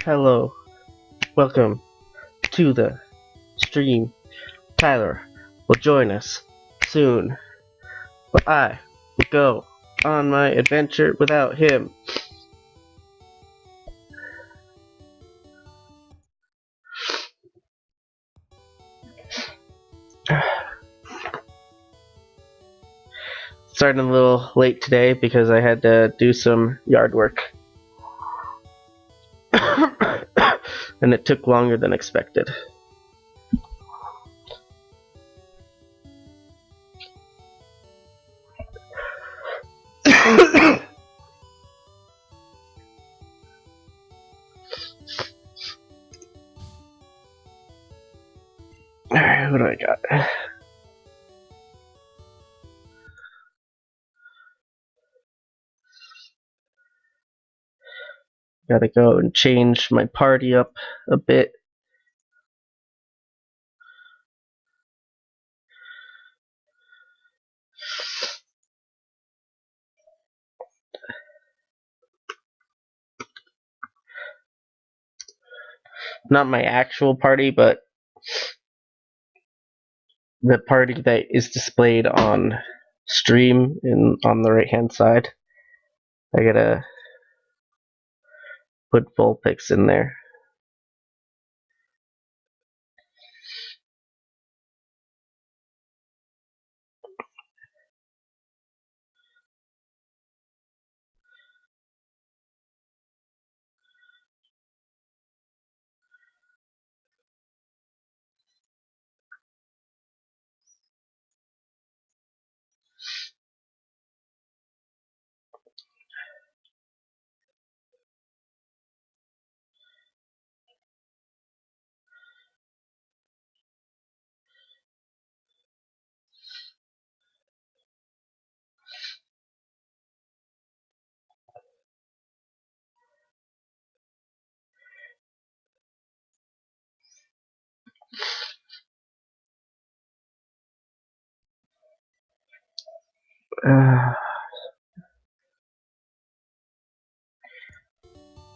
Hello, welcome to the stream. Tyler will join us soon, but I will go on my adventure without him. Starting a little late today because I had to do some yard work. And it took longer than expected. Alright, what do I got? Gotta go and change my party up a bit. Not my actual party, but the party that is displayed on stream on the right hand side. I gotta put full pics in there.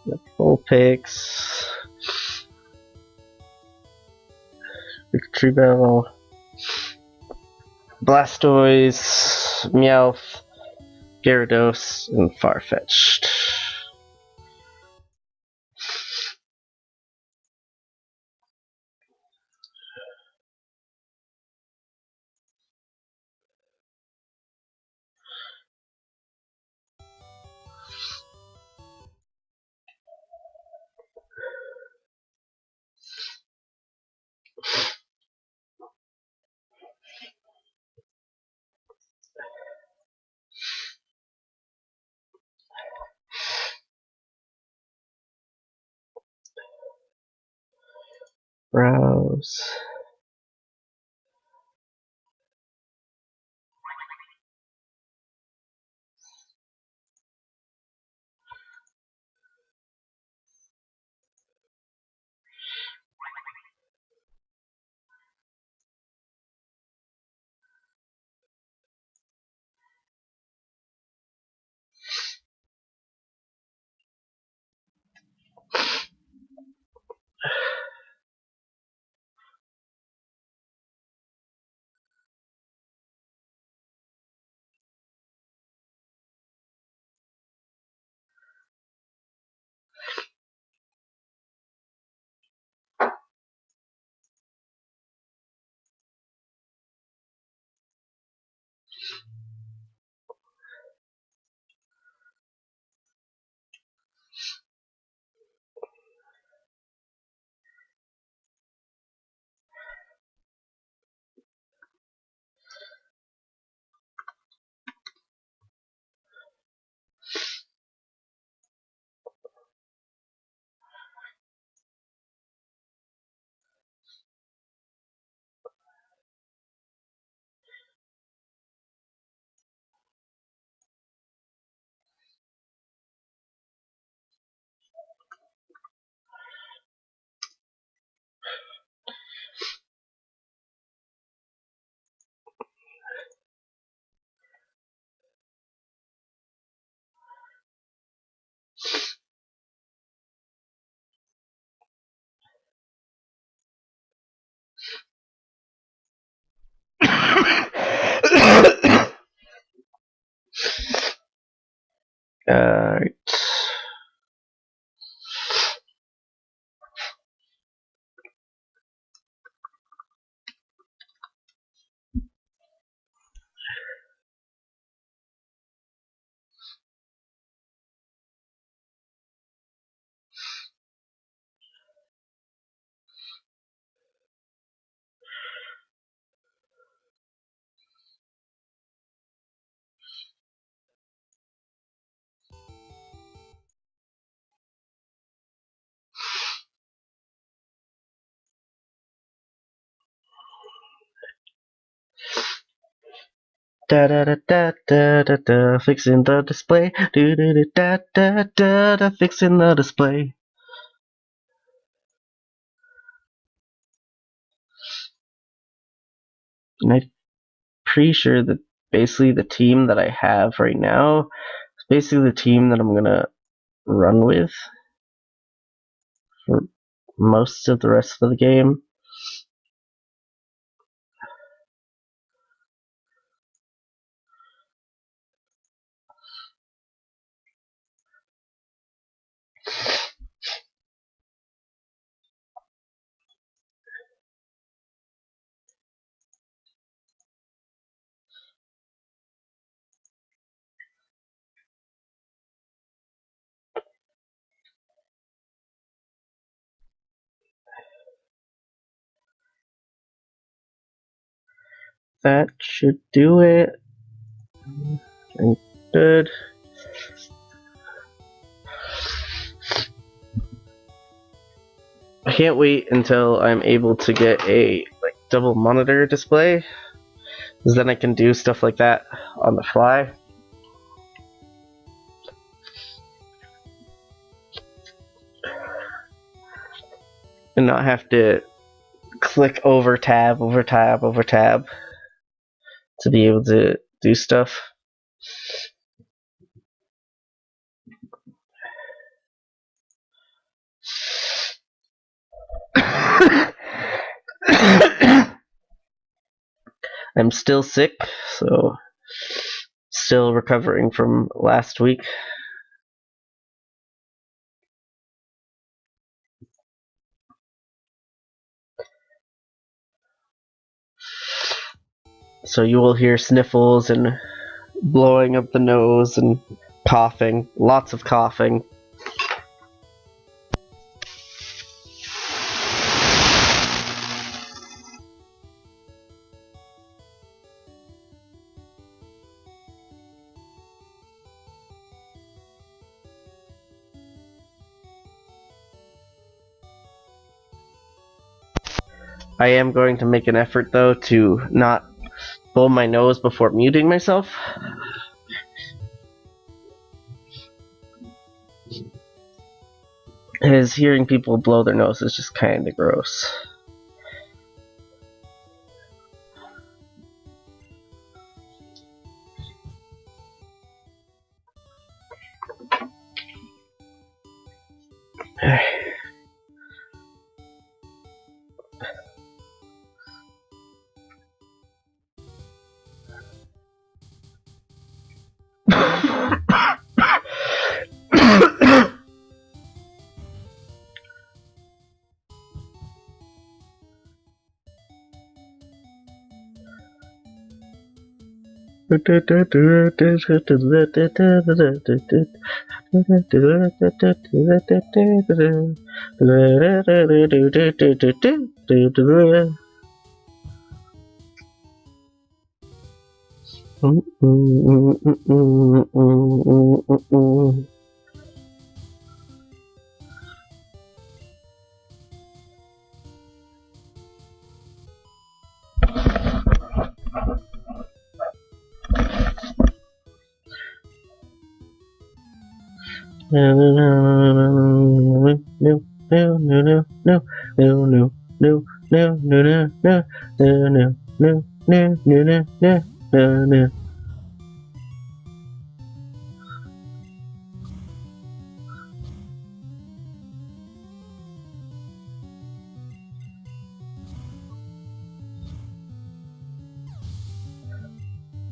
The full pics. Victreebel, Blastoise, Meowth, Gyarados, and Farfetch'd. Browse. Alright. Da da da da da da da, fixing the display. Do do do da da da da, fixing the display. And I'm pretty sure that basically the team that I have right now is basically the team that I'm gonna run with for most of the rest of the game. That should do it. And good. I can't wait until I'm able to get a double monitor display, because then I can do stuff like that on the fly. And not have to click over tab, over tab, over tab to be able to do stuff. I'm still sick, so still recovering from last week. So you will hear sniffles and blowing of the nose and coughing, lots of coughing. I am going to make an effort though to not blow my nose before muting myself. Because hearing people blow their nose is just kinda gross.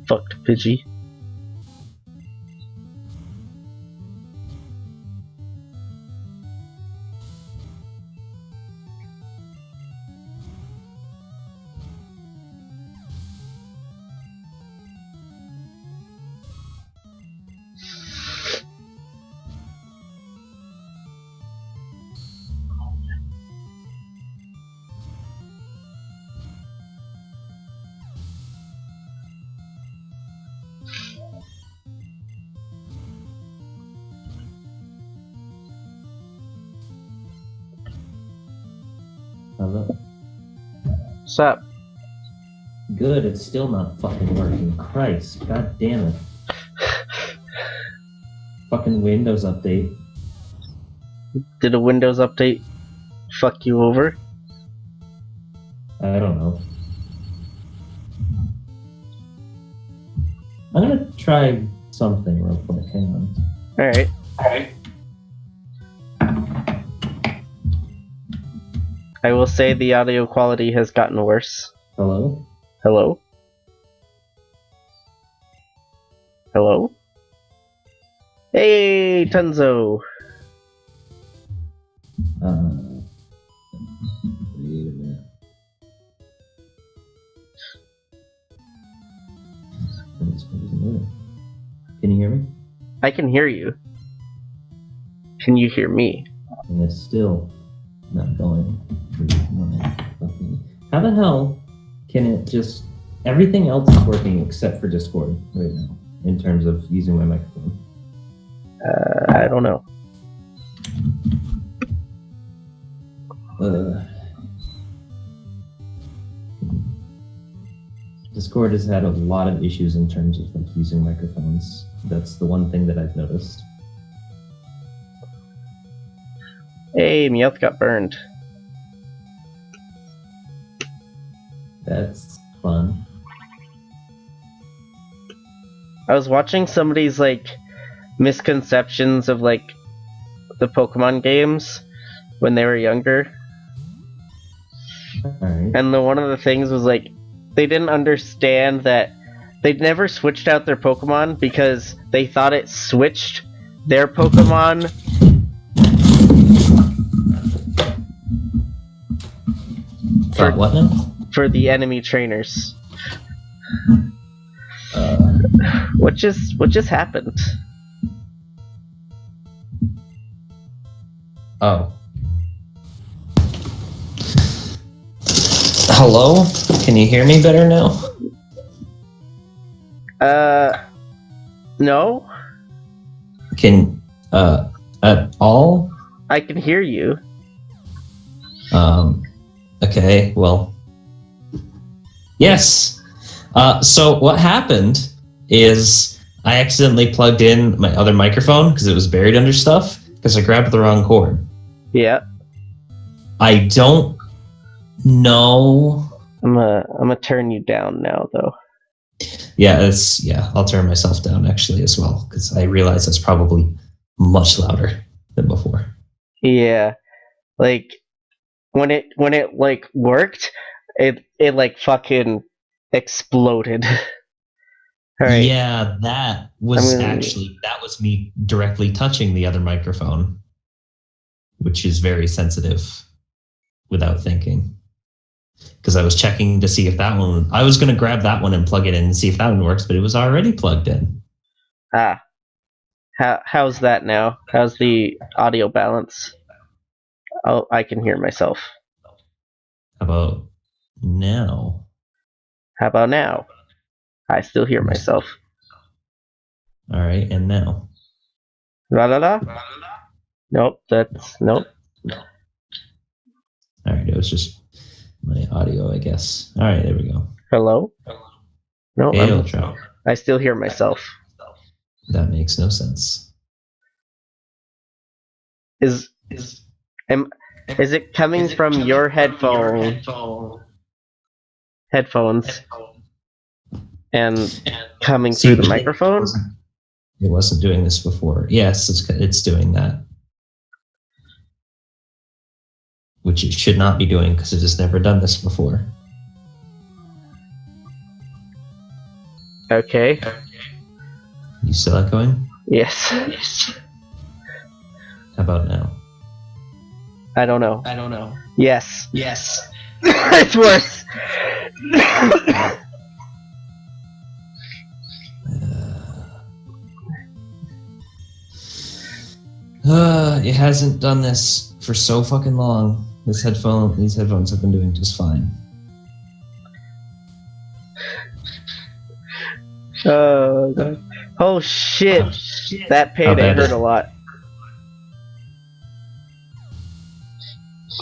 Fucked Pidgey. Hello. What's up? Good, it's still not fucking working. Christ, god damn it. Fucking Windows update. Did a Windows update fuck you over? I don't know. I'm gonna try something real quick. Hang on. Alright. I will say the audio quality has gotten worse. Hello? Hello? Hello? Hey, Tunzo! Wait a minute. Can you hear me? I can hear you. Can you hear me? And it's still not going. How the hell can it just... Everything else is working except for Discord right now, in terms of using my microphone. I don't know. Discord has had a lot of issues in terms of like using microphones. That's the one thing that I've noticed. Hey, Meowth got burned. That's fun. I was watching somebody's like misconceptions of like the Pokemon games when they were younger, Alright. and one of the things was like they didn't understand that they'd never switched out their Pokemon because they thought it switched their Pokemon For what now? for the enemy trainers. What just happened? Oh. Hello? Can you hear me better now? No? Can, at all? I can hear you. Okay, well. Yes! So what happened is I accidentally plugged in my other microphone because it was buried under stuff because I grabbed the wrong cord. Yeah. I don't know. I'm gonna turn you down now, though. Yeah, I'll turn myself down actually as well because I realize that's probably much louder than before. Yeah, like when it like worked, it like fucking exploded. All right. Yeah, that was that was me directly touching the other microphone, which is very sensitive without thinking. Because I was checking to see if that one, I was going to grab that one and plug it in and see if that one works, but it was already plugged in. Ah, how's that now? How's the audio balance? Oh, I can hear myself. How about now? How about now? I still hear myself. All right, and now? La la la. Nope, that's nope. All right, it was just my audio, I guess. All right, there we go. Hello? No, I still hear myself. That makes no sense. Is it coming from your headphones and coming through the microphone? It wasn't doing this before. Yes, it's doing that. Which it should not be doing because it has never done this before. Okay. You still echoing? Yes. How about now? I don't know. Yes. It's worse. It hasn't done this for so fucking long. These headphones have been doing just fine. Oh shit! That payday hurt a lot.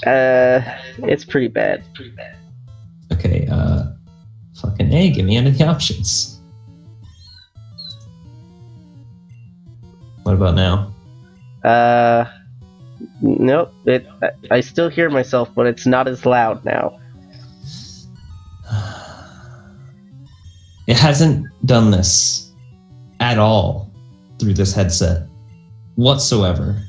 It's pretty bad. Okay, fucking A, give me any of the options. What about now? Nope. I still hear myself, but it's not as loud now. It hasn't done this at all through this headset whatsoever.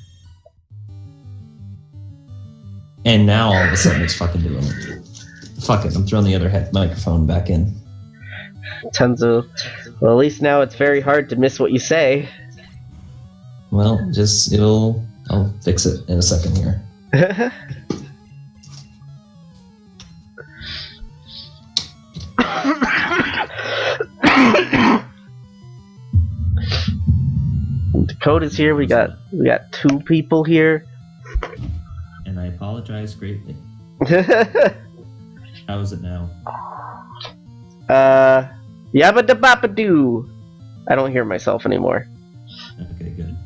And now all of a sudden it's fucking doing it. Fuck it, I'm throwing the other microphone back in. Well, at least now it's very hard to miss what you say. Well, I'll fix it in a second here. Dakota's here. We got 2 people here. And I apologize greatly. How is it now? Yabba da bappa doo. I don't hear myself anymore. Okay, good.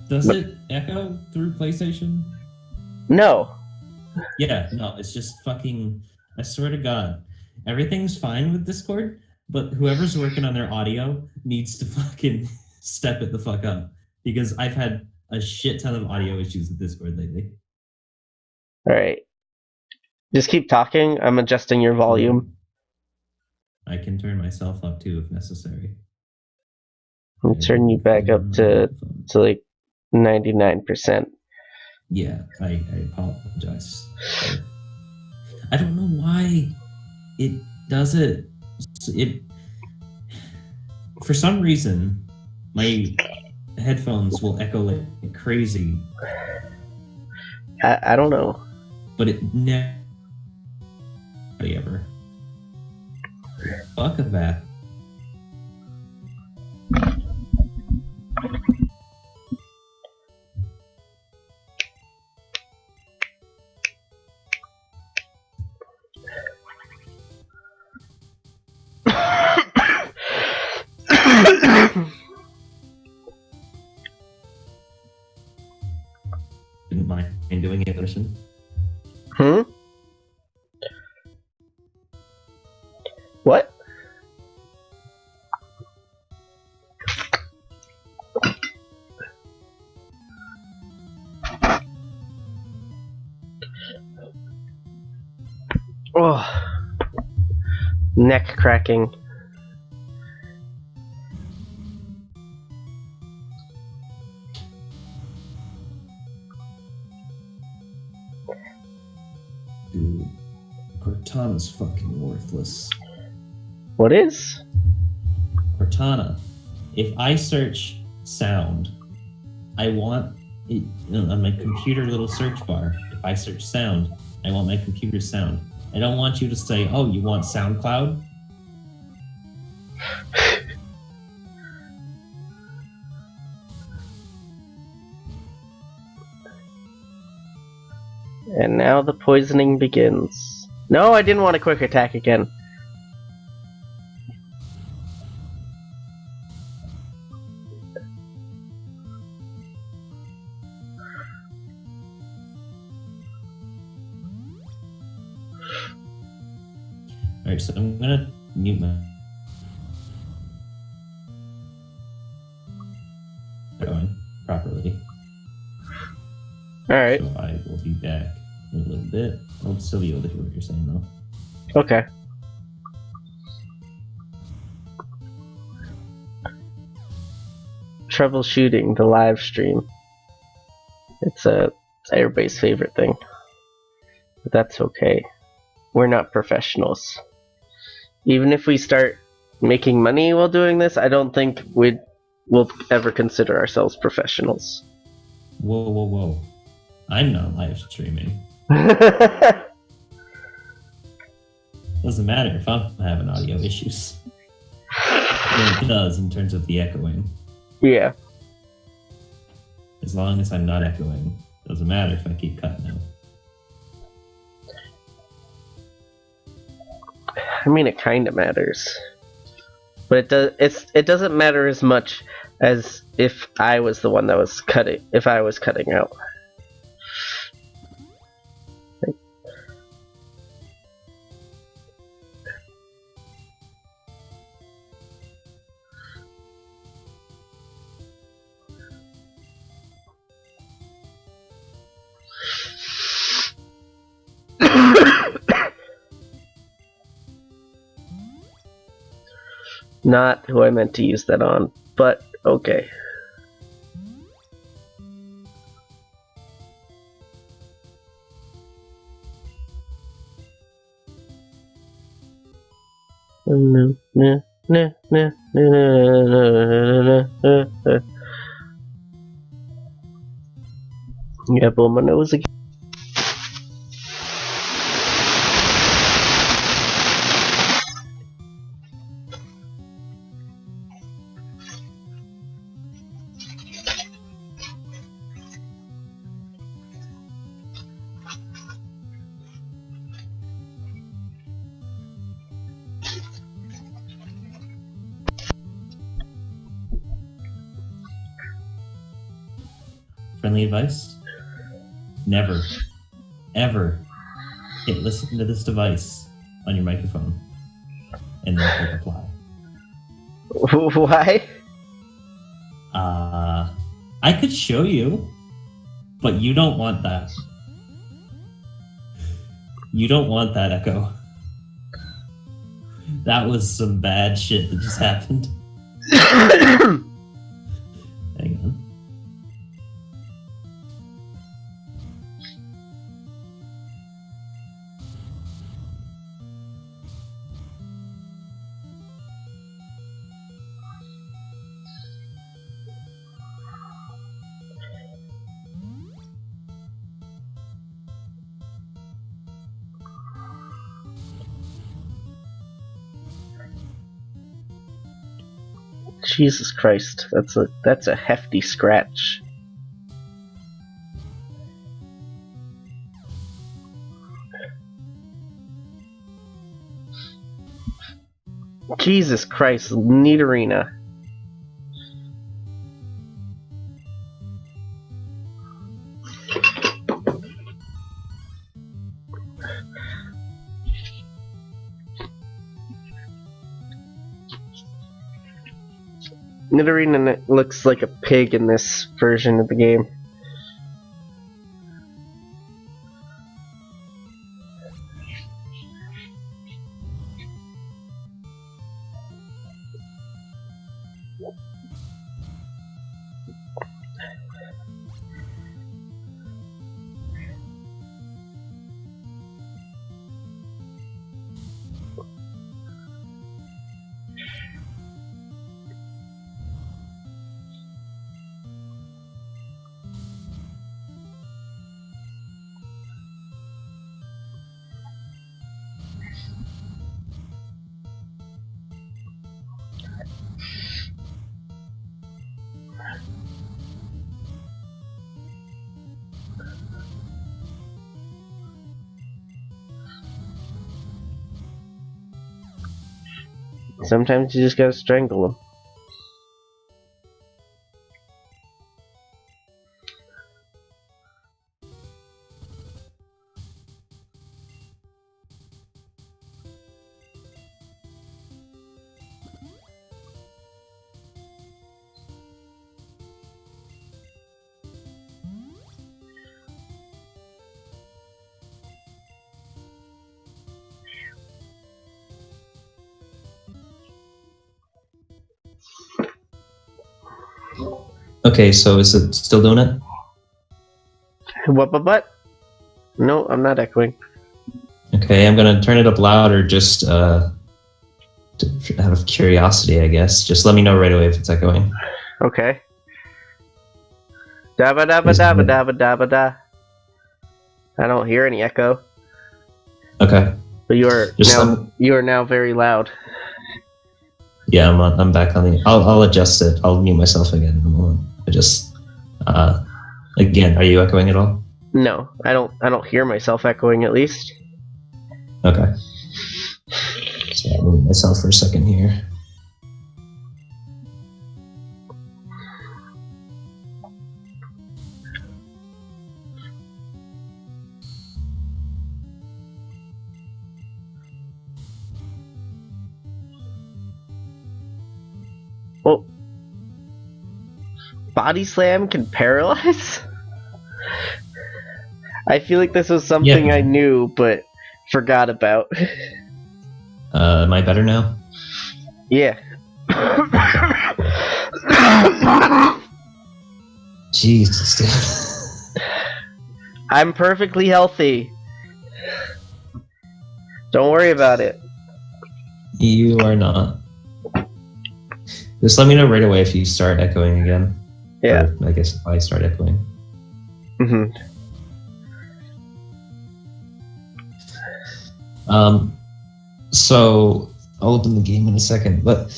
Does it echo through PlayStation? No. Yeah, no, it's just fucking, I swear to God, everything's fine with Discord, but whoever's working on their audio needs to fucking step it the fuck up. Because I've had a shit ton of audio issues with Discord lately. Alright. Just keep talking. I'm adjusting your volume. I can turn myself up too if necessary. I'll turn you back up to like 99%. Yeah, I apologize. I don't know why it does it. For some reason, my headphones will echo like crazy. I don't know. But it never ever. Fuck of that. Didn't mind doing it, listen. What? Oh, neck cracking. Dude, Cortana's fucking worthless. What is? Cortana. If I search sound, I want it on my computer little search bar. If I search sound, I want my computer sound. I don't want you to say, oh, you want SoundCloud? And now the poisoning begins. No, I didn't want a quick attack again. Alright, so I'm gonna mute my going properly. Alright. So I will be back in a little bit. I'll still be able to hear what you're saying though. Okay. Troubleshooting the live stream. It's everybody's favorite thing. But that's okay. We're not professionals. Even if we start making money while doing this, I don't think we'll ever consider ourselves professionals. Whoa, whoa, whoa. I'm not live streaming. Doesn't matter if I'm having audio issues. Well, it does in terms of the echoing. Yeah. As long as I'm not echoing. Doesn't matter if I keep cutting out. I mean, it kind of matters, but it doesn't matter as much as if I was the one that was cutting. If I was cutting out, Not who I meant to use that on, but okay. Yeah, blow my nose again. Friendly advice? Never, ever hit listen to this device on your microphone and then click apply. Why? I could show you, but you don't want that. You don't want that, Echo. That was some bad shit that just happened. Hang on. Jesus Christ, that's a hefty scratch. Jesus Christ, neat arena. Nidorina looks like a pig in this version of the game. Sometimes you just gotta strangle them. Okay, so is it still doing it? What? No, I'm not echoing. Okay, I'm gonna turn it up louder just out of curiosity, I guess. Just let me know right away if it's echoing. Okay. Dabba dabba dabba dabba dabba da. I don't hear any echo. Okay. But you are now very loud. Yeah, I'm back on the. I'll adjust it. I'll mute myself again in a moment. I just again, are you echoing at all? No, I don't hear myself echoing at least. Okay. So I'll mute myself for a second here. Well, body slam can paralyze? I feel like this was something I knew but forgot about. Am I better now? Yeah. Jesus, dude. I'm perfectly healthy. Don't worry about it. You are not. Just let me know right away if you start echoing again. Yeah. Or, I guess if I start echoing. Mm-hmm. So I'll open the game in a second, but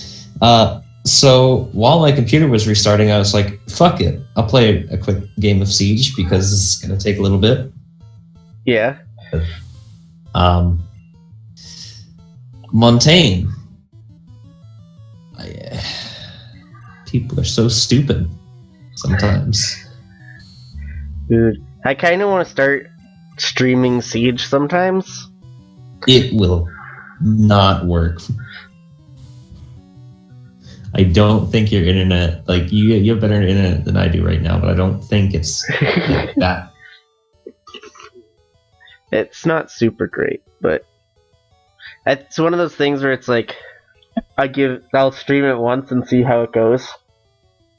so while my computer was restarting, I was like, fuck it, I'll play a quick game of Siege because this is gonna take a little bit. Yeah. Montaigne. People are so stupid sometimes. Dude, I kind of want to start streaming Siege sometimes. It will not work. I don't think your internet, like you have better internet than I do right now, but I don't think it's like that. It's not super great, but it's one of those things where it's like I'll stream it once and see how it goes.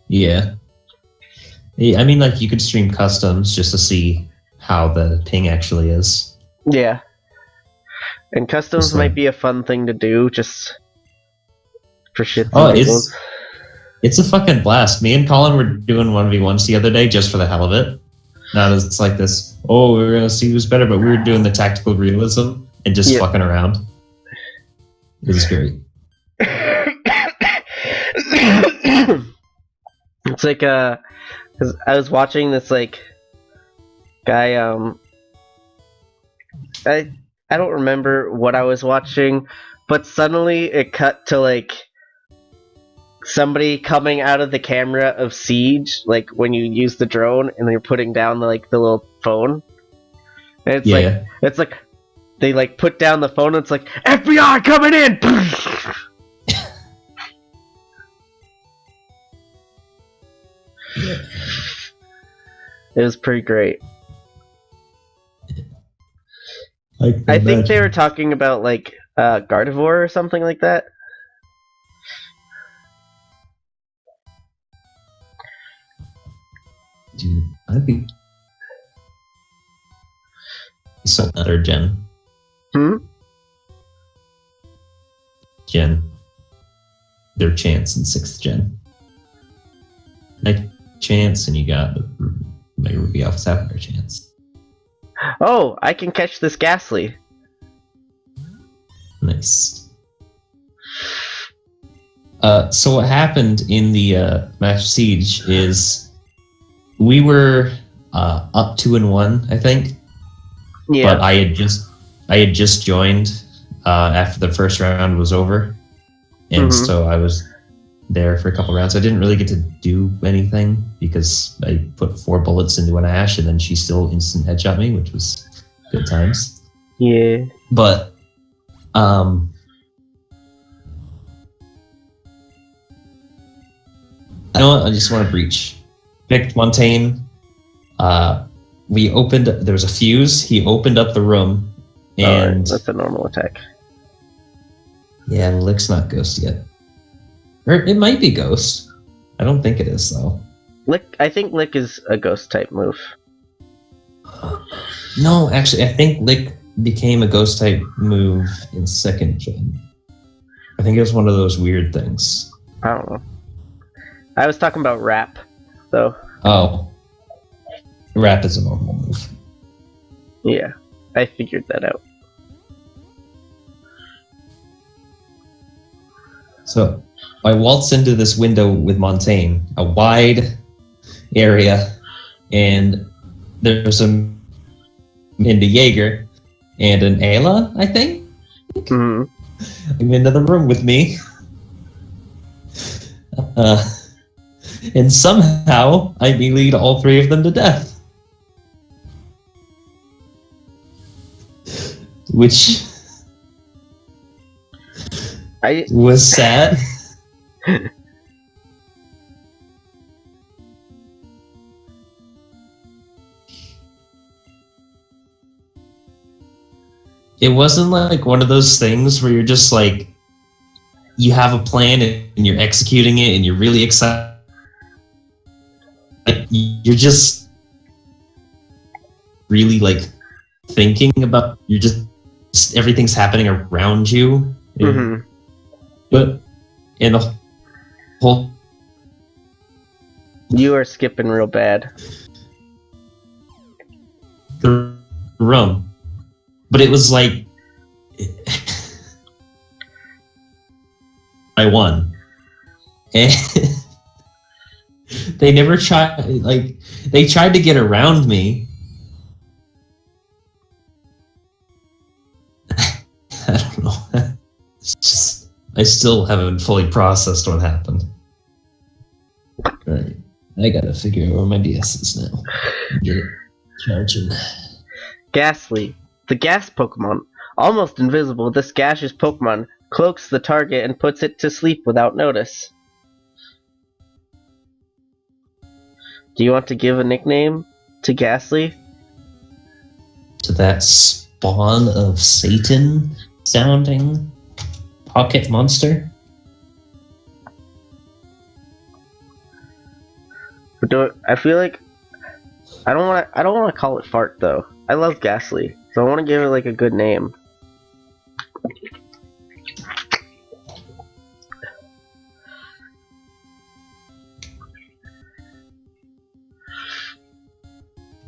Yeah. I mean, like, you could stream customs just to see how the ping actually is. Yeah. And customs might be a fun thing to do, just for shits and giggles. It's a fucking blast. Me and Colin were doing 1v1s the other day just for the hell of it. Now it's like this, oh, we're gonna see who's better, but we were doing the tactical realism and just fucking around. It was great. It's like, 'cause I was watching this, like, guy, I don't remember what I was watching, but suddenly it cut to, like, somebody coming out of the camera of Siege, like, when you use the drone and you're putting down, the little phone. And it's like, they, like, put down the phone and it's like, FBI coming in! It was pretty great. I think they were talking about, like, Gardevoir or something like that. Dude, I'd be so another gen. Gen. Their chance in 6th gen. Like, chance, and you got Mega Ruby Alpha Sapphire chance. Oh, I can catch this Ghastly. Nice. So what happened in the match Siege is we were up 2-1, I think. Yeah. But I had just joined after the first round was over, and so I was there for a couple rounds. I didn't really get to do anything because I put 4 bullets into an Ashe, and then she still instant headshot me, which was good times. Yeah. But I just want to breach. Picked Montaigne. We opened. There was a fuse. He opened up the room, and that's a normal attack. Yeah, Lick's not Ghost yet, or it might be Ghost. I don't think it is though. Lick. I think Lick is a Ghost type move. No, actually, I think Lick became a Ghost type move in 2nd gen. I think it was one of those weird things. I don't know. I was talking about Rap, though. Oh. Rap is a normal move. Yeah, I figured that out. So, I waltz into this window with Montaigne, a wide area, and there's into Jaeger and an Ayla, I think? Mm-hmm. I'm into the room with me. And somehow I melee all 3 of them to death. Which was sad. It wasn't like one of those things where you're just like, you have a plan and you're executing it and you're really excited. You're just really like thinking about. You're just everything's happening around you. Mm-hmm. But in the whole, You are skipping real bad. the room, but it was like I won, and they never tried. Like they tried to get around me. I don't know. It's just I still haven't fully processed what happened. Right. I gotta figure out where my DS is now. Get it charging. Ghastly. The gas Pokemon. Almost invisible, this gaseous Pokemon cloaks the target and puts it to sleep without notice. Do you want to give a nickname to Ghastly? To that spawn of Satan sounding pocket monster? But I feel like I don't want to call it Fart though. I love Ghastly, so I want to give it like a good name.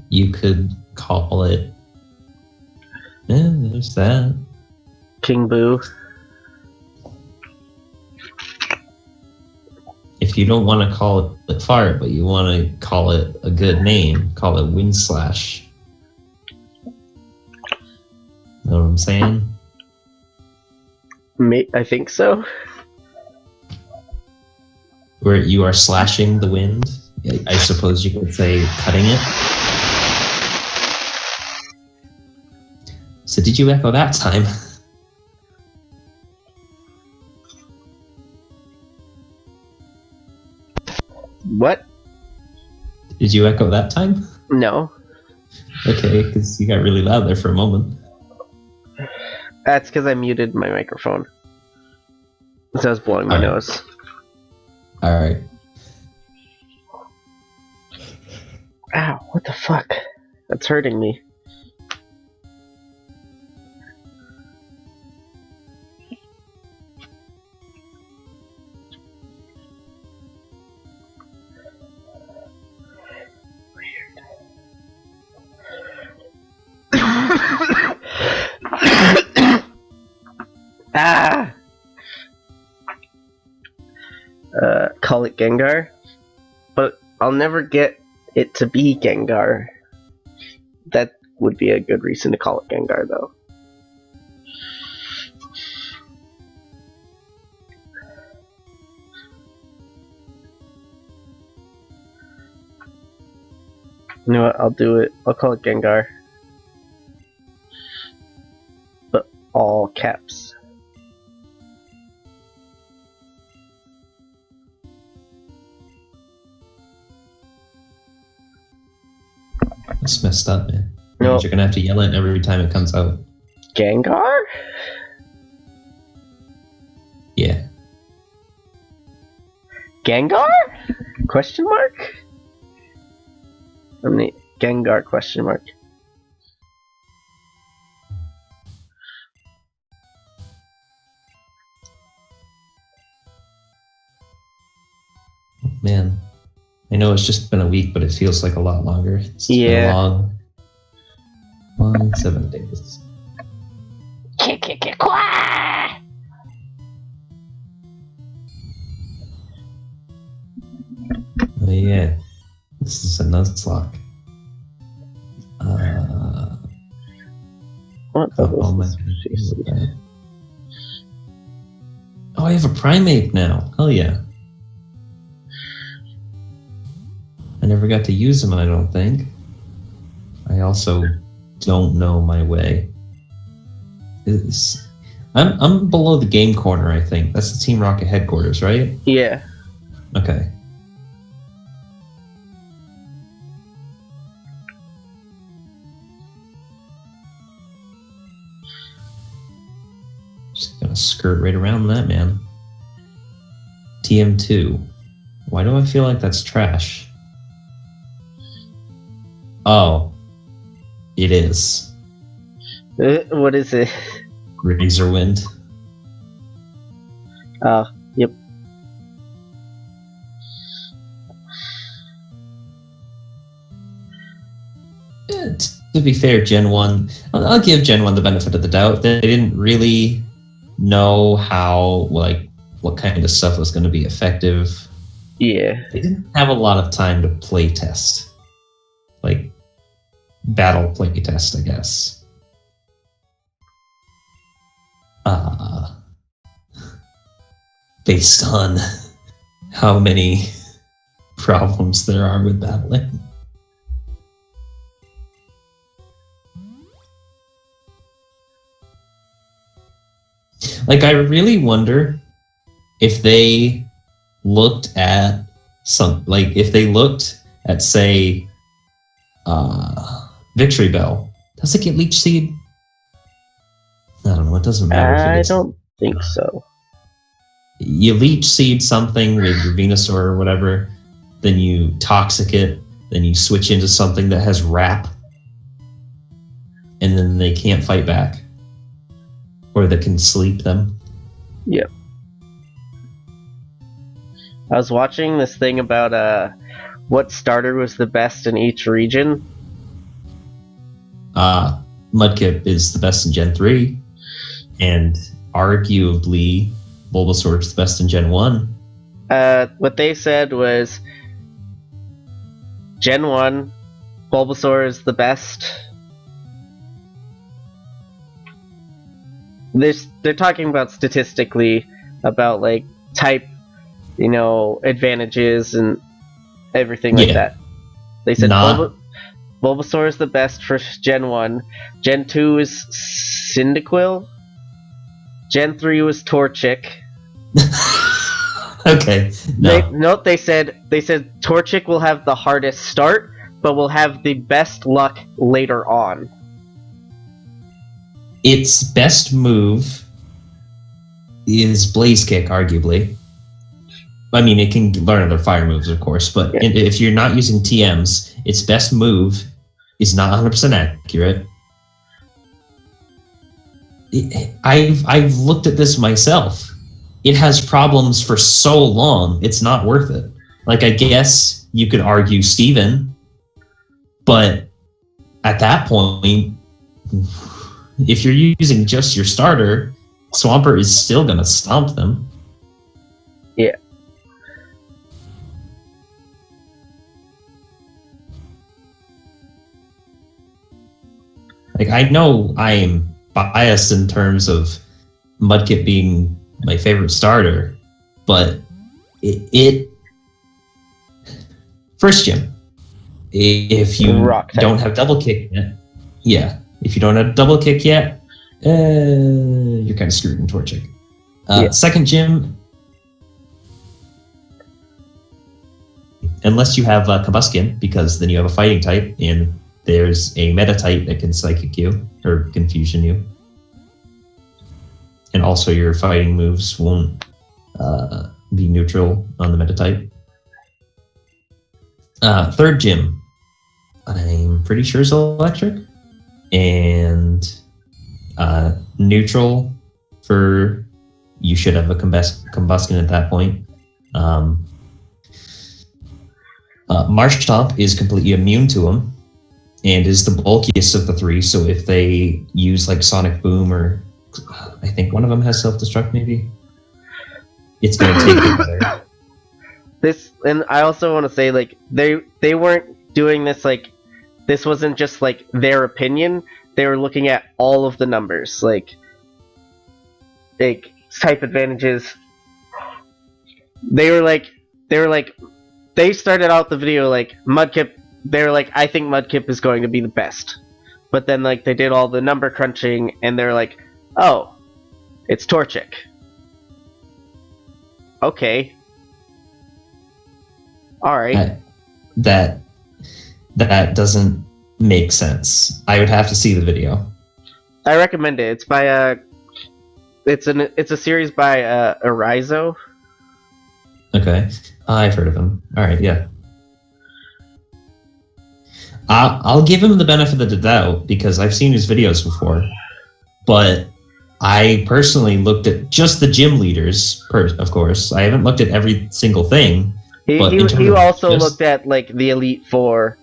You could call it. Yeah, there's that. King Boo. If you don't want to call it Fart, but you want to call it a good name, call it Windslash. Know what I'm saying? I think so. Where you are slashing the wind. I suppose you could say cutting it. So did you echo that time? What? Did you echo that time? No. Okay, because you got really loud there for a moment. That's because I muted my microphone. So I was blowing my nose. Alright. Ow, what the fuck? That's hurting me. Ah! Call it Gengar. But I'll never get it to be Gengar. That would be a good reason to call it Gengar, though. You know what? I'll do it. I'll call it Gengar. But all caps. That's messed up, man. No. You're gonna have to yell it every time it comes out. Gengar? Yeah. Gengar? Question mark? I mean, Gengar question mark. Man. I know it's just been a week, but it feels like a lot longer. It's been a long 7 days. Oh yeah. This is a Nuzlocke. What Oh, I have a primate now. Hell yeah. I never got to use them, I don't think. I also don't know my way. I'm below the game corner, I think. That's the Team Rocket headquarters, right? Yeah. Okay. Just gonna skirt right around that, man. TM2. Why do I feel like that's trash? Oh, it is. What is it? Razorwind. Yep. To be fair, Gen 1, I'll give Gen 1 the benefit of the doubt. They didn't really know how, like, what kind of stuff was going to be effective. Yeah. They didn't have a lot of time to play test. Like, battle play test, I guess. Based on how many problems there are with battling. Like, I really wonder if they looked at say, Victory Bell. Does it get Leech Seed? I don't know, it doesn't matter if it gets... I don't think so. You Leech Seed something with your Venusaur or whatever, then you Toxic it, then you switch into something that has Wrap, and then they can't fight back. Or that can sleep them. Yep. I was watching this thing about what starter was the best in each region. Mudkip is the best in Gen 3, and arguably Bulbasaur is the best in Gen 1. What they said was Gen 1, Bulbasaur is the best. They're talking about statistically about like type, advantages and everything like that. They said Bulbasaur is the best for Gen 1. Gen 2 is Cyndaquil. Gen 3 was Torchic. Okay. They said Torchic will have the hardest start, but will have the best luck later on. Its best move is Blaze Kick, arguably. I mean, it can learn other fire moves, of course, but if you're not using TMs, its best move is not 100% accurate. I've looked at this myself. It has problems for so long, it's not worth it. Like, I guess you could argue Steven, but at that point, if you're using just your starter, Swampert is still going to stomp them. Yeah. Like, I know I am biased in terms of Mudkip being my favorite starter, but it first gym, if you don't have double kick yet, if you don't have double kick yet, you're kind of screwed in Torchic. Second gym, unless you have Combuskin, because then you have a fighting type, and there's a meta type that can psychic you, or confusion you. And also your fighting moves won't be neutral on the meta type. Third gym, I'm pretty sure is electric. And neutral for, you should have a Combuskin at that point. Marsh Stomp is completely immune to him and is the bulkiest of the three, so if they use like Sonic Boom, or I think one of them has self-destruct maybe, it's going to take it better. And I also want to say, like, they weren't doing this, like, this wasn't just like their opinion. They were looking at all of the numbers, like type advantages. They started out the video like Mudkip. They were like, I think Mudkip is going to be the best. But then like they did all the number crunching, and they're like, oh, it's Torchic. Okay. All right. That doesn't make sense. I would have to see the video. I recommend it. It's by it's a series by Arizo. Okay. I've heard of him. All right, yeah. I'll give him the benefit of the doubt because I've seen his videos before. But I personally looked at just the gym leaders, of course. I haven't looked at every single thing. He also looked at like the Elite Four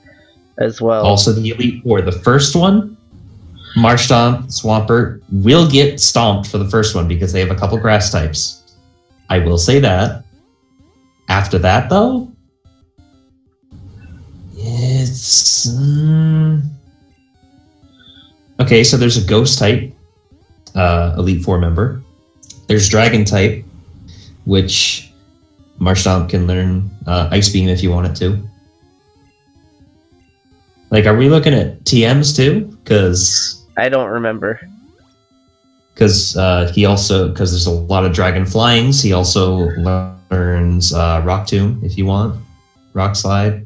as well. Also the Elite Four. The first one, Marshtomp, Swampert, will get stomped for the first one because they have a couple grass types. I will say that. After that, though, it's... Okay, so there's a Ghost type, Elite Four member. There's Dragon type, which Marshtomp can learn Ice Beam if you want it to. Like, are we looking at TMs too? Because I don't remember. Because there's a lot of Dragon Flyings. He also learns Rock Tomb if you want, Rock Slide.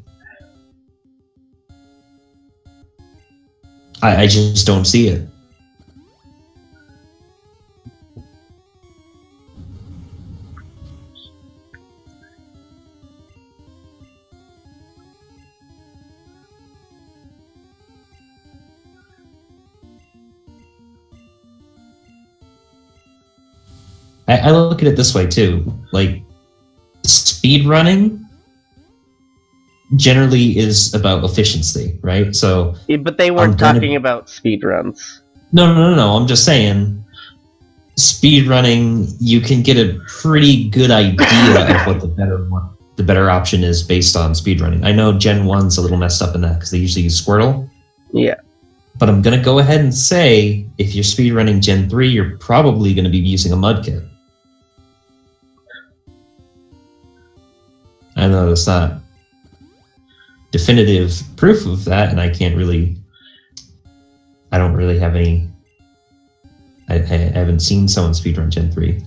I just don't see it. I look at it this way too. Like, speed running generally is about efficiency, right? So, yeah, but they weren't talking about speed runs. No. I'm just saying, speed running, you can get a pretty good idea of what the better option is based on speed running. I know Gen 1's a little messed up in that because they usually use Squirtle. Yeah. But I'm gonna go ahead and say, if you're speed running Gen 3, you're probably gonna be using a Mudkip. I know that's not definitive proof of that, and I don't really have any. I haven't seen someone speedrun Gen 3.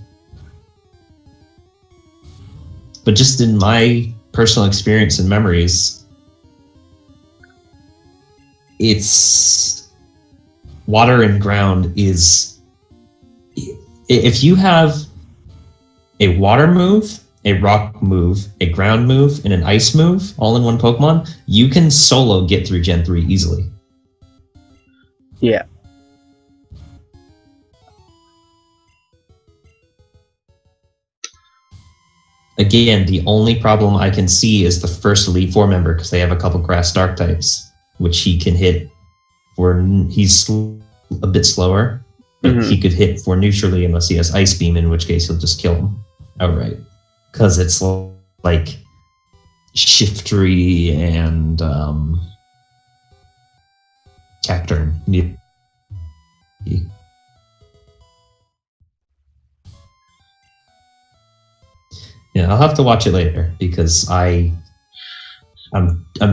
But just in my personal experience and memories, it's water and ground is... If you have a water move, a rock move, a ground move, and an ice move all in one Pokemon, you can solo get through Gen 3 easily. Yeah. Again, the only problem I can see is the first Elite Four member because they have a couple Grass Dark types, which he can hit for... He's a bit slower, but he could hit for neutrally unless he has Ice Beam, in which case he'll just kill him outright. Because it's like Shiftry and Cacturn. Yeah, I'll have to watch it later because I'm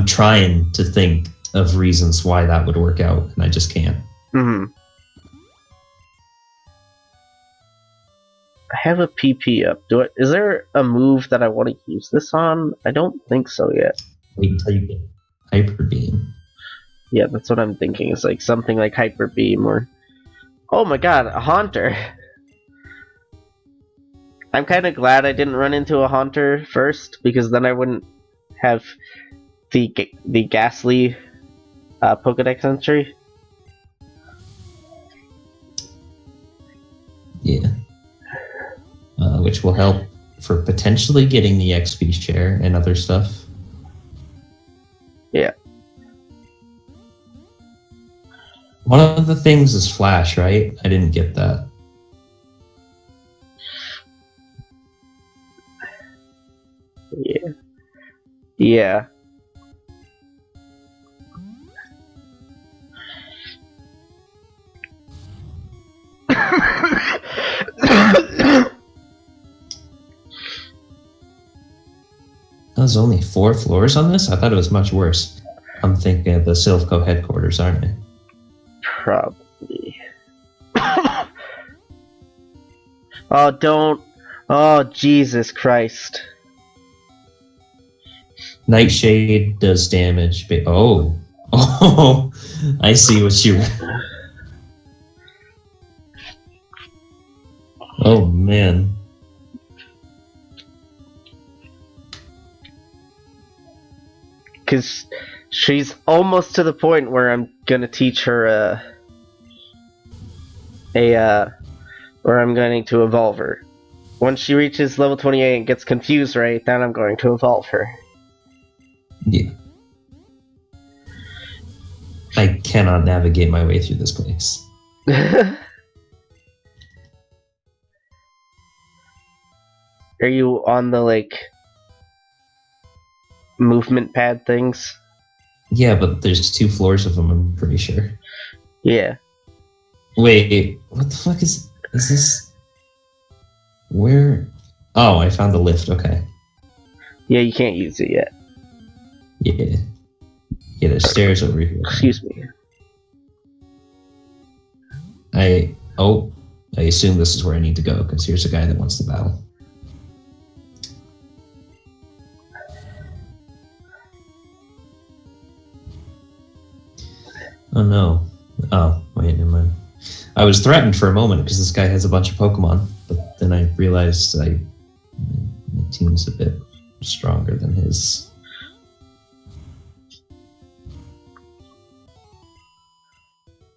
trying to think of reasons why that would work out, and I just can't. I have a PP up. Is there a move that I want to use this on? I don't think so yet. Wait until you get Hyper Beam. Yeah, that's what I'm thinking. It's like something like Hyper Beam or... Oh my god, a Haunter! I'm kind of glad I didn't run into a Haunter first, because then I wouldn't have the Ghastly Pokedex entry. Yeah. Which will help for potentially getting the XP share and other stuff. Yeah. One of the things is Flash, right? I didn't get that. Yeah. Yeah. There's only 4 floors on this? I thought it was much worse. I'm thinking of the Silphco headquarters, aren't I? Probably. Oh, don't. Oh, Jesus Christ. Nightshade does damage. Oh. Oh, I see what you... Oh, man. because she's almost to the point where I'm gonna teach her where I'm going to evolve her. Once she reaches level 28 and gets confused right, then I'm going to evolve her. Yeah. I cannot navigate my way through this place. Are you on the, like, movement pad things? Yeah, but there's 2 floors of them, I'm pretty sure. Yeah. Wait, what the fuck is this? Where? Oh, I found the lift, okay. Yeah, you can't use it yet. Yeah. Yeah, there's stairs over here. Excuse me. I assume this is where I need to go, because here's a guy that wants to battle. Oh no. Oh, wait, never mind. I was threatened for a moment because this guy has a bunch of Pokemon, but then I realized my team's a bit stronger than his.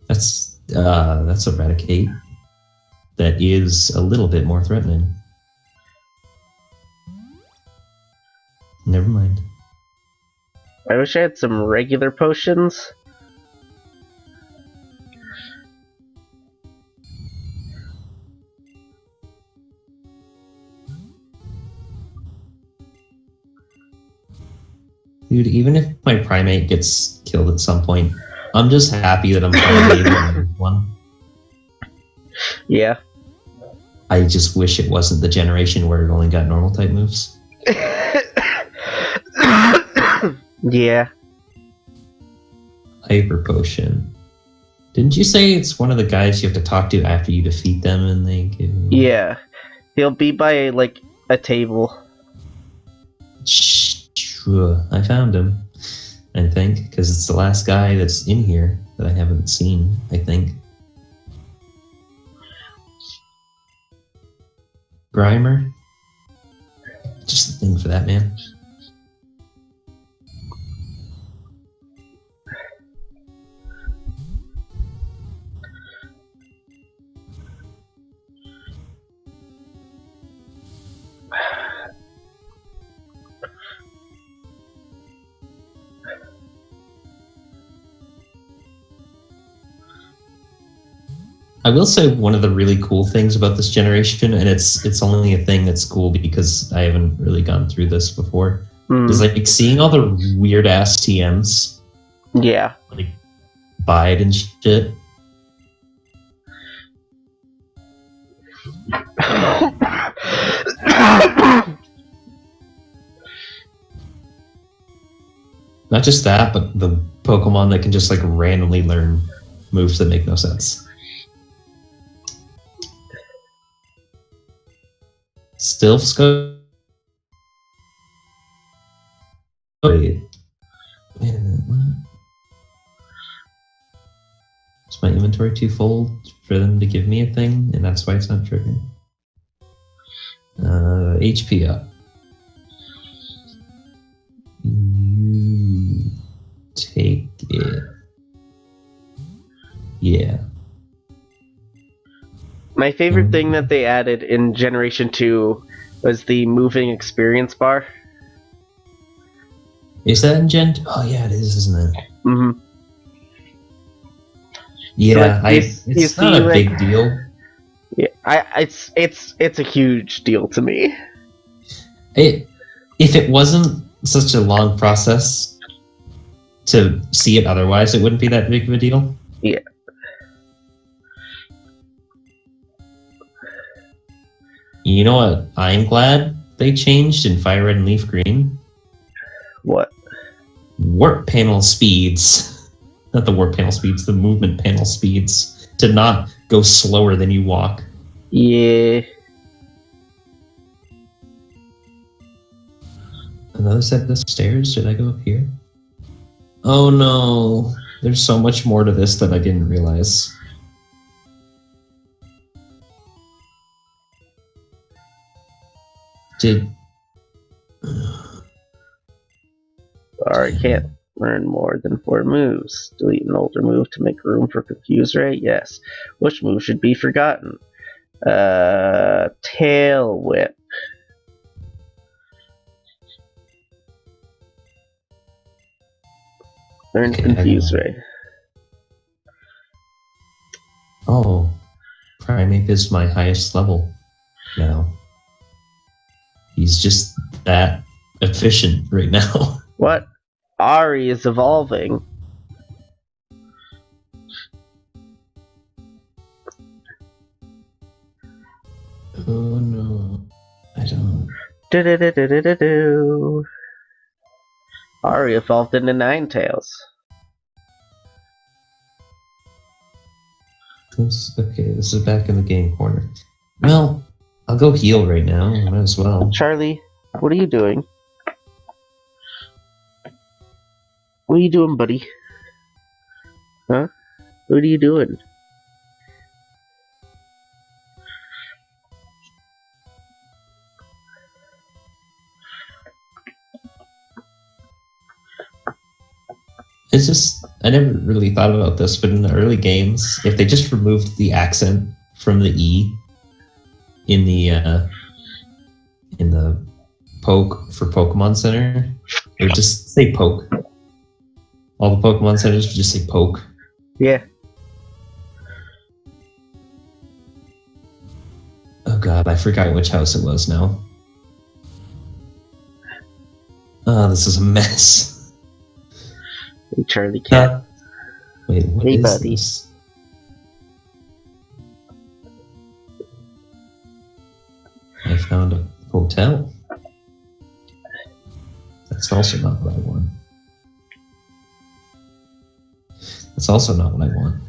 That's Eradicate. That is a little bit more threatening. Never mind. I wish I had some regular potions. Dude, even if my Primate gets killed at some point, I'm just happy that I'm finally able to use one. Yeah. I just wish it wasn't the generation where it only got normal type moves. Yeah. Hyper Potion. Didn't you say it's one of the guys you have to talk to after you defeat them and they give you... Yeah. He'll be by, like, a table. Sure. I found him, I think, because it's the last guy that's in here that I haven't seen, I think. Grimer? Just the thing for that, man. I will say one of the really cool things about this generation, and it's only a thing that's cool because I haven't really gone through this before, is like seeing all the weird ass TMs. Yeah. Like Bide and shit. Not just that, but the Pokemon that can just like randomly learn moves that make no sense. Still scope. Wait a minute, what? Is my inventory too full for them to give me a thing, and that's why it's not triggering? HP up. You take it. Yeah. My favorite thing that they added in Generation 2 was the moving experience bar. Is that in Gen 2? Oh yeah, it is, isn't it? Mm-hmm. Yeah, So, like, it's not a big deal. Yeah, it's a huge deal to me. If it wasn't such a long process to see it otherwise, it wouldn't be that big of a deal. Yeah. You know what I'm glad they changed in Fire Red and Leaf Green? What? Warp panel speeds. Not the warp panel speeds, the movement panel speeds. To not go slower than you walk. Yeah. Another set of stairs? Should I go up here? Oh no. There's so much more to this that I didn't realize. Or I can't learn more than 4 moves. Delete an older move to make room for Confuse Ray? Yes. Which move should be forgotten? Tail Whip. Learn Confuse Ray. Oh, Primeape is my highest level now. He's just that efficient right now. What? Ari is evolving. Oh no, I don't. Do-do-do-do-do-do. Ari evolved into Ninetales. Okay, this is back in the game corner. Well, I'll go heal right now. Might as well. Charlie, what are you doing? What are you doing, buddy? Huh? What are you doing? It's just, I never really thought about this, but in the early games, if they just removed the accent from the E in the poke for Pokemon Center, it would just say poke. All the Pokemon Centers would just say poke. Yeah. Oh god, I forgot which house it was now. Oh, this is a mess. Hey, Charlie Cat. Wait, what hey, is buddy. This? I found a hotel. That's also not what I want. That's also not what I want.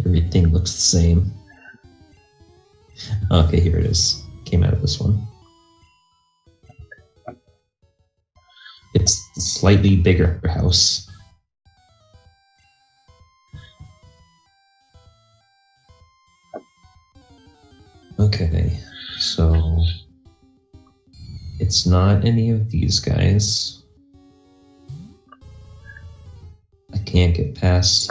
Everything looks the same. Okay, here it is. Came out of this one. It's a slightly bigger house. Okay, so it's not any of these guys. I can't get past.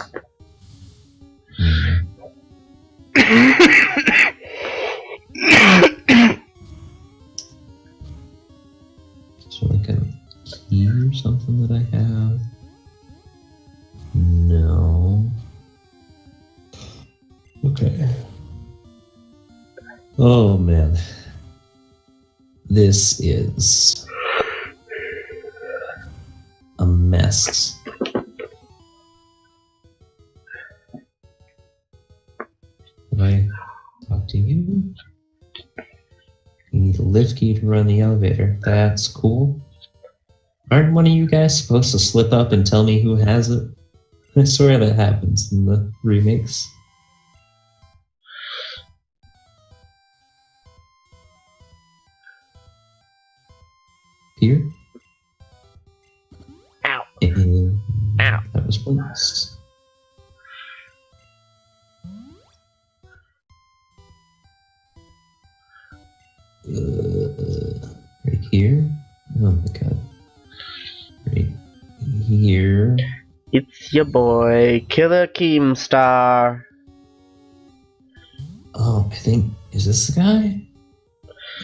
So like a key or something that I have? No. Okay. Oh man. This is a mess. Can I talk to you? You need a lift key to run the elevator. That's cool. Aren't one of you guys supposed to slip up and tell me who has it? I swear that happens in the remakes. Here? Ow. And Ow. that was once. Right here? Oh my god. Right here. It's your boy, Killer Keemstar. Oh, I think, is this the guy?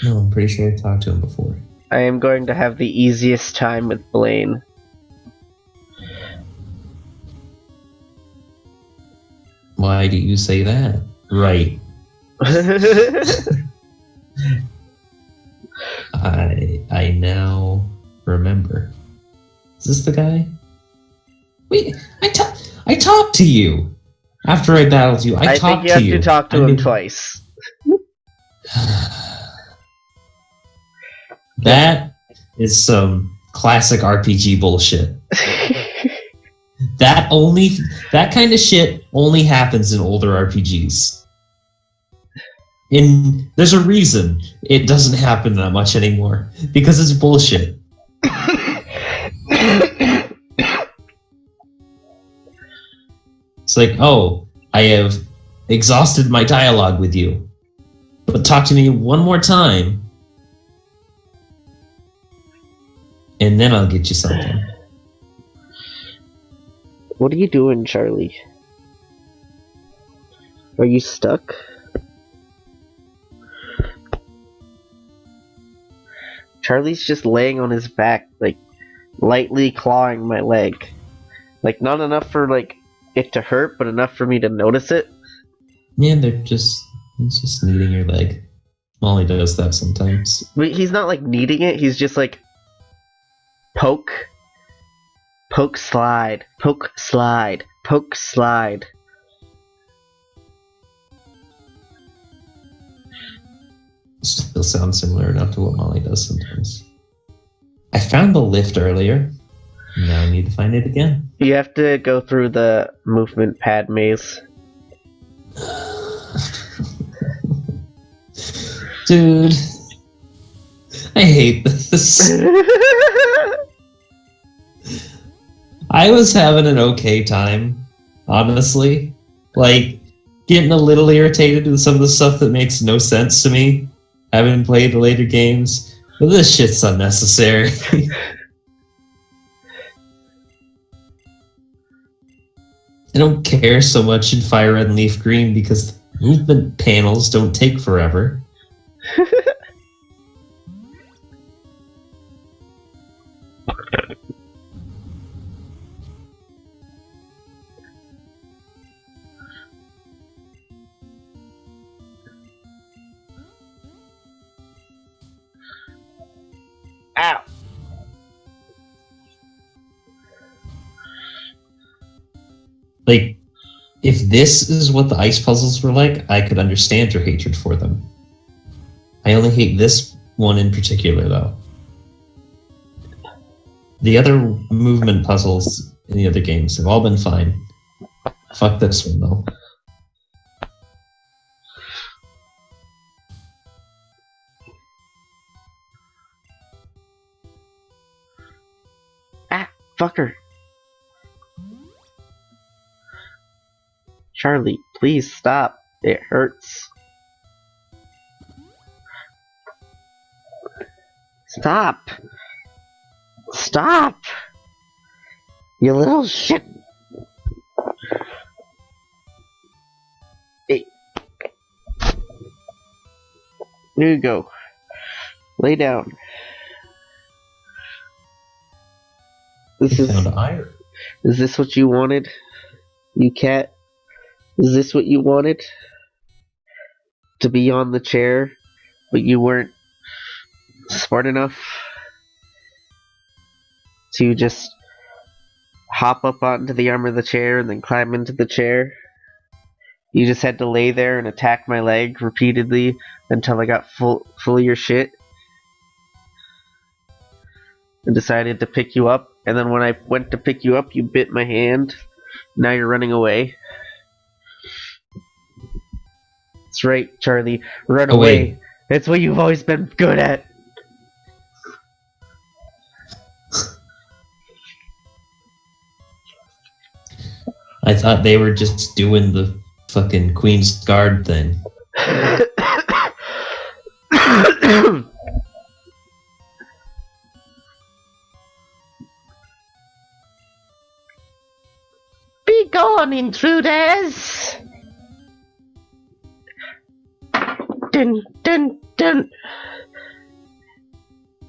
No, I'm pretty sure I talked to him before. I am going to have the easiest time with Blaine. Why do you say that? Right. I now remember. Is this the guy? Wait, I talked to you after I battled you. I think you have to talk to him twice. That is some classic RPG bullshit. That kind of shit only happens in older RPGs. And there's a reason it doesn't happen that much anymore. Because it's bullshit. It's like, oh, I have exhausted my dialogue with you. But talk to me one more time. and then I'll get you something. What are you doing, Charlie? Are you stuck? Charlie's just laying on his back, like, lightly clawing my leg. Like, not enough for, like, it to hurt, but enough for me to notice it. Yeah, he's just kneading your leg. Molly does that sometimes. But he's not, like, kneading it, he's just, like, poke, slide, poke, slide, poke, slide. Still sounds similar enough to what Molly does sometimes. I found the lift earlier. Now I need to find it again. You have to go through the movement pad maze. Dude, I hate this. I was having an okay time, honestly. Like, getting a little irritated with some of the stuff that makes no sense to me. I haven't played the later games, but this shit's unnecessary. I don't care so much in Fire Red and Leaf Green because the movement panels don't take forever. Ow! Like, if this is what the ice puzzles were like, I could understand your hatred for them. I only hate this one in particular, though. The other movement puzzles in the other games have all been fine. Fuck this one, though. Ah, fucker. Charlie, please stop. It hurts. Stop. Stop. You little shit. Hey. There you go. Lay down. This is iron. Is this what you wanted? You cat? Is this what you wanted? To be on the chair, but you weren't smart enough to just hop up onto the arm of the chair and then climb into the chair? You just had to lay there and attack my leg repeatedly until I got full of your shit and decided to pick you up, and then when I went to pick you up, you bit my hand. Now you're running away. That's right, Charlie. Run away. That's what you've always been good at. I thought they were just doing the fucking Queen's Guard thing. Be gone, intruders! Dun dun dun!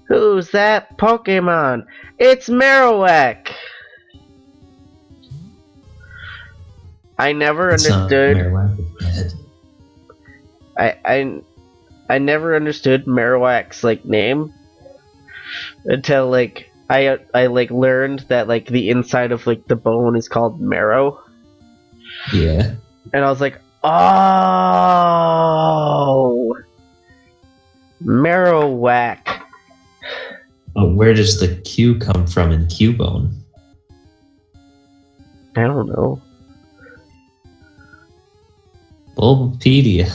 Who's that Pokémon? It's Marowak! I never understood. I never understood Marowak's like name until like I like learned that like the inside of like the bone is called marrow. Yeah. And I was like, oh, Marowak. Oh, where does the Q come from in Cubone? I don't know. Bulbapedia.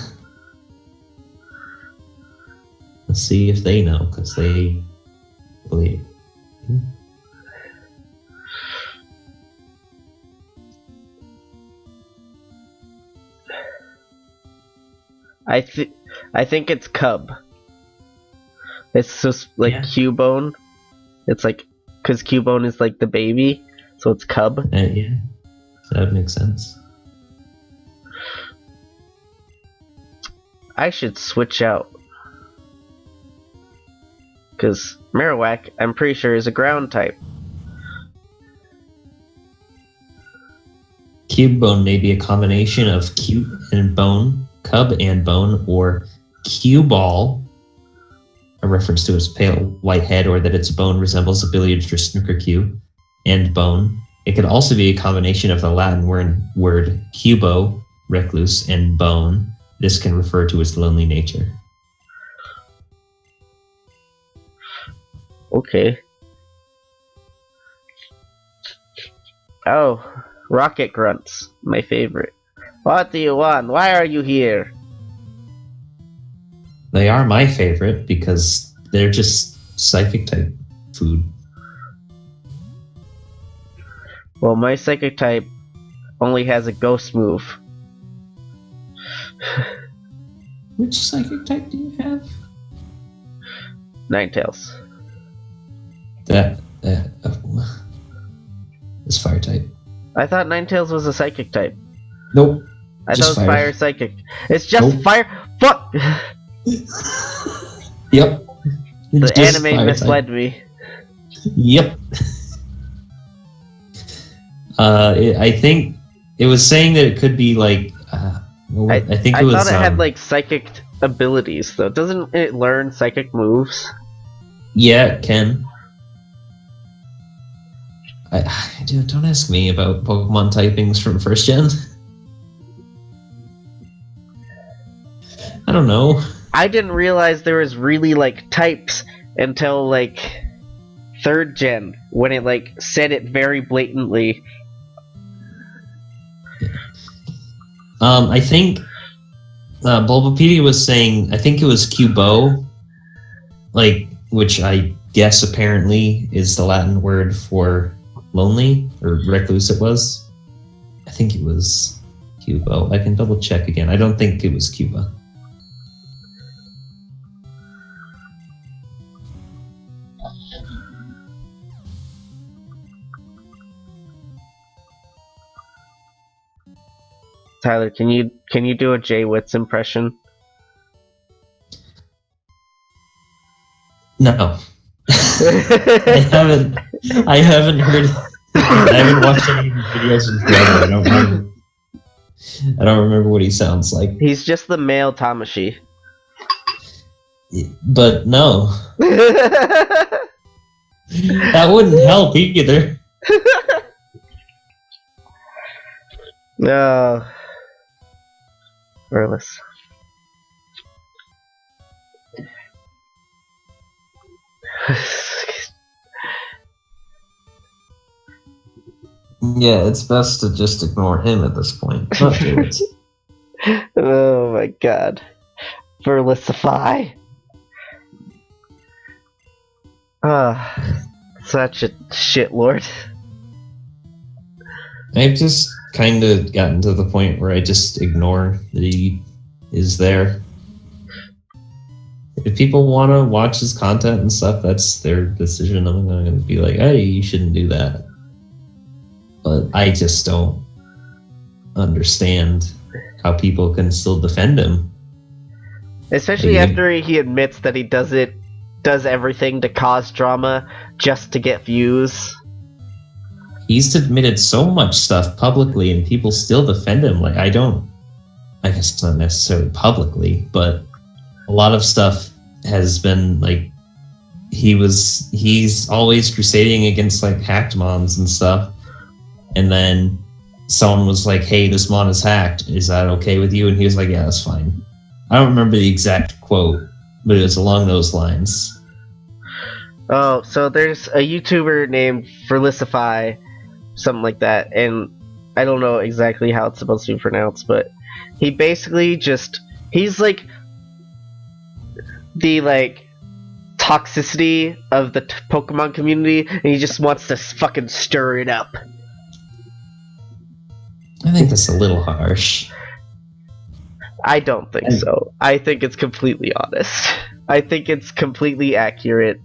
Let's see if they know, because they believe. I think it's Cub. It's just like Cubone. It's like because Cubone is like the baby, so it's cub. Yeah, that would make sense. I should switch out. Because Marowak, I'm pretty sure, is a ground type. Cubone may be a combination of cube and bone, cub and bone, or cue-ball, a reference to its pale white head, or that its bone resembles a billiard or snooker cue, and bone. It could also be a combination of the Latin word cubo, recluse, and bone. This can refer to its lonely nature. Okay. Oh, rocket grunts, my favorite. What do you want? Why are you here? They are my favorite because they're just psychic type food. Well, my psychic type only has a ghost move. Which psychic type do you have? Ninetales. That is fire type. I thought Ninetales was a psychic type. Nope. I thought it was fire psychic. It's just Nope. fire. Fuck! Yep. The anime misled me. Yep. I think it was saying that it could be like. I think it was. I thought it had like psychic abilities though. Doesn't it learn psychic moves? Yeah, it can. Don't ask me about Pokemon typings from first gen. I don't know. I didn't realize there was really like types until like 3rd gen when it like said it very blatantly. I think Bulbapedia was saying, I think it was Cubo, like, which I guess apparently is the Latin word for lonely, or recluse it was. I think it was Cubo. I can double check again. I don't think it was Cuba. Tyler, can you do a Jay Witz impression? No. I haven't heard. I haven't watched any of his videos in forever. I don't remember what he sounds like. He's just the male Tamashi. But no, that wouldn't help either. No. Burles. Yeah, it's best to just ignore him at this point. Not do it. Oh my god. Burlesify. Such a shitlord. I've just kind of gotten to the point where I just ignore that he is there. If people want to watch his content and stuff, that's their decision. I'm not going to be like, hey, you shouldn't do that. But I just don't understand how people can still defend him. Especially after he admits that he does everything to cause drama just to get views. He's admitted so much stuff publicly and people still defend him. Like, I guess it's not necessarily publicly, but a lot of stuff has been like, he's always crusading against like hacked mons and stuff. And then someone was like, hey, this mon is hacked. Is that okay with you? And he was like, yeah, that's fine. I don't remember the exact quote, but it was along those lines. Oh, so there's a YouTuber named Felicify, something like that, and I don't know exactly how it's supposed to be pronounced, but he basically he's like the like toxicity of the Pokemon community, and he just wants to fucking stir it up. I think that's a little harsh. I don't think so. I think it's completely honest. I think it's completely accurate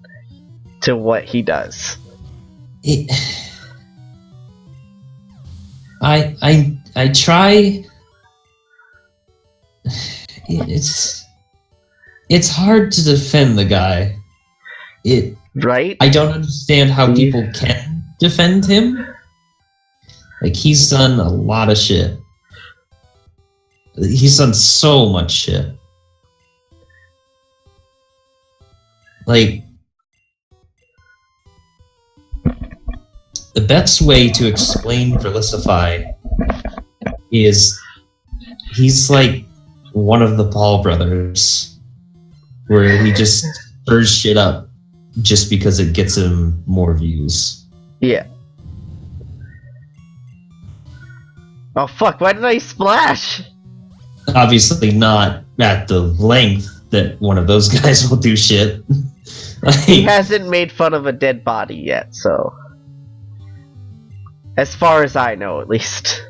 to what he does. it, I try. It's hard to defend the guy. Right? I don't understand how people can defend him. Like, he's done a lot of shit. He's done so much shit. Like, the best way to explain Verlicify is he's like one of the Paul brothers, where he just stirs shit up just because it gets him more views. Yeah. Oh fuck, why did I splash? Obviously not at the length that one of those guys will do shit. Like, he hasn't made fun of a dead body yet, so... As far as I know, at least.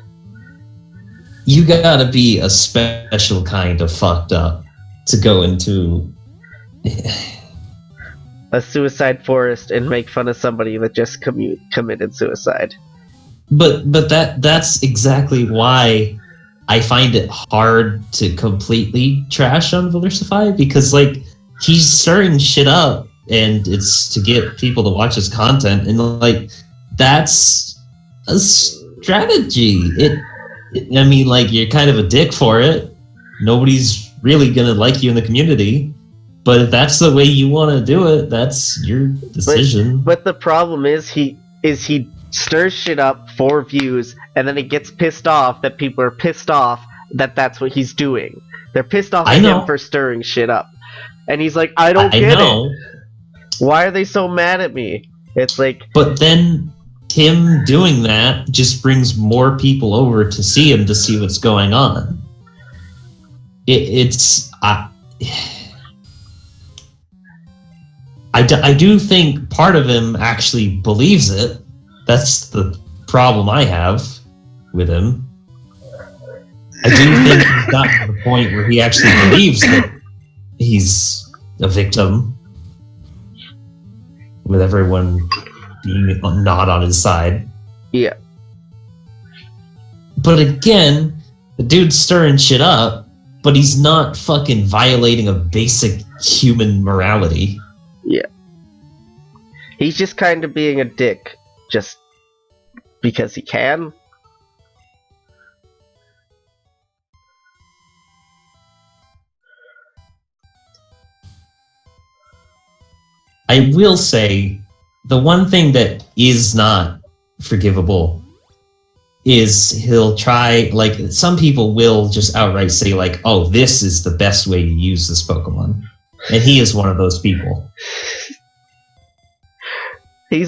You gotta be a special kind of fucked up to go into... a suicide forest and make fun of somebody that just committed suicide. But that's exactly why I find it hard to completely trash on Verlicify, because like, he's stirring shit up and it's to get people to watch his content, and like, that's a strategy. I mean, like, you're kind of a dick for it. Nobody's really gonna like you in the community, but if that's the way you want to do it, that's your decision. But the problem is he stirs shit up for views, and then he gets pissed off that people are pissed off that that's what he's doing. They're pissed off at him for stirring shit up, and he's like, I don't get it. Why are they so mad at me? It's like... But then him doing that just brings more people over to see him, to see what's going on. I do think part of him actually believes it. That's the problem I have with him. I do think he's gotten to the point where he actually believes that he's a victim, with everyone being not on his side. Yeah. But again, the dude's stirring shit up, but he's not fucking violating a basic human morality. Yeah. He's just kind of being a dick, just because he can. I will say, the one thing that is not forgivable is he'll try, like, some people will just outright say, like, oh, this is the best way to use this Pokemon. And he is one of those people. He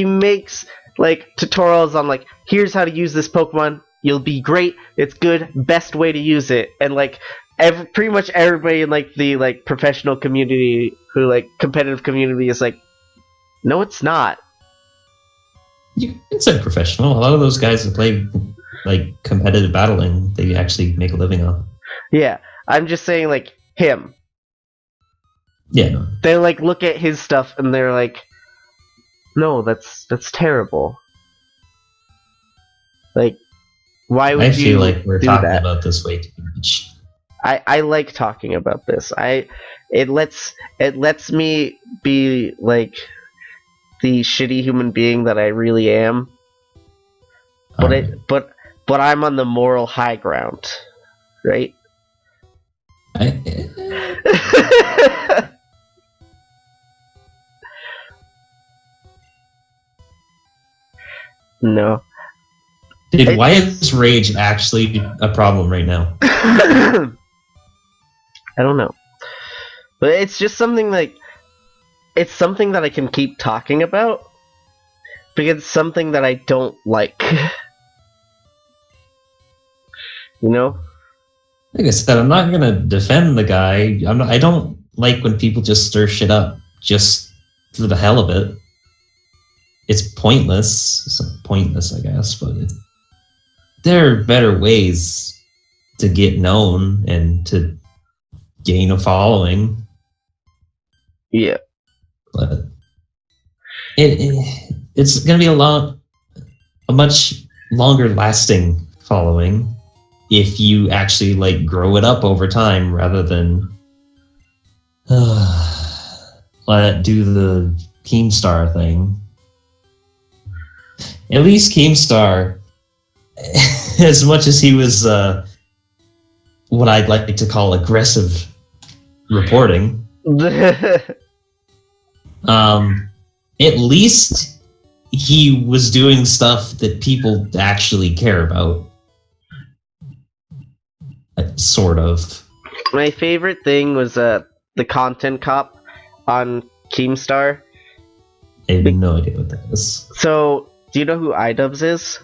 makes like tutorials on like, here's how to use this Pokemon, you'll be great, it's good, best way to use it, and like pretty much everybody in like the like professional community, who like competitive community, is like, no, it's not. You can say professional. A lot of those guys that play like competitive battling, they actually make a living on. Yeah, I'm just saying, like, him. Yeah, no. They like look at his stuff and they're like, no, that's terrible. Like, why would you? I feel like we're talking about this way too much. I like talking about this. It lets me be like the shitty human being that I really am. But but I'm on the moral high ground, right? No. Dude, why is rage actually a problem right now? I don't know. But it's just something like... It's something that I can keep talking about, because it's something that I don't like. You know? Like I said, I'm not gonna defend the guy. I don't like when people just stir shit up just for the hell of it. It's pointless. It's not pointless, I guess, but there are better ways to get known and to gain a following. Yeah. But it's going to be a much longer lasting following if you actually like grow it up over time rather than let it do the Keemstar thing. At least Keemstar, as much as he was what I'd like to call aggressive reporting, at least he was doing stuff that people actually care about. Sort of. My favorite thing was the content cop on Keemstar. I have no idea what that is. So, do you know who iDubbbz is?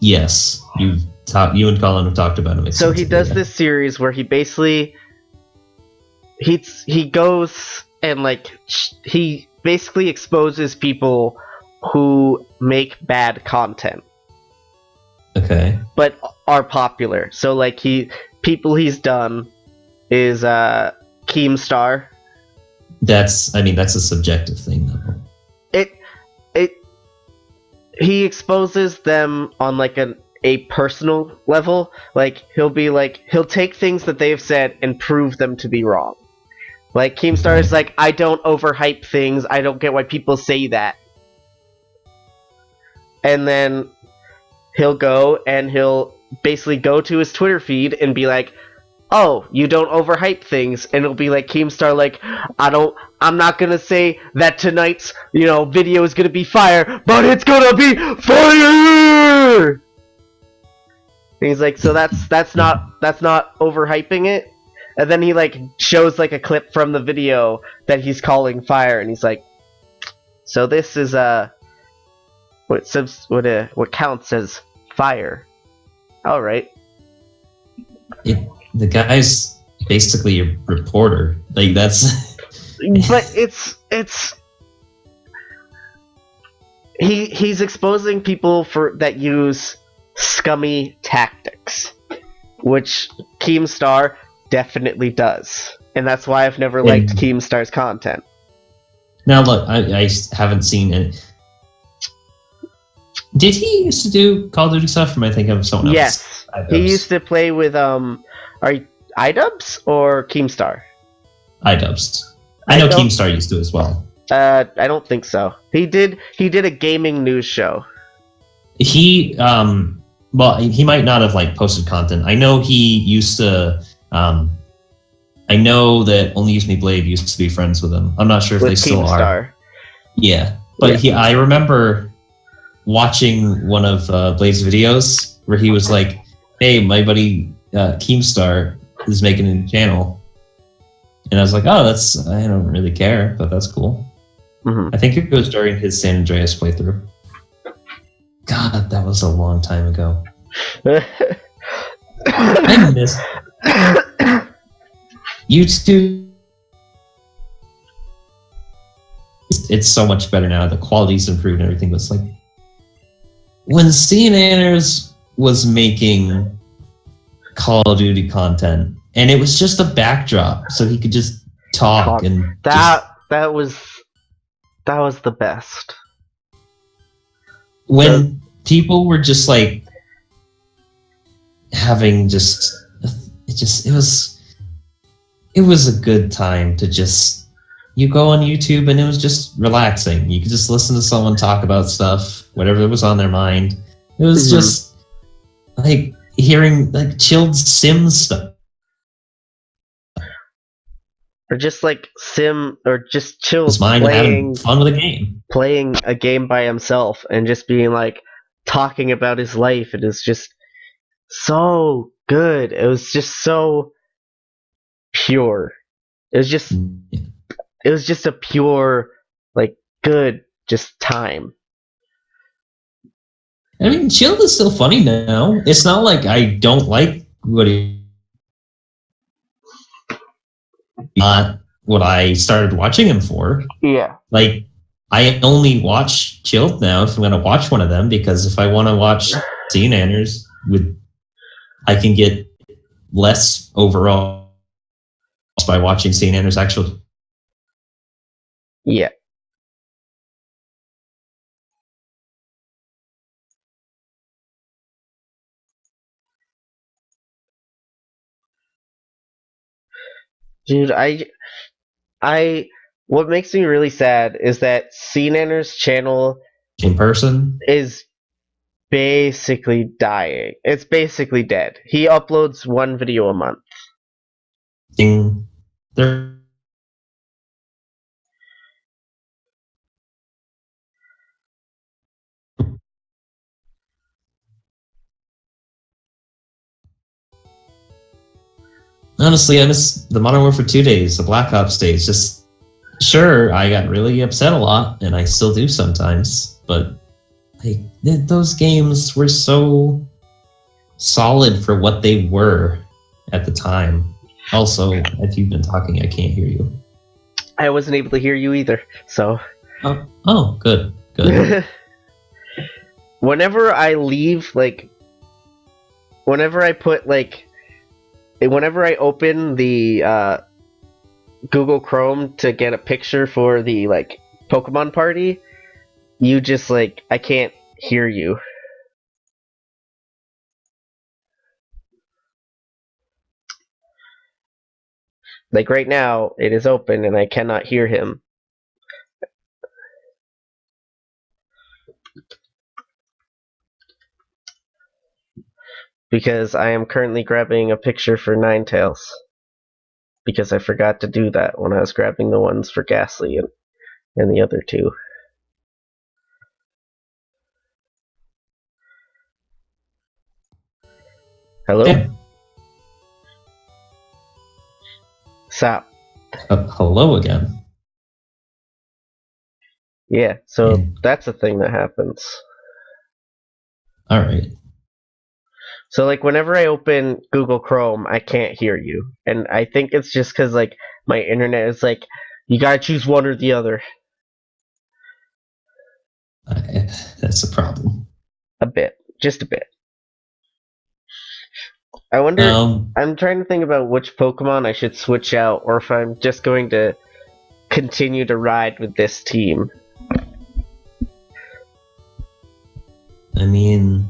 Yes, you and Colin have talked about him. So he does this series where he basically he goes and like he basically exposes people who make bad content. Okay. But are popular. So like people he's done is Keemstar. That's a subjective thing though. He exposes them on like a personal level. Like he'll take things that they've said and prove them to be wrong. Like Keemstar is like, I don't overhype things, I don't get why people say that. And then he'll go and he'll basically go to his Twitter feed and be like, oh, you don't overhype things, and it'll be like Keemstar like, I'm not gonna say that tonight's, video is gonna be fire, but it's gonna be fire! And he's like, so that's not overhyping it? And then he like shows like a clip from the video that he's calling fire, and he's like, so this is what counts as fire. Alright. The guy's basically a reporter. Like that's but he's exposing people that use scummy tactics, which Keemstar definitely does, and that's why I've never liked Keemstar's content. Now look, I haven't seen it. Did he used to do Call of Duty stuff? Or am I thinking of someone else? Yes, he used to play with are you iDubbbz or Keemstar? iDubbbz. I know Keemstar used to as well. I don't think so. He did a gaming news show. He he might not have like posted content. I know he used to I know that Only Use Me Blade used to be friends with him. I'm not sure if they still are. Yeah. But yeah. I remember watching one of Blade's videos where he was like, hey, my buddy Keemstar is making a channel. And I was like, oh, I don't really care, but that's cool. Mm-hmm. I think it was during his San Andreas playthrough. God, that was a long time ago. I miss YouTube. It's so much better now. The quality's improved and everything. But it's like when CNN was making Call of Duty content, and it was just a backdrop, so he could just talk and that was the best. When people were just like having it was a good time to just you go on YouTube and it was just relaxing. You could just listen to someone talk about stuff, whatever was on their mind. It was just like hearing like chilled Sims stuff. Or just like chill having fun with a game. Playing a game by himself and just being like talking about his life. It is just so good. It was just so pure. It was just a pure, like, good just time. I mean, Chilled is still funny now. It's not like I don't like what he... Not what I started watching him for. Yeah. Like, I only watch Chilled now if I'm going to watch one of them, because if I want to watch CNNers, I can get less overall by watching CNNers actually. Yeah. Dude, what makes me really sad is that CNNer's channel In person? is basically dying. It's basically dead. He uploads one video a month. Ding. There. Honestly, I miss the Modern Warfare 2 days, the Black Ops days. Just sure, I got really upset a lot, and I still do sometimes. But like those games were so solid for what they were at the time. Also, if you've been talking, I can't hear you. I wasn't able to hear you either, so. Oh, good. Whenever I leave, like, whenever I open the Google Chrome to get a picture for the like Pokemon party, you just like I can't hear you. Like right now, it is open and I cannot hear him. Because I am currently grabbing a picture for Ninetales. Because I forgot to do that when I was grabbing the ones for Ghastly and the other two. Hello? Damn. Stop. Hello again. Yeah, so that's a thing that happens. Alright. So, like, whenever I open Google Chrome, I can't hear you. And I think it's just because, like, my internet is like, you gotta choose one or the other. That's a problem. A bit. Just a bit. I wonder... I'm trying to think about which Pokemon I should switch out, or if I'm just going to continue to ride with this team. I mean,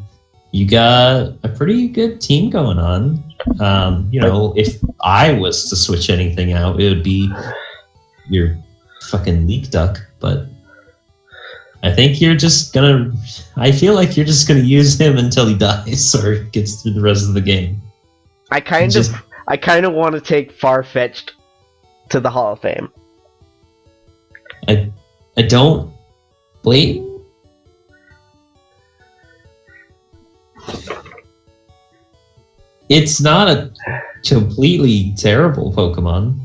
you got a pretty good team going on. If I was to switch anything out, it would be your fucking Leak Duck, but I think you're just gonna... I feel like you're just gonna use him until he dies or gets through the rest of the game. I kind of want to take Farfetch'd to the Hall of Fame. I don't blame. It's not a completely terrible Pokemon.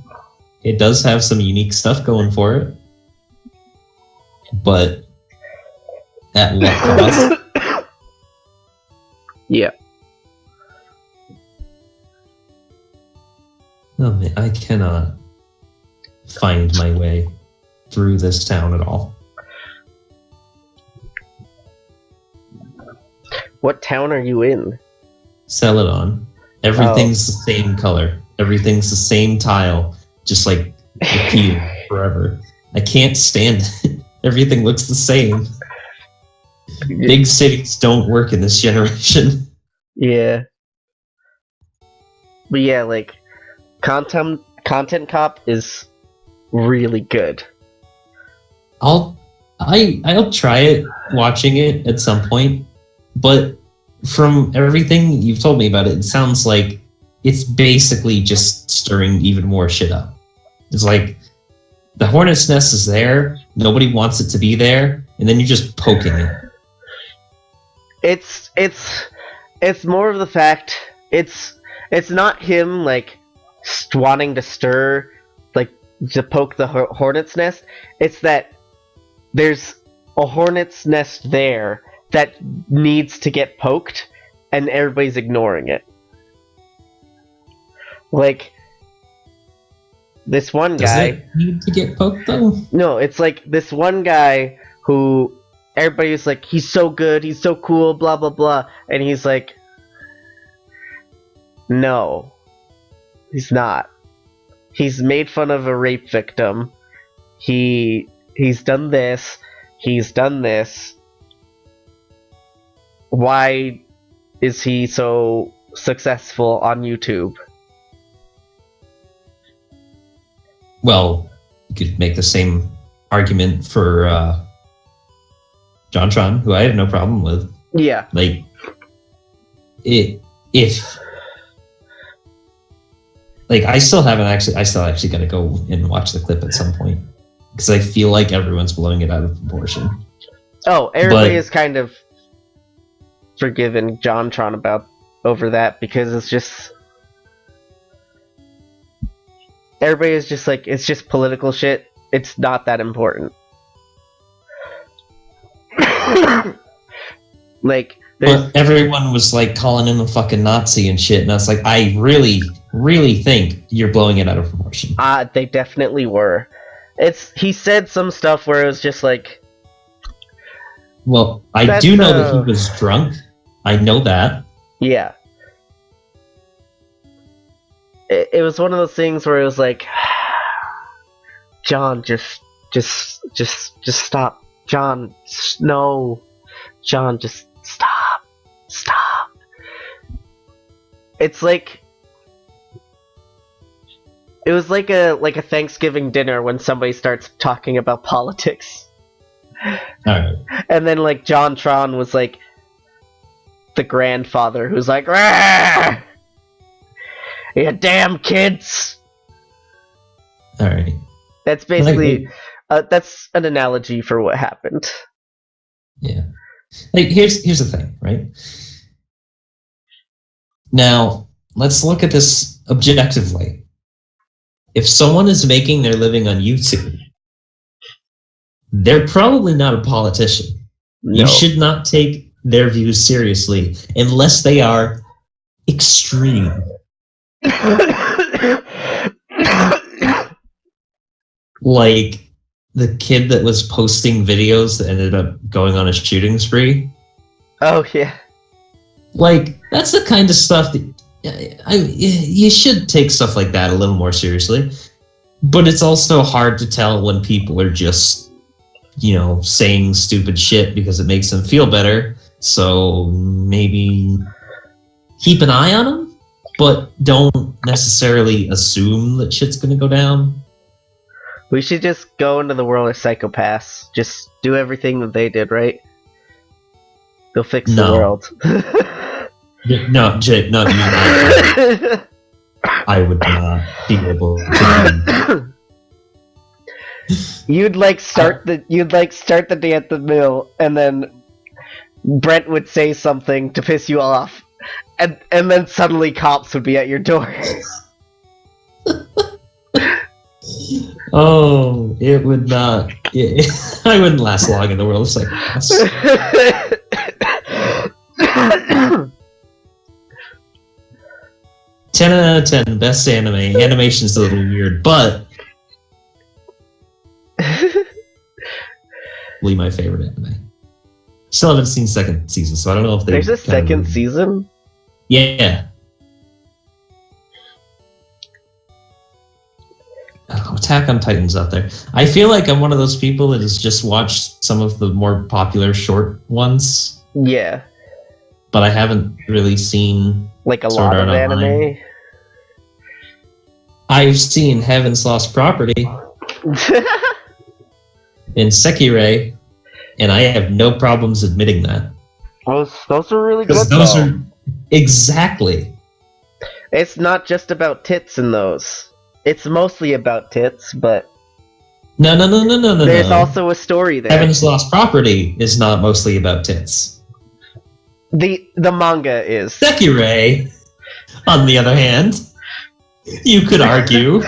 It does have some unique stuff going for it. But at what cost? Yeah. Oh man, I cannot find my way through this town at all. What town are you in? Celadon. Everything's the same color. Everything's the same tile. Just like repeated forever. I can't stand it. Everything looks the same. Big cities don't work in this generation. Yeah. But yeah, like, Content Cop is really good. I'll try it, watching it at some point, but from everything you've told me about it, it sounds like it's basically just stirring even more shit up. It's like the hornet's nest is there, nobody wants it to be there, and then you're just poking it. It's more of the fact it's not him like wanting to stir, like to poke the hornet's nest. It's that there's a hornet's nest there that needs to get poked, and everybody's ignoring it. Like this one guy. Does it need to get poked though? No, it's like this one guy who everybody's like, he's so good, he's so cool, blah blah blah, and he's like, no, he's not. He's made fun of a rape victim. He's done this. He's done this. Why is he so successful on YouTube? Well, you could make the same argument for JonTron, who I have no problem with. Yeah. Like, I still actually gotta go and watch the clip at some point. Because I feel like everyone's blowing it out of proportion. Oh, everybody is kind of forgiven JonTron over that because it's just... Everybody is just like, it's just political shit. It's not that important. Like, but everyone was like calling him a fucking Nazi and shit, and I was like, I really, really think you're blowing it out of proportion. They definitely were. He said some stuff where it was just like... Well, I do know that he was drunk. I know that. Yeah. It was one of those things where it was like, John, just stop. John, no. John, just stop. It's like... It was like a Thanksgiving dinner when somebody starts talking about politics. Alright. And then like JonTron was like the grandfather who's like, "Rah! You damn kids!" Alright. That's basically that's an analogy for what happened. Yeah. Like here's the thing, right? Now, let's look at this objectively. If someone is making their living on YouTube, they're probably not a politician. No. You should not take their views seriously unless they are extreme. Like the kid that was posting videos that ended up going on a shooting spree. Oh, yeah. Like, that's the kind of stuff that... you should take stuff like that a little more seriously. But it's also hard to tell when people are just, saying stupid shit because it makes them feel better. So maybe keep an eye on them, but don't necessarily assume that shit's gonna go down. We should just go into the world of psychopaths. Just do everything that they did, right? They'll fix the world. No, Jake, no, I would not be able to. You'd start the day at the mill, and then Brent would say something to piss you off, and then suddenly cops would be at your door. Oh, it would not. I wouldn't last long in the world of psychopaths. 10 out of 10, best anime. Animation's a little weird, but probably my favorite anime. Still haven't seen second season, so I don't know if there's a second season. Yeah. Oh, Attack on Titan's out there. I feel like I'm one of those people that has just watched some of the more popular short ones. Yeah. But I haven't really seen a lot of anime. I've seen Heaven's Lost Property and Sekirei, and I have no problems admitting that. Those are really good. Those are exactly. It's not just about tits in those. It's mostly about tits, but no. There's also a story there. Heaven's Lost Property is not mostly about tits. The manga is. Sekirei, on the other hand, you could argue.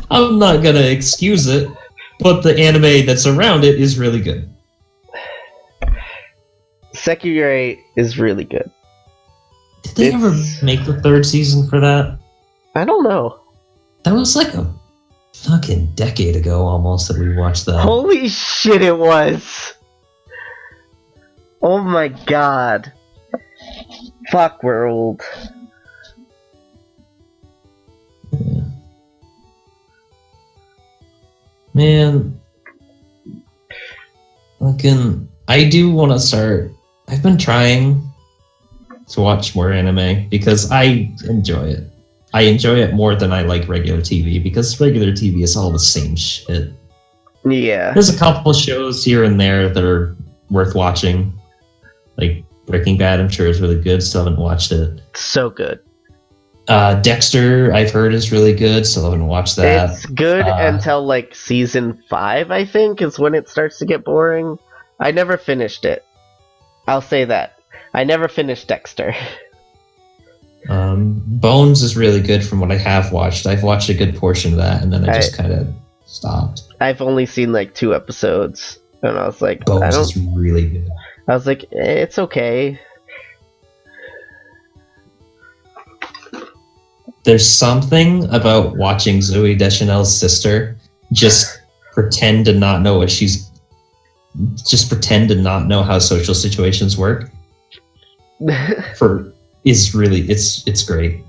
I'm not gonna excuse it, but the anime that's around it is really good. Sekirei is really good. Did they ever make the third season for that? I don't know. That was like a fucking decade ago almost that we watched that. Holy shit, it was! Oh my god. Fuck, we're old. Yeah. Man. I do want to start... I've been trying to watch more anime because I enjoy it. I enjoy it more than I like regular TV because regular TV is all the same shit. Yeah. There's a couple of shows here and there that are worth watching. Like Breaking Bad, I'm sure is really good. Still haven't watched it. So good. Dexter, I've heard is really good. Still haven't watched that. It's good until like season 5, I think, is when it starts to get boring. I never finished it. I'll say that. I never finished Dexter. Bones is really good from what I have watched. I've watched a good portion of that, and then I just kind of stopped. I've only seen like 2 episodes, and I was like, Bones is really good. I was like, it's okay. There's something about watching Zooey Deschanel's sister just pretend to not know what she's... Just pretend to not know how social situations work. It's great.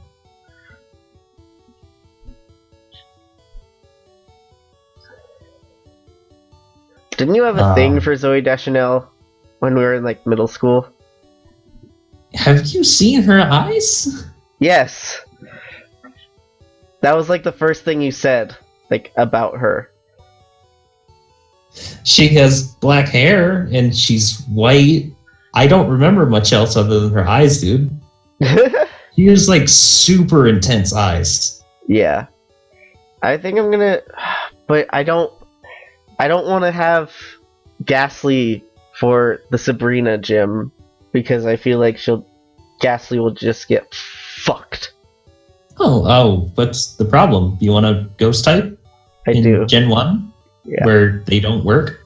Didn't you have a thing for Zooey Deschanel when we were in like middle school? Have you seen her eyes? Yes. That was like the first thing you said, like about her. She has black hair and she's white. I don't remember much else other than her eyes, dude. She has like super intense eyes. Yeah. I think I'm gonna, but I don't want to have Ghastly for the Sabrina gym because I feel like Ghastly will just get fucked. Oh, what's the problem? You want a ghost type? I do. Gen 1? Yeah. Where they don't work?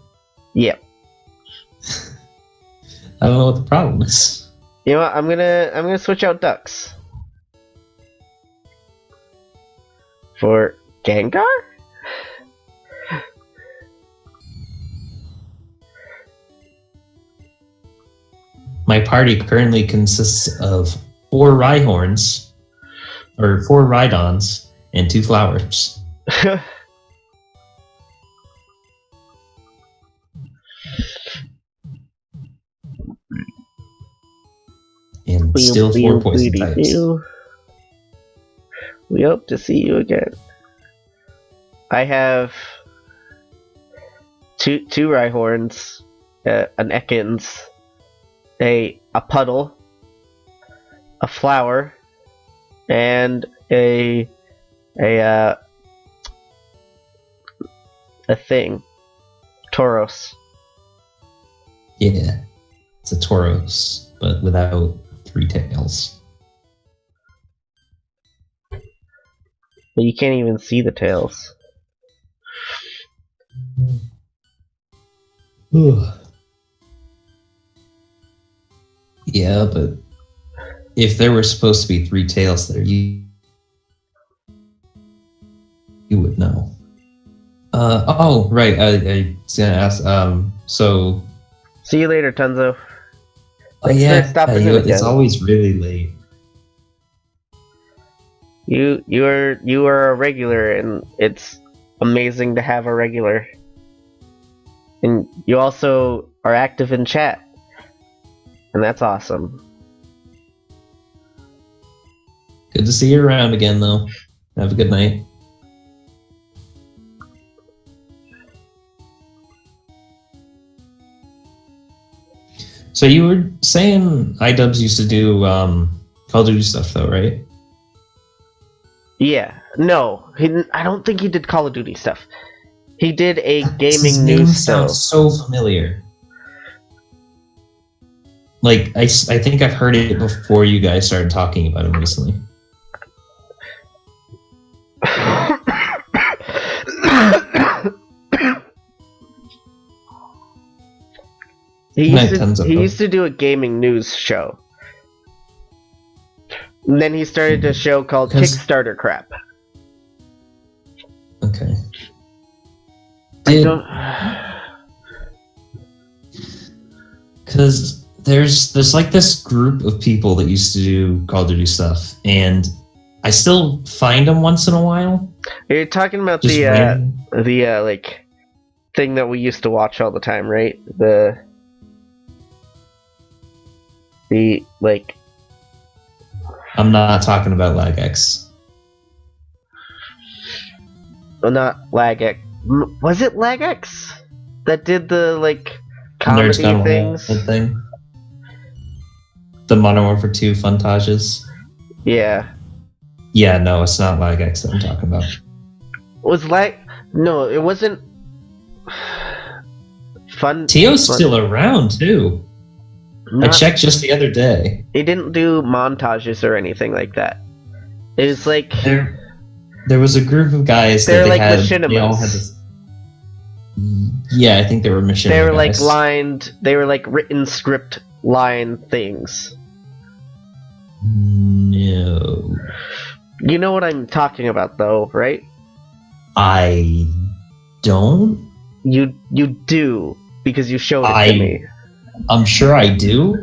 Yeah. I don't know what the problem is. You know what? I'm gonna switch out Ducks for Gengar? My party currently consists of 4 Rhyhorns, or 4 Rhydons, and 2 flowers. And still 4 poison types. We hope to see you again. I have two Rhyhorns, an Ekans, a Puddle, a Flower, and a thing. Tauros. Yeah. It's a Tauros, but without 3 tails. But you can't even see the tails. Yeah, but if there were supposed to be 3 tails there, you would know. Oh, right. I was gonna ask. So. See you later, Tunzo. It's always really late. You are a regular, and it's amazing to have a regular. And you also are active in chat, and that's awesome. Good to see you around again, though. Have a good night. So you were saying iDubbbz used to do Call of Duty stuff, though, right? Yeah. No, I don't think he did Call of Duty stuff. He did a gaming His news name show. Sounds so familiar. Like, I think I've heard it before you guys started talking about him recently. He used to do a gaming news show. And then he started a show called Kickstarter Crap. Okay. Because there's like this group of people that used to do Call of Duty stuff, and I still find them once in a while. You're talking about Just the like thing that we used to watch all the time, right? The like I'm not talking about LagX. Well, not LagX. Was it LagX that did the like comedy Nerds Gone things? Wild thing. The Modern Warfare 2 funtages. Yeah. Yeah, no, it's not LagX that I'm talking about. No, it wasn't. Tio's still around too. I checked just the other day. They didn't do montages or anything like that. It was like there was a group of guys that like had. machinimas. They all had this. Yeah, I think they were machinima. They were like guys. lined. They were like written script line things. No. You know what I'm talking about, though, right? I don't. You do because you showed it to me. I'm sure I do,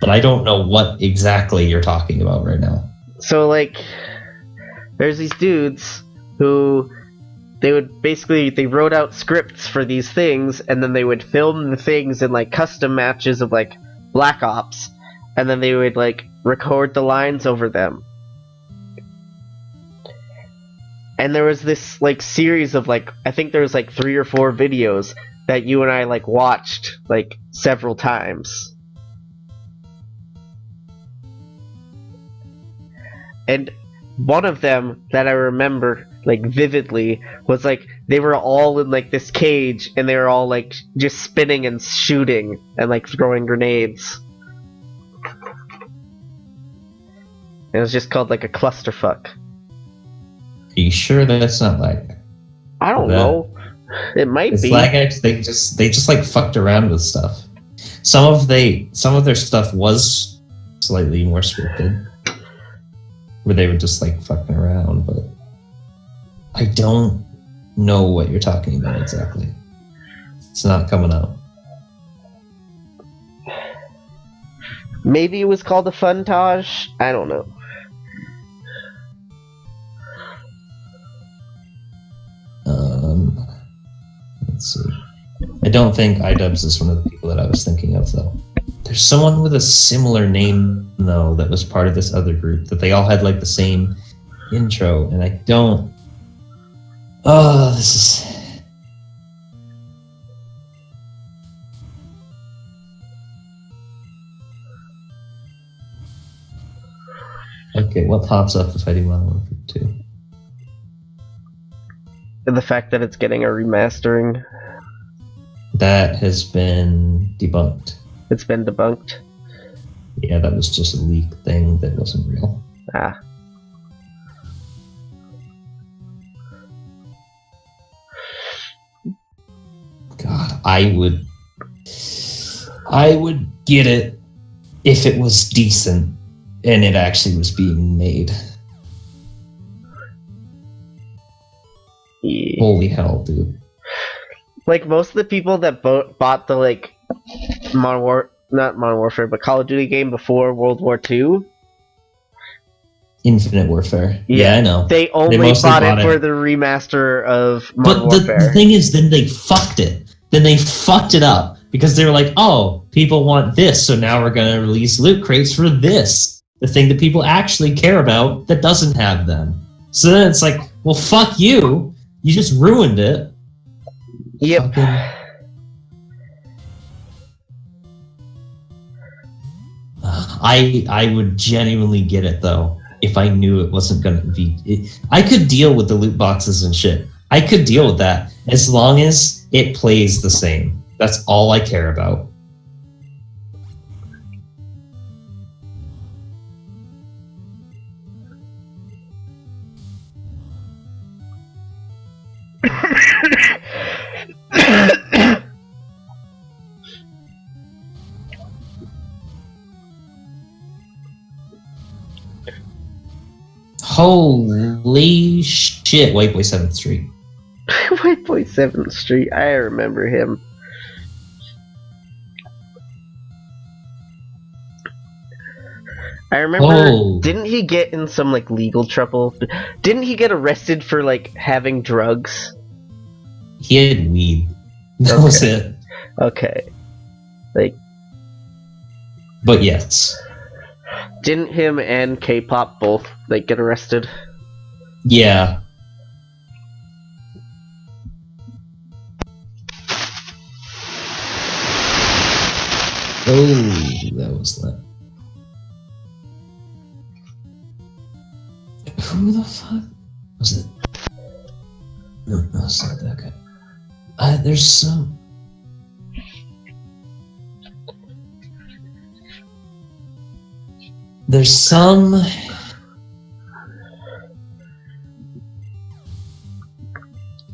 but I don't know what exactly you're talking about right now. So, like, there's these dudes who they wrote out scripts for these things, and then they would film the things in, like, custom matches of, like, Black Ops, and then they would, like, record the lines over them. And there was this, like, series of, like, I think there was, like, 3 or 4 videos that you and I, like, watched, like, several times. And one of them that I remember, like, vividly was, like, they were all in, like, this cage, and they were all, like, just spinning and shooting and, like, throwing grenades. It was just called, like, a clusterfuck. Are you sure that's not LagX? I don't know. It might be. LagX, they just like fucked around with stuff. Some of their stuff was slightly more scripted, where they were just like fucking around, but I don't know what you're talking about exactly. It's not coming out. Maybe it was called a funtage. I don't know. Let's see. I don't think iDubbbz is one of the people that I was thinking of, though. There's someone with a similar name, though, that was part of this other group, that they all had, like, the same intro, and I don't... Oh, this is... Okay, what pops up if I do Modern Warfare 2? And the fact that it's getting a remastering. That has been debunked. It's been debunked? Yeah, that was just a leak thing that wasn't real. Ah. God, I would get it if it was decent and it actually was being made. Yeah. Holy hell, dude. Like, most of the people that bought the, like, not Modern Warfare, but Call of Duty game before World War II. Infinite Warfare. Yeah, I know. They only bought it for the remaster of Modern Warfare. But the thing is, then they fucked it. Then they fucked it up. Because they were like, oh, people want this, so now we're going to release loot crates for this. The thing that people actually care about that doesn't have them. So then it's like, well, fuck you. You just ruined it. Yep. I would genuinely get it, though, if I knew it wasn't going to be... I could deal with the loot boxes and shit. I could deal with that as long as it plays the same. That's all I care about. Holy shit, White Boy 7th Street. White Boy 7th Street, I remember him. I remember, didn't he get in some, like, legal trouble? Didn't he get arrested for, like, having drugs? He had weed. That was it. Okay. Like... But yes. Didn't him and K-pop both like get arrested? Yeah. Oh, that was that. Who the fuck was it? No, it's not that guy. There's some. There's some.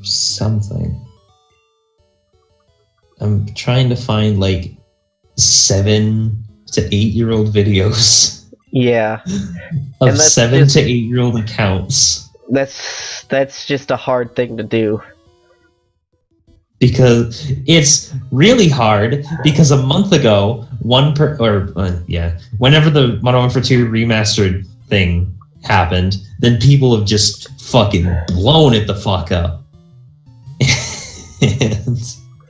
Something. I'm trying to find like 7 to 8-year-old videos. Yeah. Of 7 to 8-year-old accounts. That's just a hard thing to do. Because it's really hard, because a month ago, whenever the Modern Warfare 2 remastered thing happened, then people have just fucking blown it the fuck up. And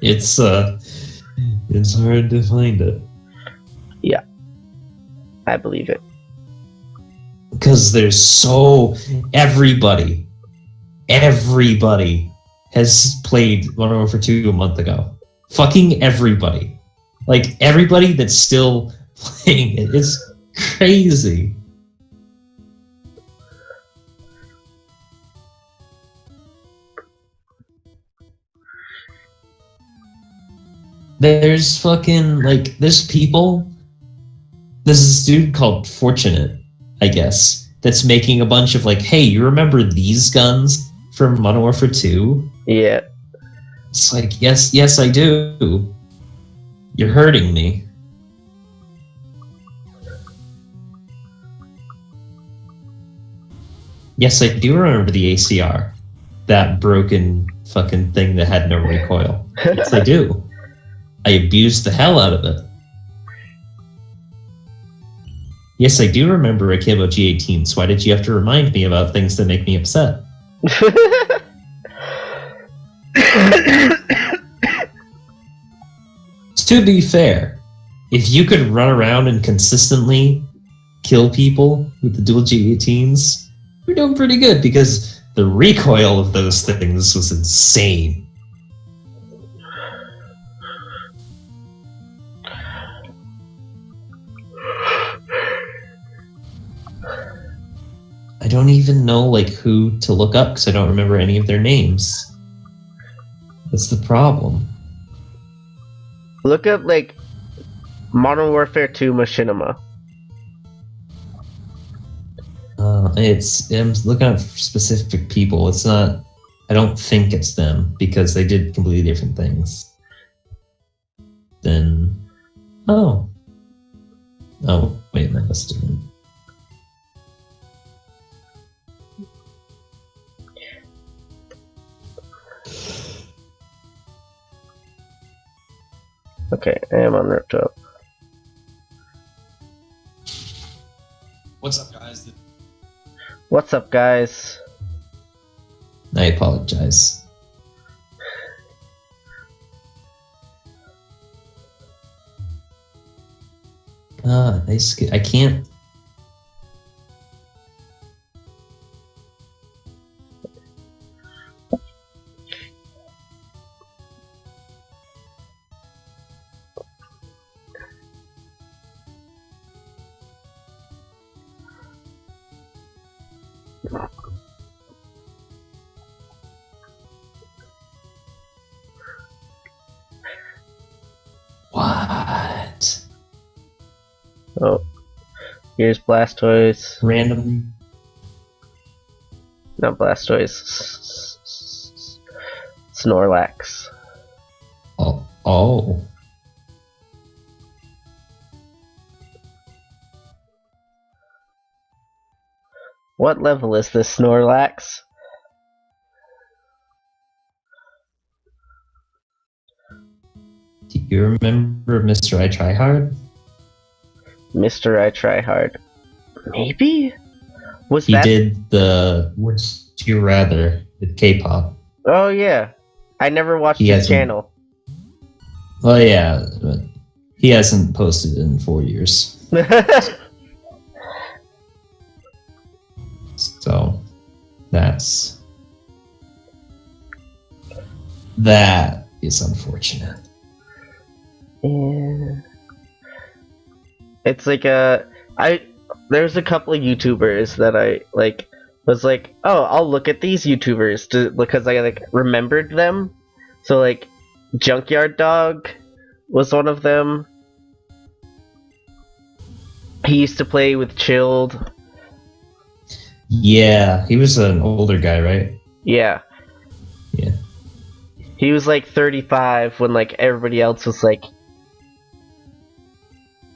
it's hard to find it. Yeah. I believe it. Because there's everybody has played Modern Warfare 2 a month ago. Fucking everybody. Like, everybody that's still playing it. It's crazy. There's people. There's this dude called Fortunate, I guess, that's making a bunch of like, hey, you remember these guns from Modern Warfare 2? Yeah. It's like, yes, I do. You're hurting me. Yes, I do remember the ACR. That broken fucking thing that had no recoil. Yes, I do. I abused the hell out of it. Yes, I do remember Akimbo G18s. Why did you have to remind me about things that make me upset? To be fair, if you could run around and consistently kill people with the dual G18s, you're doing pretty good, because the recoil of those things was insane. I don't even know like who to look up because I don't remember any of their names. That's the problem. Look up like Modern Warfare 2 Machinima. I'm looking at specific people. It's not. I don't think it's them because they did completely different things. Then, oh wait, that was different. Okay, I am on Riptop. What's up, guys? What's up, guys? I apologize. I can't. What? Oh, here's Blastoise. Randomly? Not Blastoise. Snorlax. Oh. What level is this Snorlax? Do you remember Mr. I Try Hard? Mr. I Try Hard. Maybe? He did the Would You Rather with K-pop. Oh yeah. I never watched his channel. Well, yeah, but he hasn't posted in 4 years. That is unfortunate. Yeah. It's like there's a couple of YouTubers that I like was like, oh, I'll look at these YouTubers because I like remembered them. So like Junkyard Dog was one of them. He used to play with Chilled. Yeah, he was an older guy, right? Yeah. Yeah. He was like 35 when like everybody else was like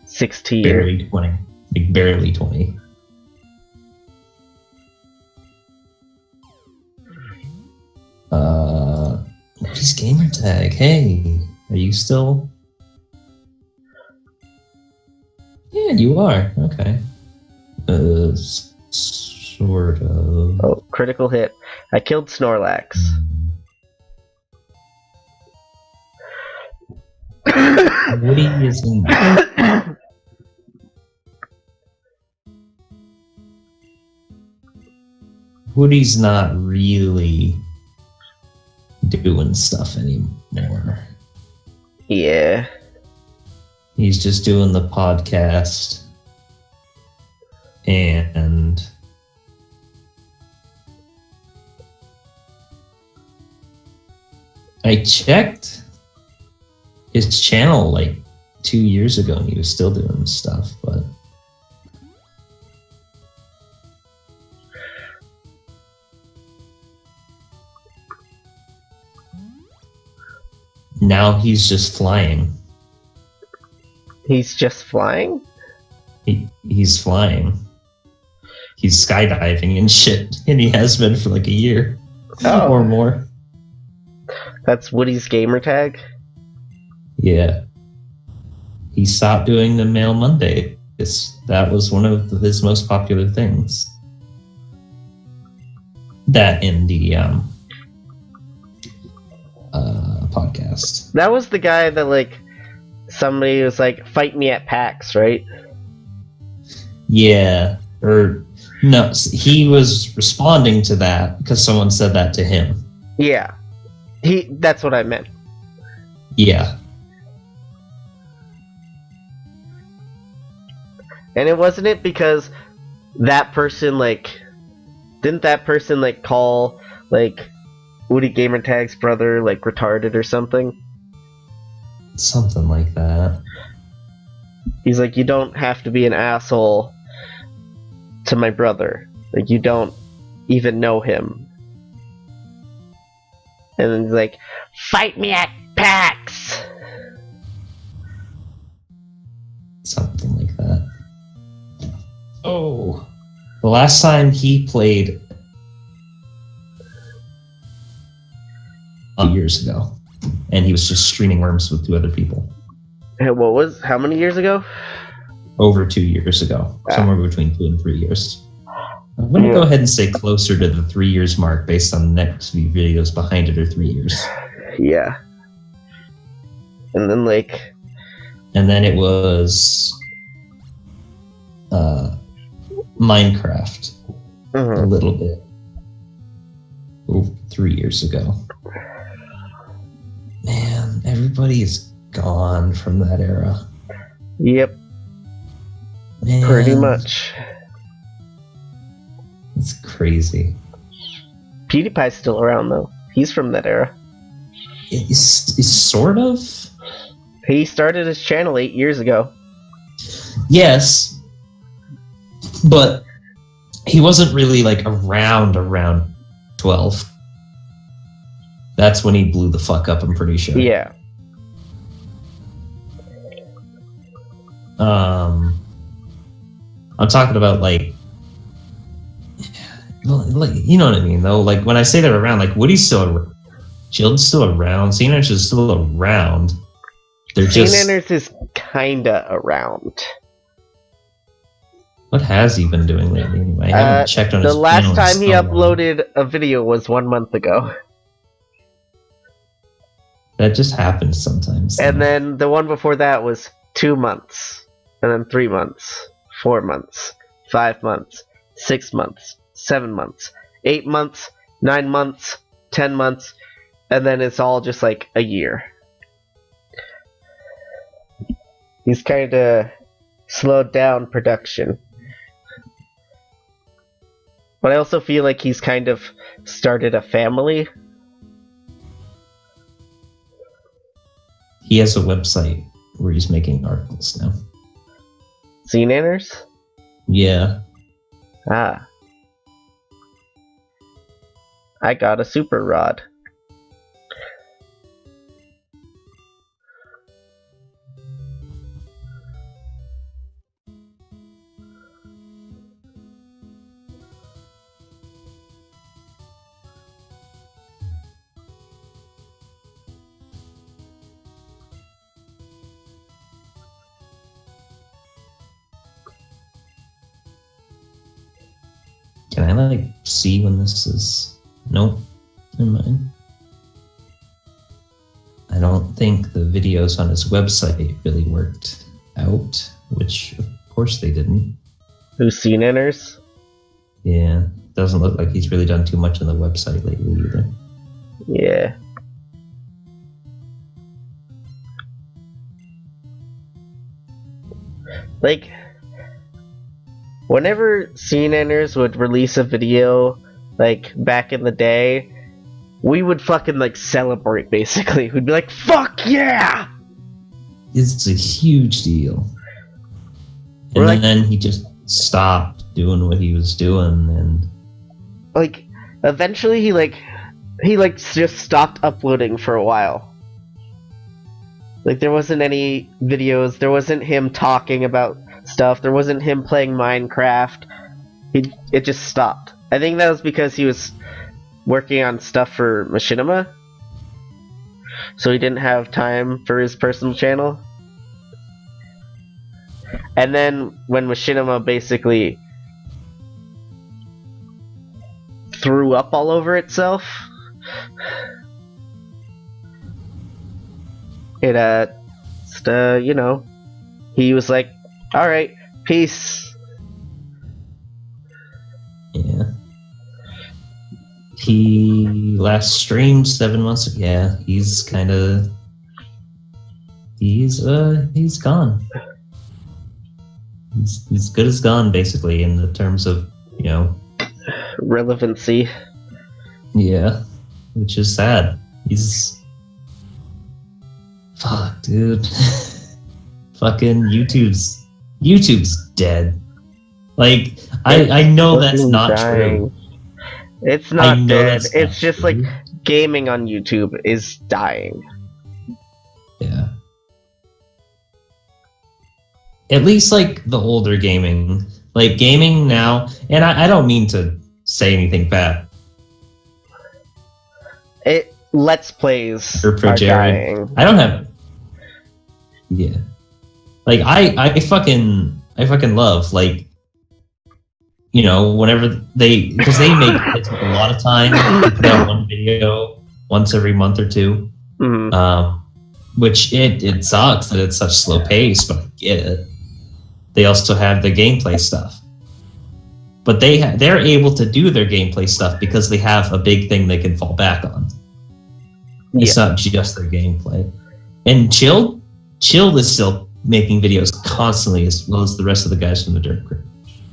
16. Barely 20. Like barely 20. His gamer tag. Hey, are you still? Yeah, you are. Okay. Sort of. Oh, critical hit. I killed Snorlax. Woody is in. Woody's not really doing stuff anymore. Yeah. He's just doing the podcast. And I checked his channel like 2 years ago and he was still doing stuff, but now he's just flying. He's just flying? He's flying. He's skydiving and shit, and he has been for like a year or more. That's Woody's gamer tag? Yeah. He stopped doing the Mail Monday. That was one of his most popular things. That in the podcast. That was the guy that like somebody was like, fight me at PAX, right? Yeah. Or no, he was responding to that because someone said that to him. Yeah. That's what I meant. Yeah. And it wasn't it because that person like didn't that person like call like Woody Gamertag's brother like retarded or something? Something like that. He's like, you don't have to be an asshole to my brother. Like, you don't even know him. And then he's like, fight me at PAX! Something like that. Oh. The last time he played years ago. And he was just streaming Worms with 2 other people. And how many years ago? Over 2 years ago. Somewhere between 2 and 3 years. I'm going to go ahead and say closer to the 3 years mark based on the next few videos behind it are 3 years. Yeah. And then like... And then it was... Minecraft. A little bit. 3 years ago. Man, everybody's gone from that era. Yep. Man, pretty much. It's crazy. PewDiePie's still around though. He's from that era. It's sort of. He started his channel 8 years ago. Yes. But he wasn't really like around 12. That's when he blew the fuck up, I'm pretty sure. Yeah. I'm talking about like you know what I mean though. Like when I say they're around, like Woody's still around, Chilled's still around, Xeners is still around. They're just Xeners is kinda around. What has he been doing lately anyway? I haven't checked on his channel. The last time he long. uploaded a video was 1 month ago. That just happens sometimes. And then the one before that was 2 months. And then 3 months. 4 months. 5 months. 6 months. 7 months. 8 months, 9 months, 10 months, and then it's all just like a year. He's kind of slowed down production. But I also feel like he's kind of started a family. He has a website where he's making articles now. Zenanners? Yeah. Ah. I got a super rod. Can I like see when this is? Nope. Never mind. I don't think the videos on his website really worked out, which of course they didn't. Who's Zenanners? Yeah. Doesn't look like he's really done too much on the website lately either. Yeah. Like, whenever Zenanners would release a video, like, back in the day, we would fucking, like, celebrate, basically. We'd be like, fuck yeah! It's a huge deal. We're And like- then he just stopped doing what he was doing, and Like, eventually he just stopped uploading for a while. Like, there wasn't any videos, there wasn't him talking about stuff, there wasn't him playing Minecraft. It just stopped. I think that was because he was working on stuff for Machinima, so he didn't have time for his personal channel. And then when Machinima basically threw up all over itself, it you know, he was like, alright, peace. yeah. He last streamed 7 months ago. Yeah, he's gone. He's good as gone, basically, in the terms of, you know, Relevancy. yeah, which is sad. Fuck, dude. Fucking YouTube's dead. Like, I know that's Fucking not dying. true. It's I not know dead. that's It's not just true. like gaming on YouTube is dying. Yeah. At least like the older gaming. Like gaming now, and I don't mean to say anything bad. Let's Plays Or pro are Jared. dying. I don't have. Yeah. Like I fucking love, like, you know, whenever because they take a lot of time to put out one video once every month or two. Mhm. Which it sucks that it's such slow pace, but I get it. They also have the gameplay stuff, but they're able to do their gameplay stuff because they have a big thing they can fall back on. It's not just their gameplay. And Chill is still making videos constantly, as well as the rest of the guys from the Dirt Crew,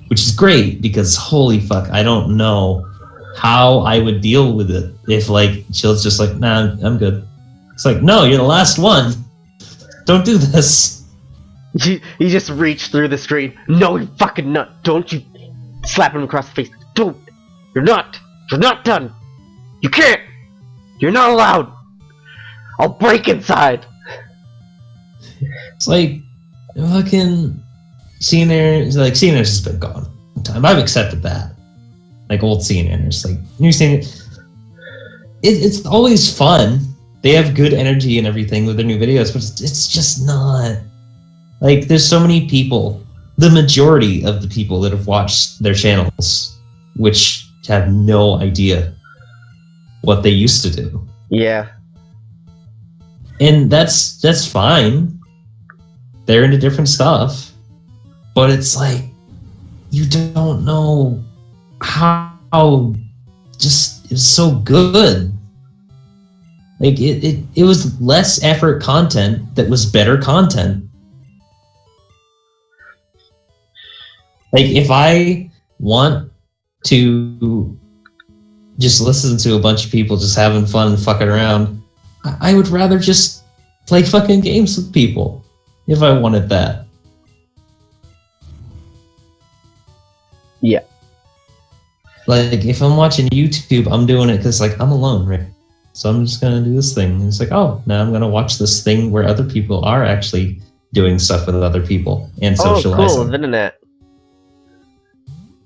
which is great because holy fuck, I don't know how I would deal with it if like Chill's just like, nah, I'm good. It's like, no, you're the last one. Don't do this. You just reach through the screen. No, you fucking nut! Don't you slap him across the face? Don't! You're not done! You can't! You're not allowed! I'll break inside! It's like fucking CNNers has been gone a long time. I've accepted that. Like old CNNers, like new CNNers. It's always fun. They have good energy and everything with their new videos, but it's just not. Like, there's so many people, the majority of the people that have watched their channels, which have no idea what they used to do. Yeah. And that's fine. They're into different stuff. But it's like, you don't know how it was so good. Like it was less effort content that was better content. Like if I want to just listen to a bunch of people just having fun and fucking around, I would rather just play fucking games with people if I wanted that. Yeah. Like if I'm watching YouTube, I'm doing it because like I'm alone, right? So I'm just gonna do this thing. And it's like, oh, now I'm gonna watch this thing where other people are actually doing stuff with other people and socializing. Oh, cool, Internet.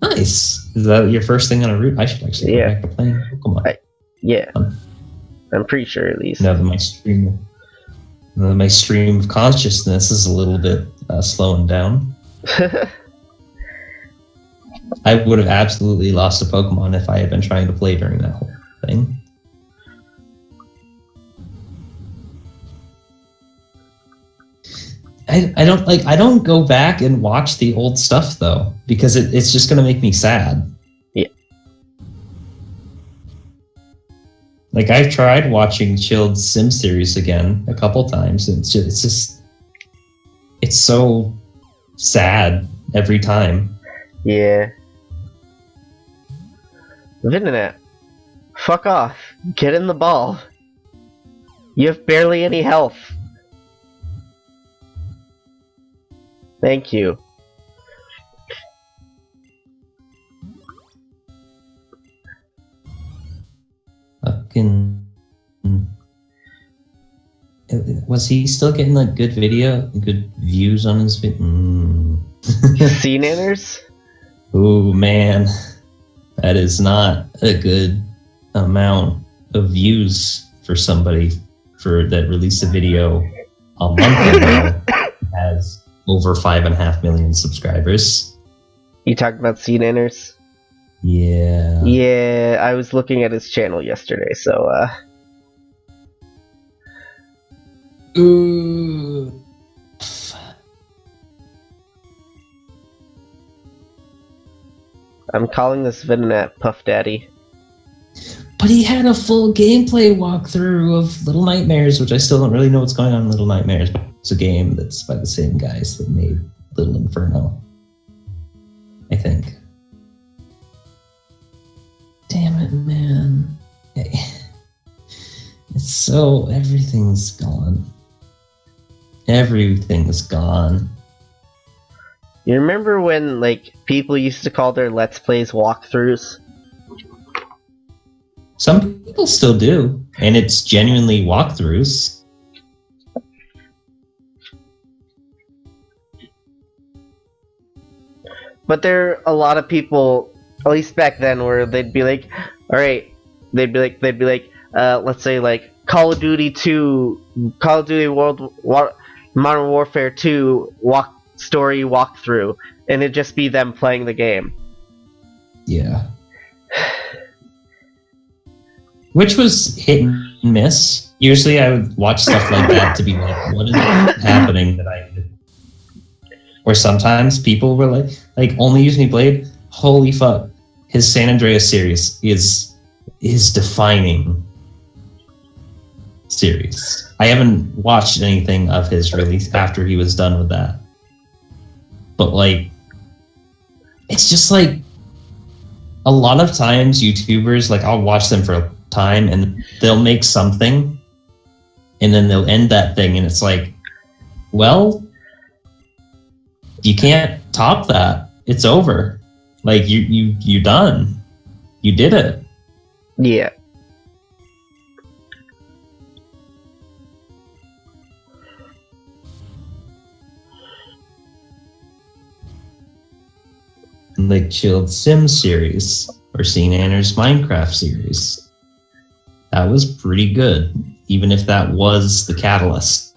Nice. Is that your first thing on a route? I should actually go back to playing Pokemon. Yeah. I'm pretty sure at least. Now that my stream of consciousness is a little bit slowing down. I would have absolutely lost a Pokemon if I had been trying to play during that whole thing. I don't go back and watch the old stuff though, because it's just gonna make me sad. Yeah. Like I've tried watching Chilled Sim series again a couple times, and it's so sad every time. Yeah. Internet. Fuck off. Get in the ball. You have barely any health. Thank you. Fucking. Was he still getting like good views on his video? C-nanners? Oh man, that is not a good amount of views for somebody that released a video a month ago. Has over 5.5 million subscribers. You talking about C-nanners? Yeah. Yeah, I was looking at his channel yesterday, so Ooh. I'm calling this Internet Puff Daddy. But he had a full gameplay walkthrough of Little Nightmares, which I still don't really know what's going on in Little Nightmares. It's a game that's by the same guys that made Little Inferno, I think. Damn it, man. It's so... everything's gone. Everything's gone. You remember when, like, people used to call their Let's Plays walkthroughs? Some people still do, and it's genuinely walkthroughs. But there are a lot of people, at least back then, where they'd be like, alright, they'd be like, let's say like Call of Duty 2, Call of Duty Modern Warfare 2 story walkthrough, and it'd just be them playing the game. Yeah. Which was hit and miss. Usually I would watch stuff like that to be like, what is happening that I did? Or sometimes people were like only use me Blade. Holy fuck. His San Andreas series is defining series. I haven't watched anything of his release after he was done with that. But like, it's just like a lot of times YouTubers, like I'll watch them for a time and they'll make something and then they'll end that thing and it's like, well, you can't top that. It's over. Like you done. You did it. Yeah. Like Chilled Sim series or C-Nanner's Minecraft series. That was pretty good, even if that was the catalyst.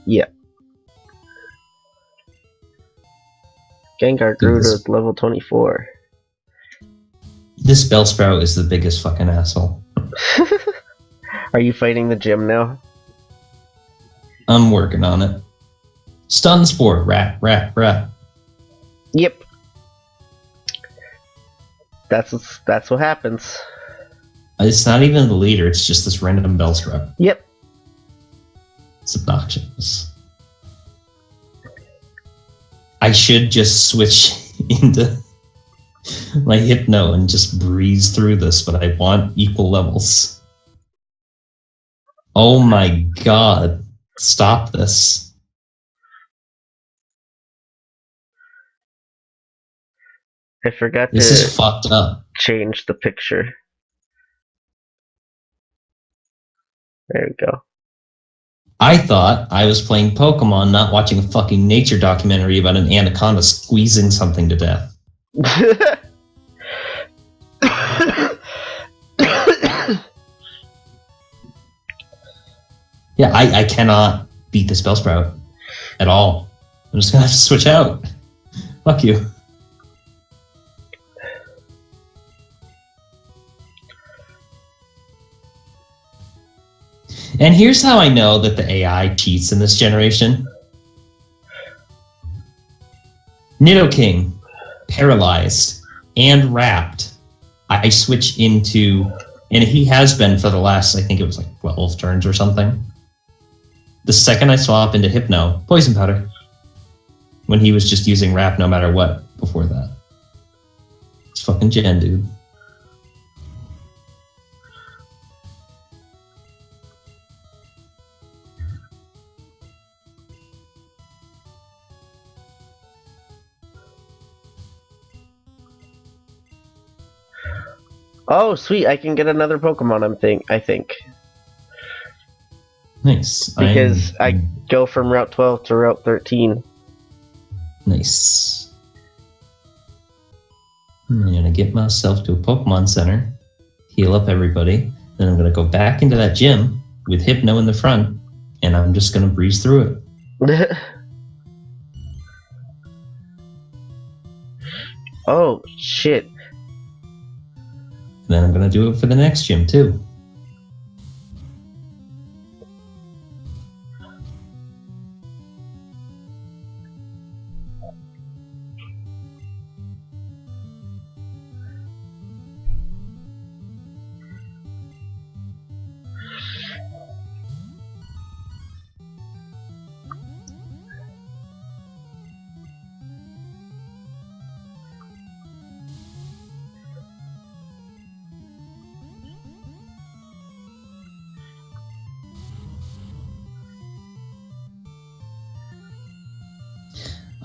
Yeah. Gengar grew to level 24. This Bellsprout is the biggest fucking asshole. Are you fighting the gym now? I'm working on it. Stun Spore, rat. Yep. That's what happens. It's not even the leader, it's just this random Bellsprout. Yep. It's obnoxious. I should just switch into my Hypno and just breeze through this, but I want equal levels. Oh my god. Stop this. I forgot This to is fucked up. change the picture. There we go. I thought I was playing Pokemon, not watching a fucking nature documentary about an anaconda squeezing something to death. Yeah, I cannot beat this Bellsprout at all. I'm just gonna have to switch out. Fuck you. And here's how I know that the AI cheats in this generation. Nidoking, paralyzed, and wrapped. I switch into, and he has been for the last, I think it was like 12 turns or something. The second I swap into Hypno, Poison Powder. When he was just using Wrap no matter what before that. It's fucking Gen, dude. Oh, sweet! I can get another Pokemon. I think Nice. because I go from Route 12 to Route 13. Nice. I'm gonna get myself to a Pokemon Center, heal up everybody, then I'm gonna go back into that gym with Hypno in the front, and I'm just gonna breeze through it. Oh shit! Then I'm gonna do it for the next gym too.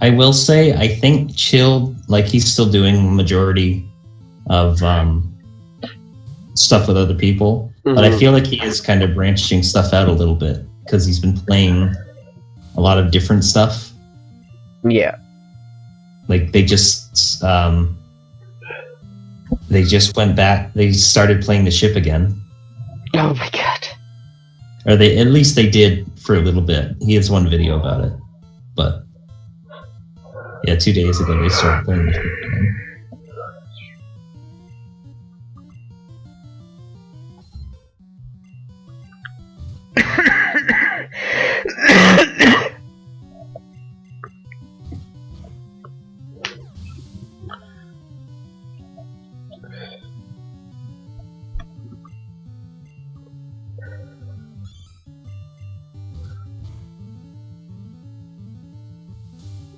I will say, I think Chill, like he's still doing majority of stuff with other people, but I feel like he is kind of branching stuff out a little bit because he's been playing a lot of different stuff. Yeah. Like they just went back. They started playing the ship again. Oh my god. Or they at least they did for a little bit. He has one video about it, but yeah, 2 days ago they started playing the ship again.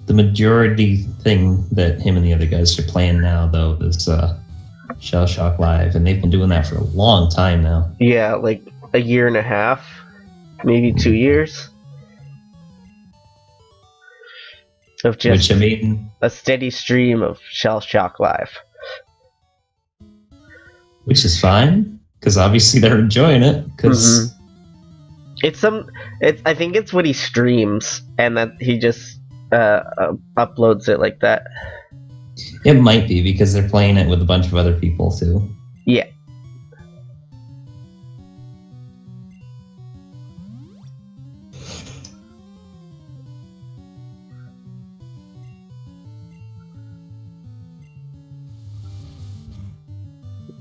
The majority thing that him and the other guys are playing now, though, is Shell Shock Live, and they've been doing that for a long time now. Yeah, like a year and a half, maybe 2 years. Of just Which, I mean, a steady stream of Shell Shock Live. which is fine, because obviously they're enjoying it, because... I think it's what he streams, and that he just uploads it like that. It might be, because they're playing it with a bunch of other people, too. Yeah.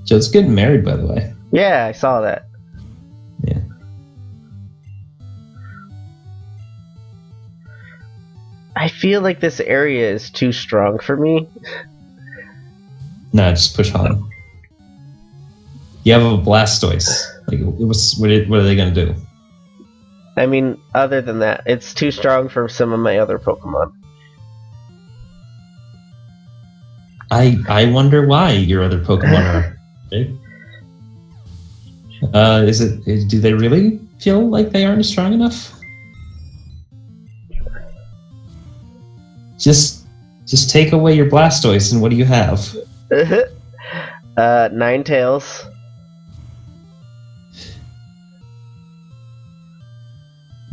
Joe's getting married, by the way. Yeah, I saw that. Yeah. I feel like this area is too strong for me. Nah, just push on. You have a Blastoise. Like, what are they gonna do? I mean, other than that, it's too strong for some of my other Pokemon. I wonder why your other Pokemon are big. Do they really feel like they aren't strong enough? Just take away your Blastoise and what do you have? Ninetales.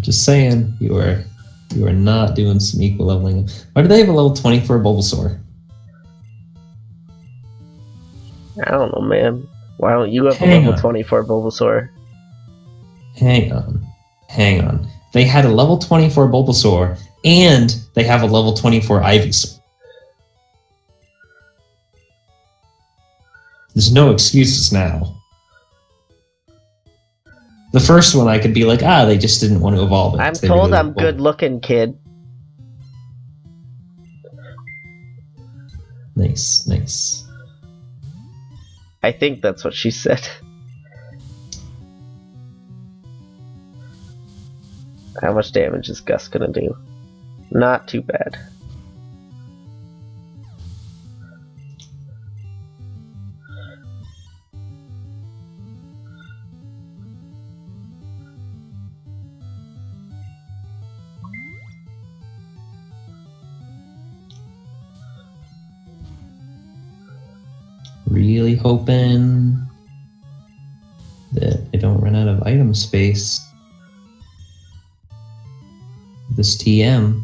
Just saying, you are not doing some equal leveling. Why do they have a level 24 Bulbasaur? I don't know, man. Why don't you have a level 24 Bulbasaur? Hang on. They had a level 24 Bulbasaur, and they have a level 24 Ivysaur. There's no excuses now. The first one I could be like, they just didn't want to evolve it. I'm told I'm good looking, kid. Nice. I think that's what she said. How much damage is Gus gonna do? Not too bad. Really hoping that I don't run out of item space. This TM.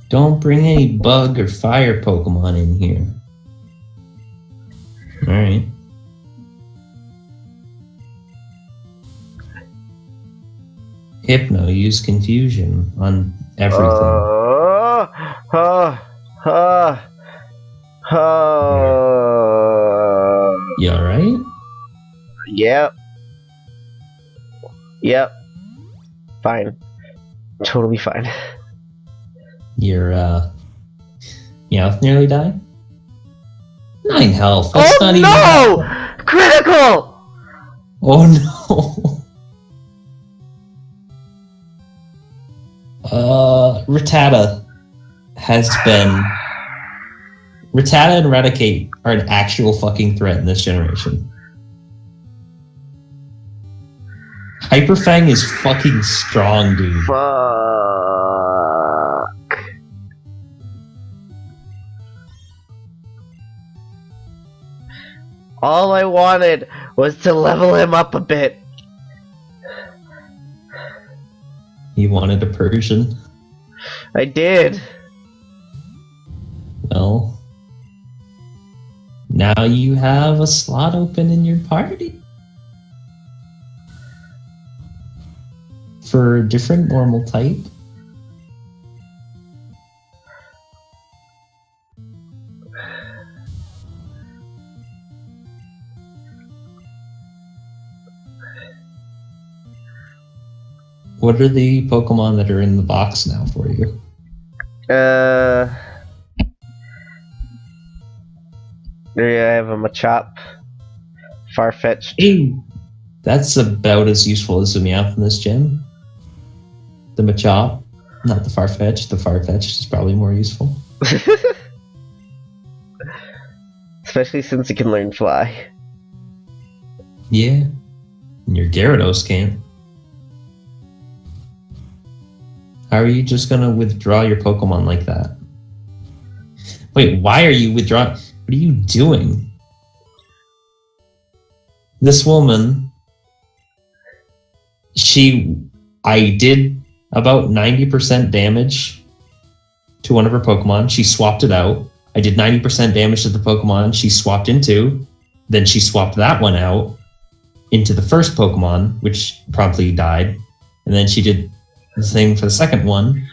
Don't bring any bug or fire Pokemon in here. Alright. Hypno, use confusion on everything. You alright? Yep. Fine. Totally fine. Your Meowth nearly died? 9 health. That's not even no! Critical! Oh no. Rattata and Raticate are an actual fucking threat in this generation. Hyperfang is fucking strong, dude. Fuck. All I wanted was to level him up a bit. You wanted a Persian? I did. Well, now you have a slot open in your party. For a different normal type. What are the Pokemon that are in the box now for you? I have a Machop. Farfetch'd. Hey, that's about as useful as a Meowth in this gen. The Machop, not the Farfetch'd. The Farfetch'd is probably more useful. Especially since it can learn Fly. Yeah. And your Gyarados can't. How are you just gonna withdraw your Pokemon like that? Wait, why are you withdrawing? What are you doing? This woman, I did about 90% damage to one of her Pokemon. She swapped it out. I did 90% damage to the Pokemon she swapped into. Then she swapped that one out into the first Pokemon, which promptly died. And then she did the same for the second one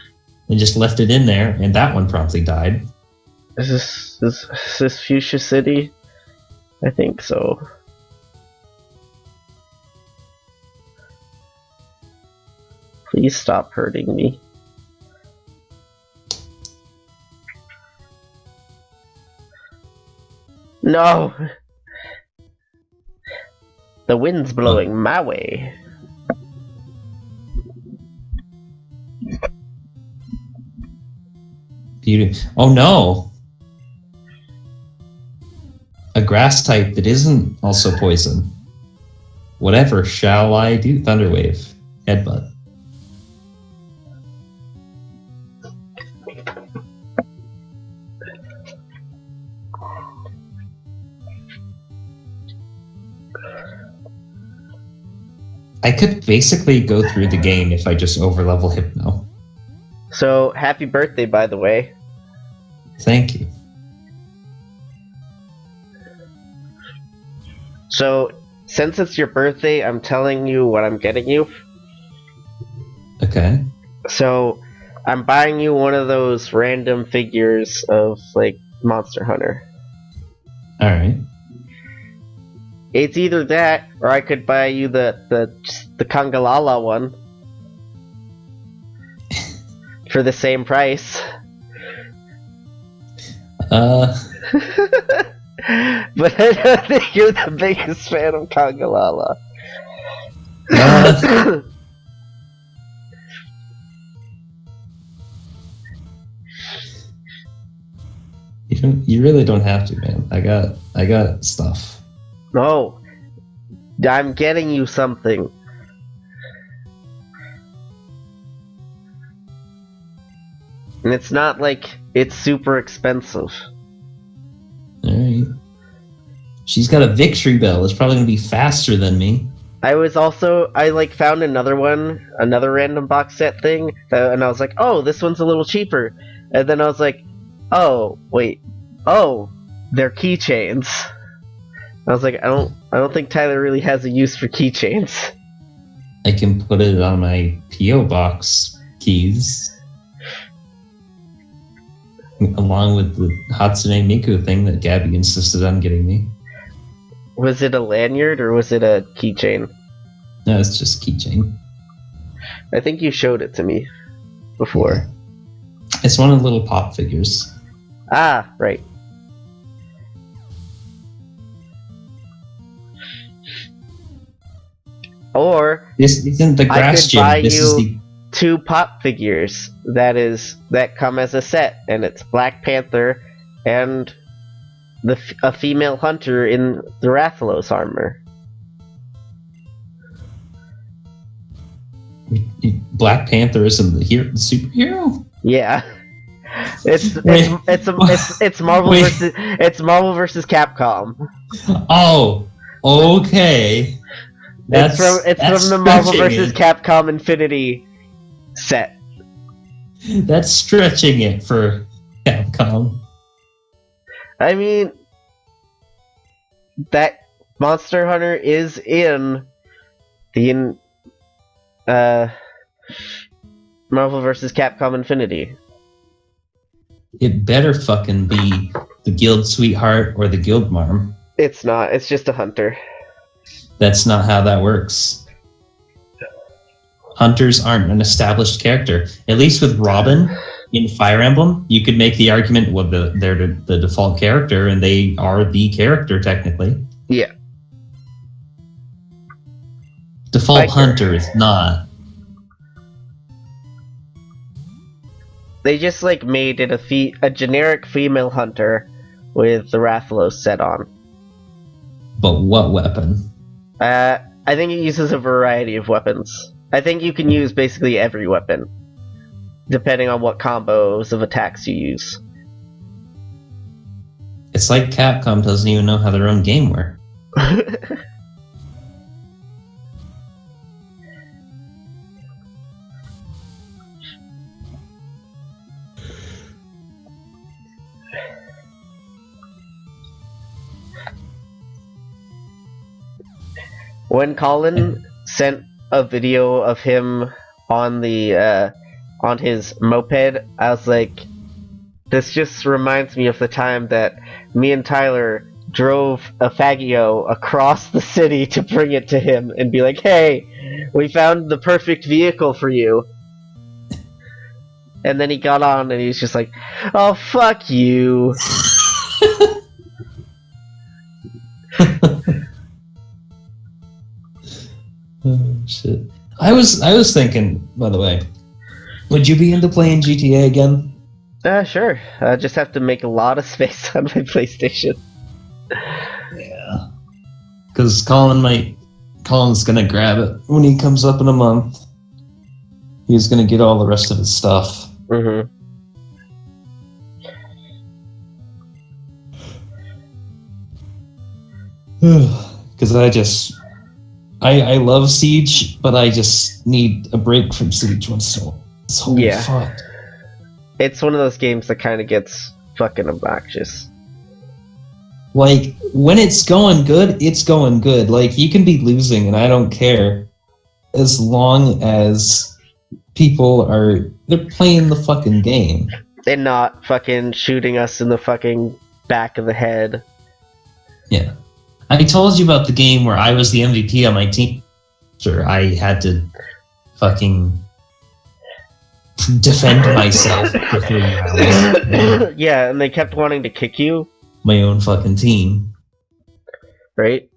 and just left it in there, and that one promptly died. Is this Fuchsia City? I think so. Please stop hurting me. No! The wind's blowing my way. Beauty. Oh no! A grass type that isn't also poison. Whatever shall I do? Thunderwave. Headbutt. I could basically go through the game if I just overlevel Hypno. So, happy birthday, by the way. Thank you. So, since it's your birthday, I'm telling you what I'm getting you. Okay. So, I'm buying you one of those random figures of, like, Monster Hunter. Alright. It's either that, or I could buy you the Kangalala one. For the same price. Uh... But I don't think you're the biggest fan of Kangalala. You really don't have to, man. I got stuff. No. I'm getting you something. And it's not like it's super expensive. Alright. She's got a victory bell. It's probably gonna be faster than me. I found another one, another random box set thing, and I was like, oh, this one's a little cheaper. And then I was like, oh, wait. Oh, they're keychains. I was like, I don't think Tyler really has a use for keychains. I can put it on my P.O. box keys. Along with the Hatsune Miku thing that Gabby insisted on getting me. Was it a lanyard or was it a keychain? No, it's just keychain. I think you showed it to me before. Yeah. It's one of the little pop figures. Ah, right. Or This isn't the grass gym. buy This you is the 2 pop figures that come as a set, and it's Black Panther and a female hunter in the Rathalos armor. Black Panther isn't the superhero. Yeah, it's Marvel Wait. Marvel versus Capcom. Oh, okay. It's from the Marvel versus Capcom Infinity set. That's stretching it for Capcom. I mean, that Monster Hunter is in the Marvel vs. Capcom Infinity. It better fucking be the Guild Sweetheart or the Guild Marm. It's not. It's just a hunter. That's not how that works. Hunters aren't an established character. At least with Robin in Fire Emblem, you could make the argument, well, they're the default character, and they are the character, technically. Yeah. Default Hunter is not. They just, like, made it a generic female hunter with the Rathalos set on. But what weapon? I think it uses a variety of weapons. I think you can use basically every weapon, depending on what combos of attacks you use. It's like Capcom doesn't even know how their own game works. When Colin sent a video of him on his moped, I was like, this just reminds me of the time that me and Tyler drove a Faggio across the city to bring it to him and be like, hey, we found the perfect vehicle for you. And then he got on and he was just like, oh, fuck you. Oh shit! I was thinking, by the way, would you be into playing GTA again? Sure. I just have to make a lot of space on my PlayStation. Yeah. Because Colin's gonna grab it when he comes up in a month. He's gonna get all the rest of his stuff. Mm-hmm. Because I love Siege, but I just need a break from Siege once in a while. Holy fuck. It's one of those games that kind of gets fucking obnoxious. Like, when it's going good, it's going good. Like, you can be losing, and I don't care. As long as they're playing the fucking game. And not fucking shooting us in the fucking back of the head. Yeah. I told you about the game where I was the MVP on my team. Sure, I had to fucking defend myself for 3 hours. Yeah, and they kept wanting to kick you. My own fucking team. Right?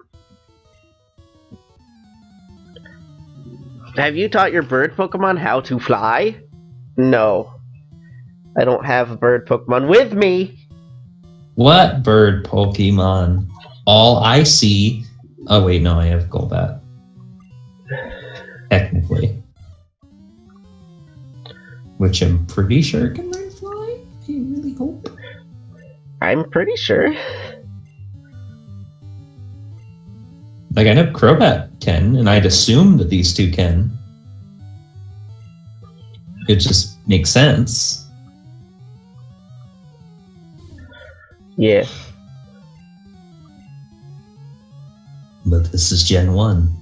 Have you taught your bird Pokemon how to fly? No. I don't have a bird Pokemon with me! What bird Pokemon? All I see... Oh wait, no, I have Golbat. Technically. Which I'm pretty sure can learn fly? I really hope. I'm pretty sure. Like, I know Crobat can, and I'd assume that these two can. It just makes sense. Yeah. But this is Gen 1.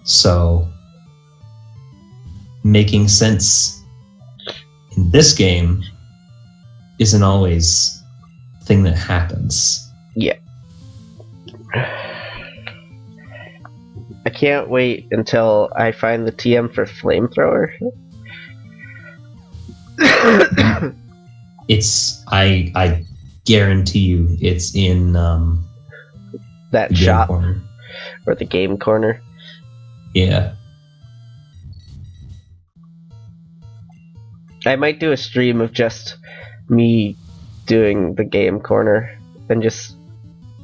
So, making sense in this game isn't always a thing that happens. Yeah. I can't wait until I find the TM for Flamethrower. I guarantee you it's in that the shop corner. or the game corner. Yeah. I might do a stream of just me doing the game corner and just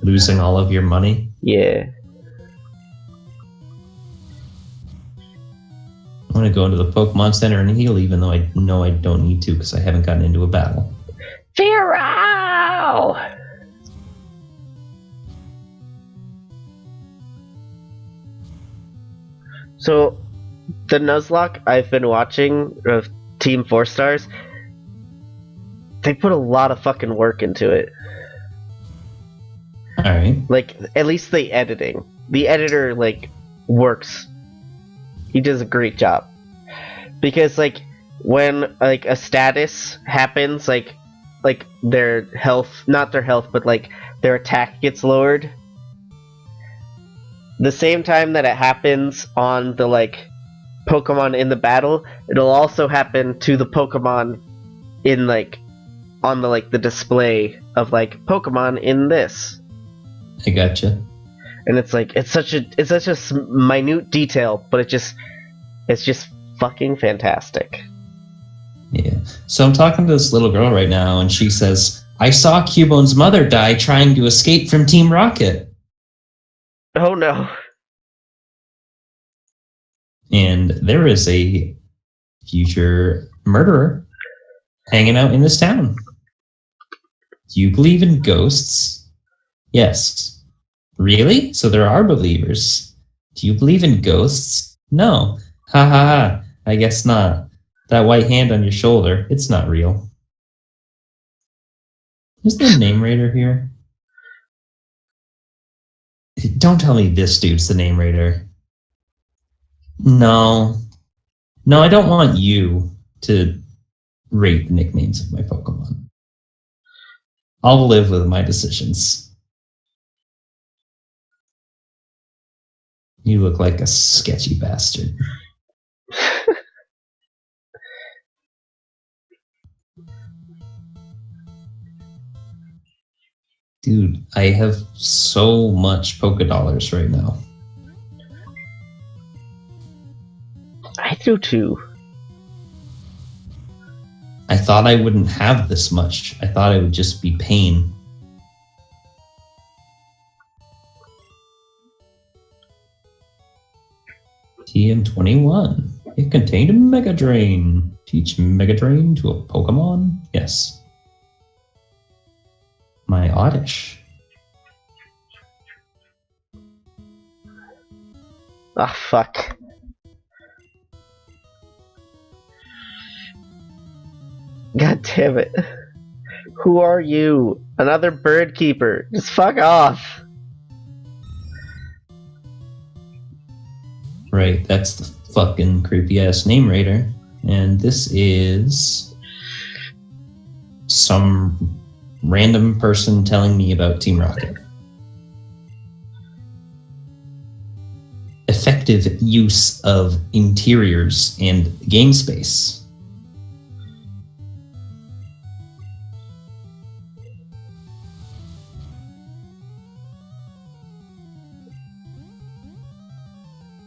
Losing all of your money. yeah. I want to go into the Pokemon Center and heal, even though I know I don't need to because I haven't gotten into a battle. Zero! So, the Nuzlocke I've been watching of Team 4 Stars, they put a lot of fucking work into it. Alright. Like, at least the editing. The editor, like, works. He does a great job. Because, like, when, like, a status happens, like their health, not their health, but, like, their attack gets lowered, the same time that it happens on the, like, Pokemon in the battle, it'll also happen to the Pokemon in, like, on the, like, the display of, like, Pokemon in this. I gotcha. And it's like, it's such a minute detail, but it's just fucking fantastic. Yeah. So I'm talking to this little girl right now, and she says, I saw Cubone's mother die trying to escape from Team Rocket. Oh no. And there is a future murderer hanging out in this town. Do you believe in ghosts? Yes. Really? So there are believers. Do you believe in ghosts? No. Ha ha ha. I guess not. That white hand on your shoulder, it's not real. Is the name raider here? Don't tell me this dude's the name raider. No. No, I don't want you to rate the nicknames of my Pokemon. I'll live with my decisions. You look like a sketchy bastard. Dude, I have so much Poké Dollars right now. I do too. I thought I wouldn't have this much. I thought it would just be pain. TM21. It contained a Mega Drain. Teach Mega Drain to a Pokemon? Yes. My Oddish. Ah, fuck. God damn it. Who are you? Another bird keeper. Just fuck off. Right, that's the fucking creepy ass name raider. And this is some random person telling me about Team Rocket. Effective use of interiors and game space.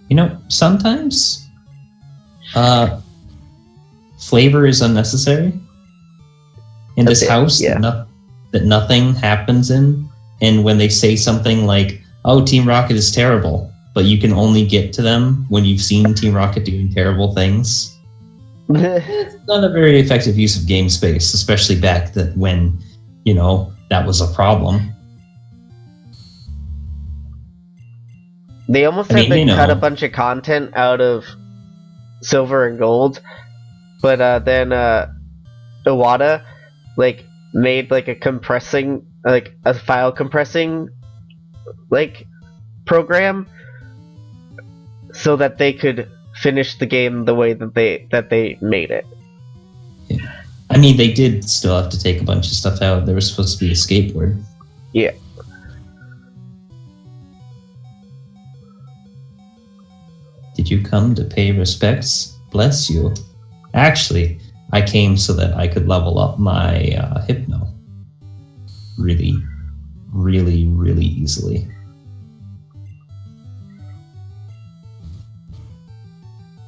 You know, sometimes flavor is unnecessary. In this house that nothing happens in, and when they say something like, oh, Team Rocket is terrible, but you can only get to them when you've seen Team Rocket doing terrible things. It's not a very effective use of game space, especially back when, you know, that was a problem. They almost had to cut a bunch of content out of Silver and Gold, but then Iwata made a file compressing program so that they could finish the game the way that they made it. Yeah. I mean, they did still have to take a bunch of stuff out. There was supposed to be a skateboard. Yeah. Did you come to pay respects? Bless you. Actually, I came so that I could level up my Hypno. Really, really, really easily.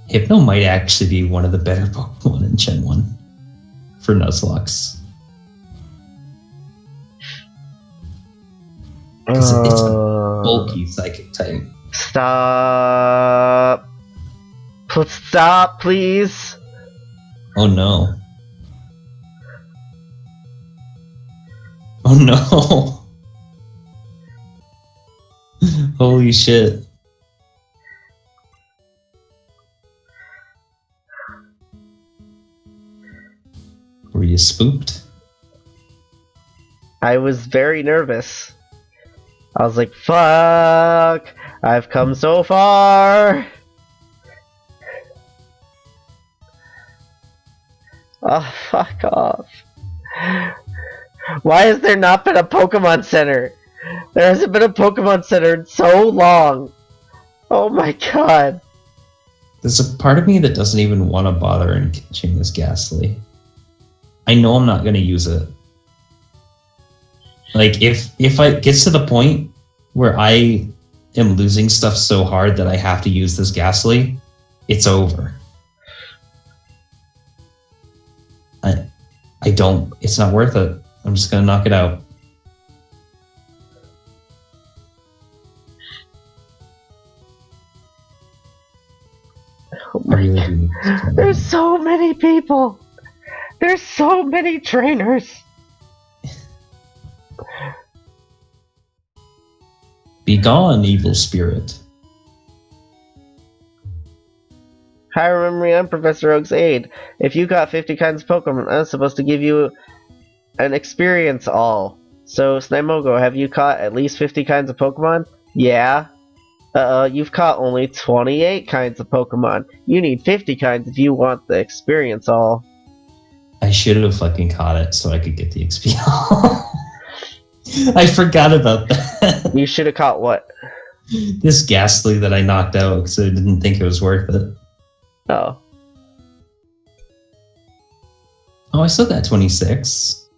Hypno might actually be one of the better Pokemon in Gen 1 for Nuzlocke. Because it's a bulky psychic type. Stop. Stop, please. Oh no. Oh no. Holy shit. Were you spooked? I was very nervous. I was like, fuck, I've come so far. Oh, fuck off. Why has there not been a Pokemon Center? There hasn't been a Pokemon Center in so long. Oh my god. There's a part of me that doesn't even want to bother in catching this Ghastly. I know I'm not going to use it. Like, if it gets to the point where I am losing stuff so hard that I have to use this Ghastly, it's over. I don't, it's not worth it. I'm just going to knock it out. Oh my God. There's so many people. There's so many trainers. Be gone, evil spirit. Hi, remember me, I'm Professor Oak's aide. If you got 50 kinds of Pokemon, I'm supposed to give you an experience all. So, Snimogo, have you caught at least 50 kinds of Pokemon? Yeah. You've caught only 28 kinds of Pokemon. You need 50 kinds if you want the experience all. I should have fucking caught it so I could get the XP. I forgot about that. You should have caught what? This Ghastly that I knocked out because I didn't think it was worth it. Oh. Oh, I still got 26.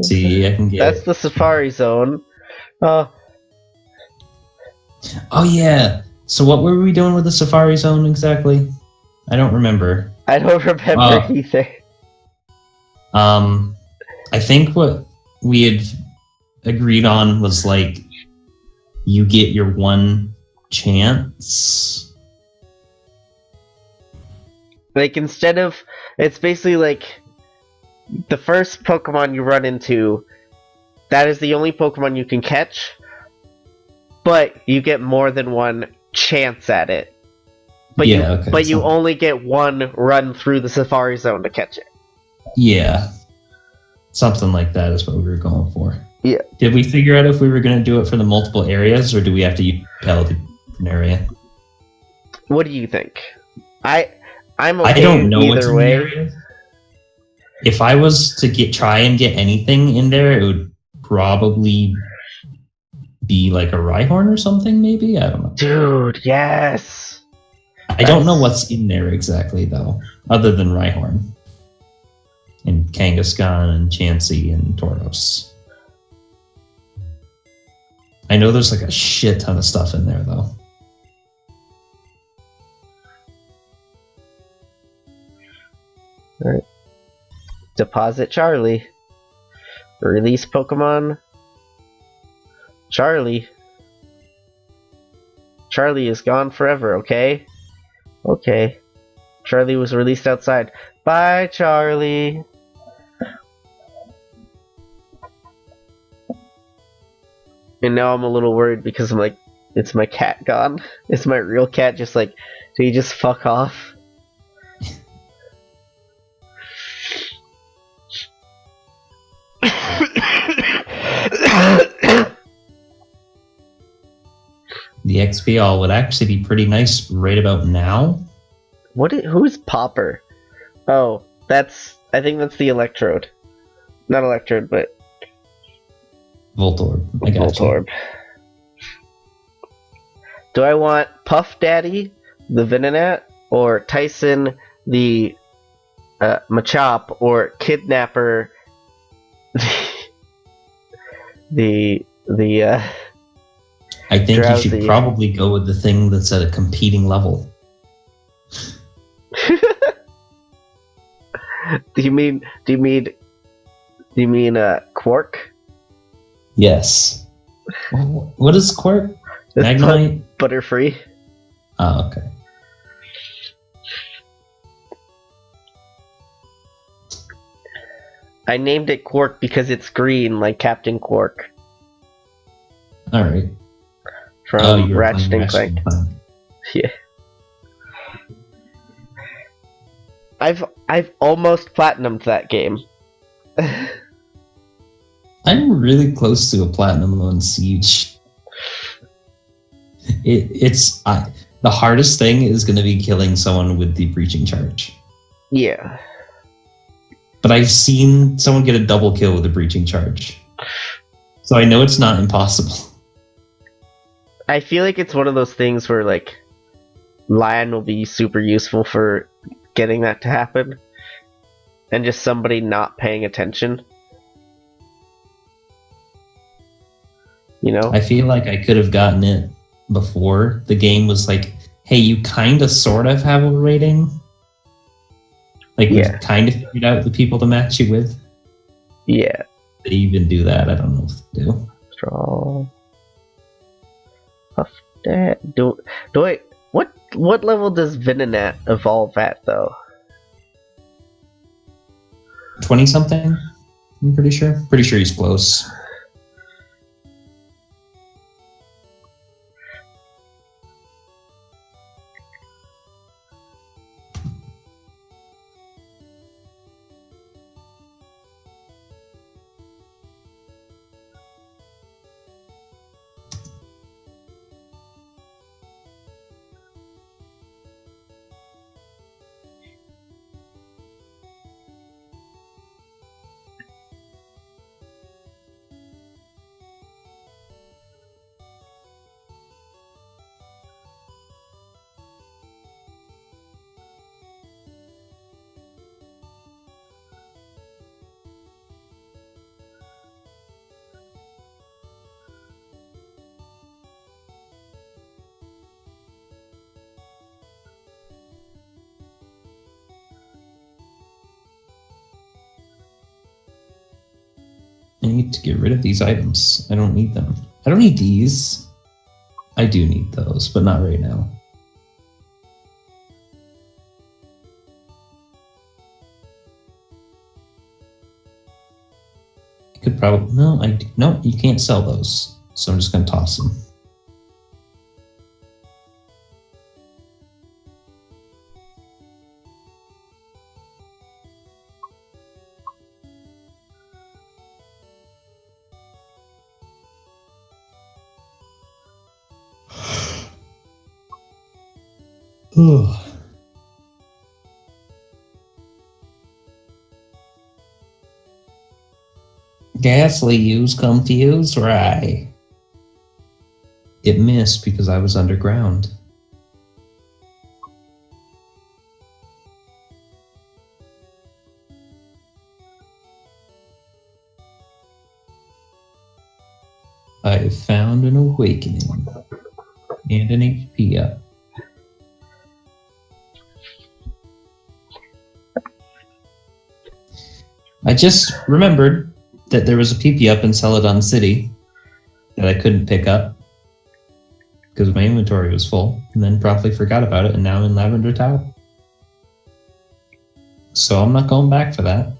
See, I can get. That's the Safari Zone. Oh, Oh yeah. So what were we doing with the Safari Zone exactly? I don't remember. I don't remember either. I think what we had agreed on was like you get your one chance. Like, instead of... It's basically like... The first Pokemon you run into, that is the only Pokemon you can catch, but you get more than one chance at it. But you only get one run through the Safari Zone to catch it. Yeah. Something like that is what we were going for. Yeah. Did we figure out if we were going to do it for the multiple areas, or do we have to tell the area? What do you think? I'm okay I don't know either what's in way. the areas. If I was to try and get anything in there, it would probably be like a Rhyhorn or something, maybe? I don't know. Dude, yes! I don't know what's in there exactly, though, other than Rhyhorn. And Kangaskhan and Chansey and Tauros. I know there's like a shit ton of stuff in there, though. Alright. Deposit Charlie. Release Pokemon. Charlie. Charlie is gone forever, okay? Okay. Charlie was released outside. Bye, Charlie! And now I'm a little worried because I'm like, is my cat gone? Is my real cat just like, did he just fuck off? The XP all would actually be pretty nice right about now. Who's Popper? Oh, I think that's the Electrode. Not Electrode, but... Voltorb. I got Voltorb. you. Do I want Puff Daddy, the Venonat, or Tyson, the Machop, or Kidnapper, the I think Drowsy. You should probably go with the thing that's at a competing level. Do you mean Quark? Yes. What is Quark? Magnemite? Butterfree. Oh, okay. I named it Quark because it's green, like Captain Quark. Alright. From Ratchet and Clank. Yeah. I've almost platinumed that game. I'm really close to a platinum on Siege. The hardest thing is going to be killing someone with the breaching charge. Yeah. But I've seen someone get a double kill with a breaching charge. So I know it's not impossible. I feel like it's one of those things where, like, Lion will be super useful for getting that to happen. And just somebody not paying attention. You know? I feel like I could have gotten it before the game was like, hey, you kind of sort of have a rating. Like, we've kind of figured out the people to match you with. Yeah. They even do that. I don't know what to do. Draw. Puff that. Do I... What level does Venonat evolve at, though? 20-something? I'm pretty sure. Pretty sure he's close. I need to get rid of these items. I don't need them. I don't need these. I do need those, but not right now. I could probably... No, you can't sell those. So I'm just going to toss them. Ugh. Ghastly, use confused, right? It missed because I was underground. I found an awakening and an HP up. I just remembered that there was a PP up in Celadon City that I couldn't pick up because my inventory was full, and then promptly forgot about it, and now I'm in Lavender Tower. So I'm not going back for that.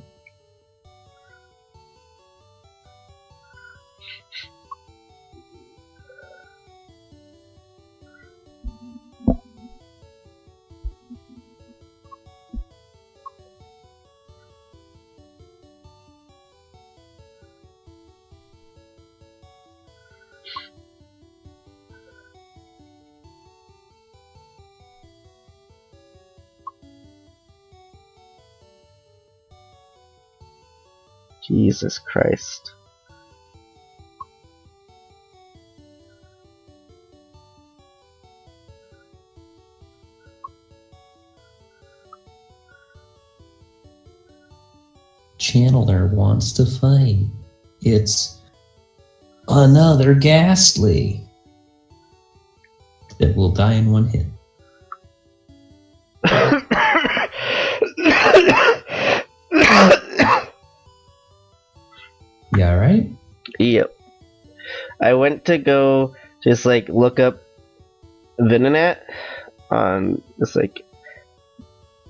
Jesus Christ. Channeler wants to fight. It's another Ghastly that will die in one hit. You alright? Yep. I went to go just like look up Venonat on just like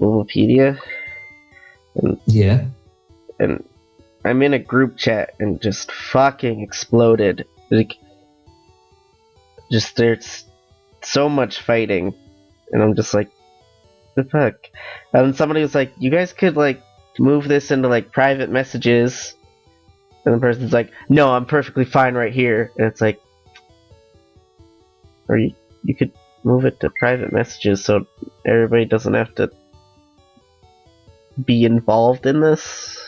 Wikipedia. Yeah. And I'm in a group chat and just fucking exploded. Like, just there's so much fighting, and I'm just like, the fuck? And somebody was like, you guys could like move this into like private messages, and the person's like, no, I'm perfectly fine right here, and it's like, or you could move it to private messages so everybody doesn't have to be involved in this.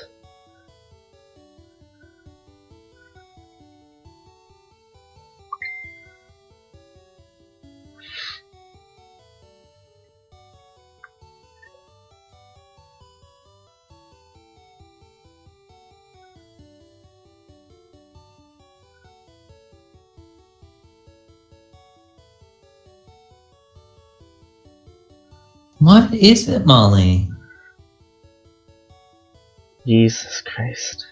What is it, Molly? Jesus Christ.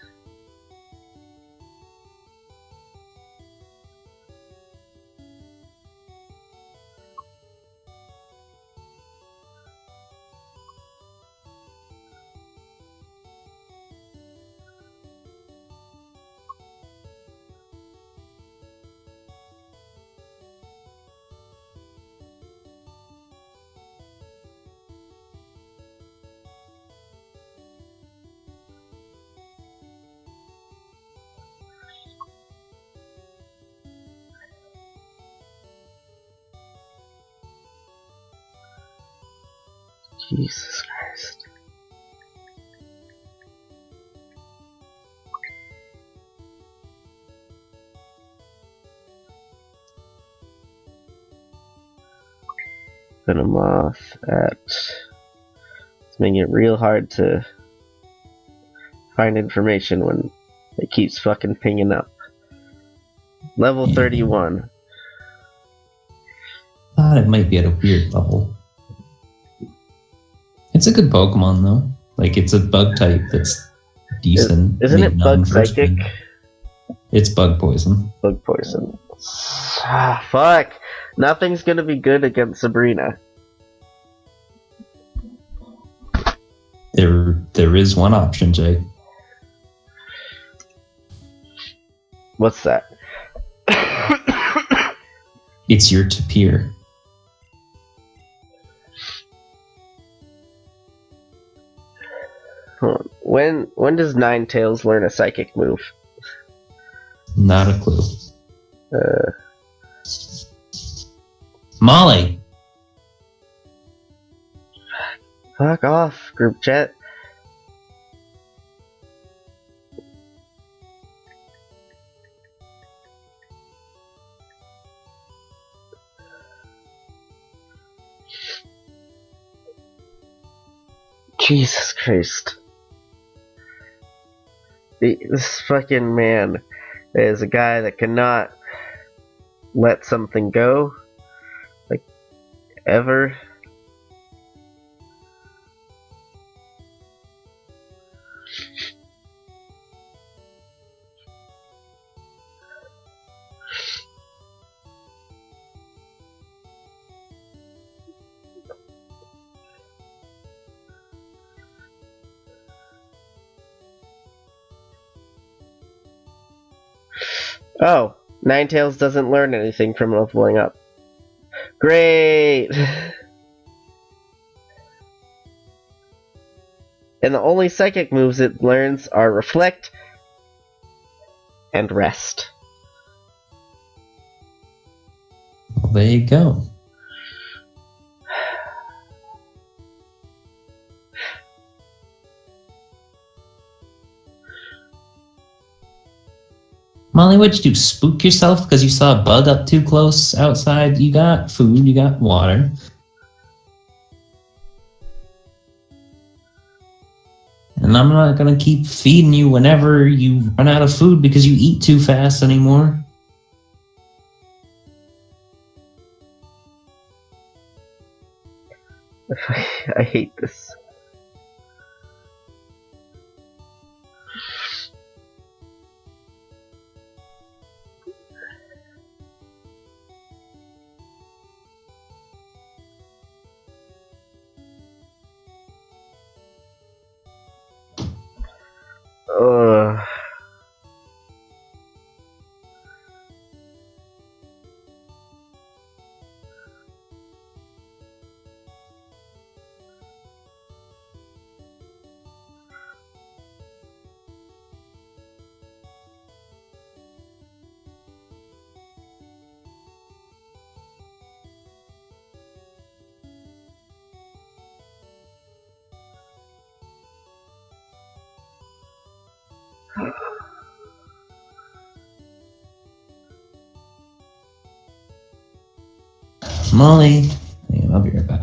Jesus Christ. Put him off at... It's making it real hard to find information when it keeps fucking pinging up. Level 31. Thought it might be at a weird level. It's a good Pokemon though. Like, it's a bug type that's decent. Isn't it bug psychic? It's bug poison. Bug poison. Ah, fuck. Nothing's gonna be good against Sabrina. There is one option, Jay. What's that? It's your Tapir. When does Ninetales learn a psychic move? Not a clue. Molly! Fuck off, group chat. Jesus Christ. This fucking man is a guy that cannot let something go. Like, ever. Oh, Ninetales doesn't learn anything from leveling up. Great! And the only psychic moves it learns are Reflect and Rest. Well, there you go. Molly, what'd you do? Spook yourself because you saw a bug up too close outside? You got food, you got water. And I'm not gonna keep feeding you whenever you run out of food because you eat too fast anymore. I hate this. Ugh. Molly, hang on, I'll be right back.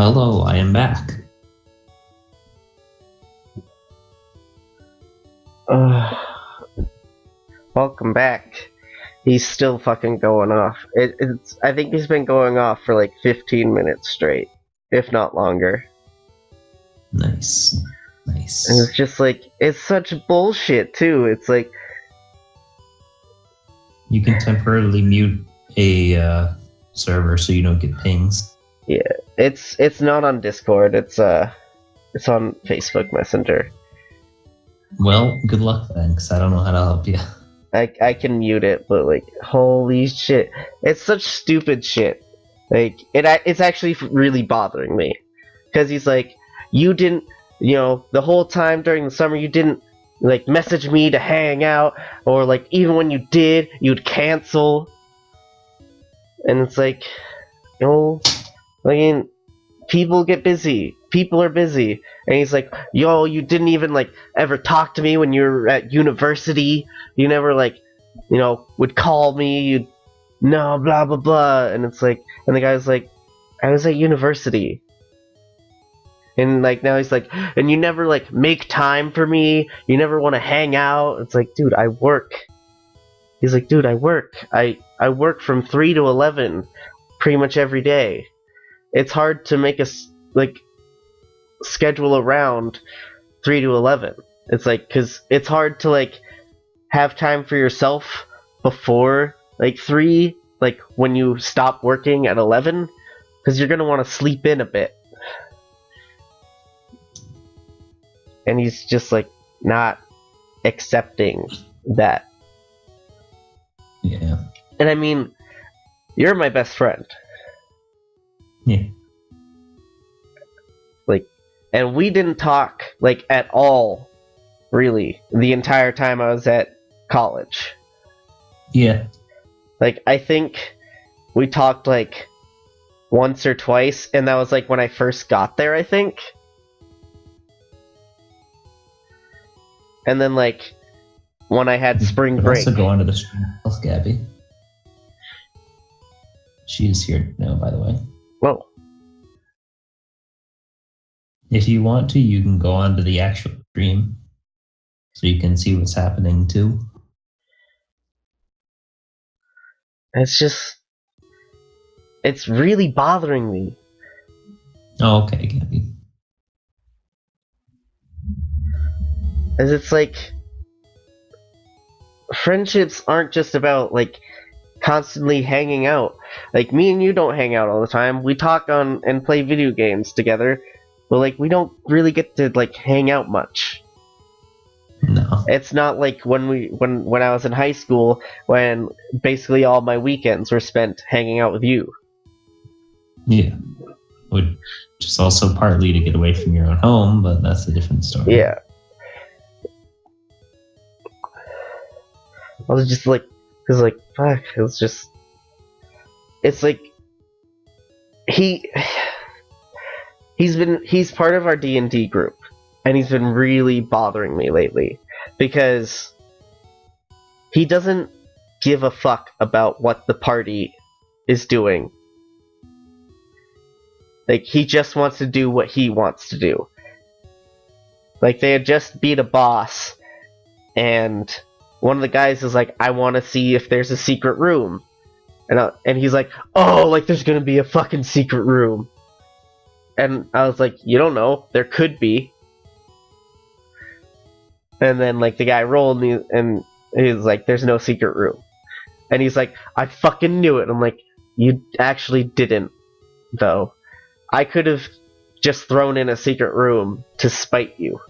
Hello, I am back. Welcome back. He's still fucking going off. I think he's been going off for like 15 minutes straight, if not longer. Nice. And it's just like, it's such bullshit too. It's like, you can temporarily mute a server so you don't get pings. Yeah, it's not on Discord. It's on Facebook Messenger. Well, good luck then, because I don't know how to help you. I can mute it, but like, holy shit, it's such stupid shit. Like, it's actually really bothering me, because he's like, you didn't, the whole time during the summer you didn't like message me to hang out, or like even when you did, you'd cancel. And it's like, I mean, people get busy. People are busy. And he's like, yo, you didn't even, like, ever talk to me when you were at university. You never, like, would call me. No, blah, blah, blah. And it's like, and the guy's like, I was at university. And, like, now he's like, and you never, like, make time for me. You never want to hang out. It's like, dude, I work. He's like, dude, I work. I work from 3 to 11 pretty much every day. It's hard to make a, like, schedule around 3 to 11. It's like, because it's hard to, like, have time for yourself before, like, 3, like, when you stop working at 11, because you're going to want to sleep in a bit. And he's just, like, not accepting that. Yeah. And I mean, you're my best friend. Yeah. Like, and we didn't talk, like, at all, really, the entire time I was at college. Yeah. Like, I think we talked, like, once or twice, and that was, like, when I first got there, I think. And then, like, when I had spring break. Also go onto the stream with Gabby. She is here now, by the way. Whoa. If you want to, you can go onto the actual stream so you can see what's happening too. It's just, it's really bothering me. Oh, okay, Gabby. As it's like, friendships aren't just about, like, constantly hanging out. Like, me and you don't hang out all the time. We talk on and play video games together, but, like, we don't really get to, like, hang out much. No. It's not like when I was in high school, when basically all my weekends were spent hanging out with you. Yeah. Which is also partly to get away from your own home, but that's a different story. Yeah. I was just like, cause like, fuck, it's like, he's part of our D&D group, and he's been really bothering me lately, because he doesn't give a fuck about what the party is doing. Like, he just wants to do what he wants to do. Like, they had just beat a boss, and one of the guys is like, I want to see if there's a secret room. And he's like, oh, like, there's gonna be a fucking secret room. And I was like, you don't know, there could be. And then, like, the guy rolled, and he was like, there's no secret room. And he's like, I fucking knew it. I'm like, you actually didn't, though. I could have just thrown in a secret room to spite you,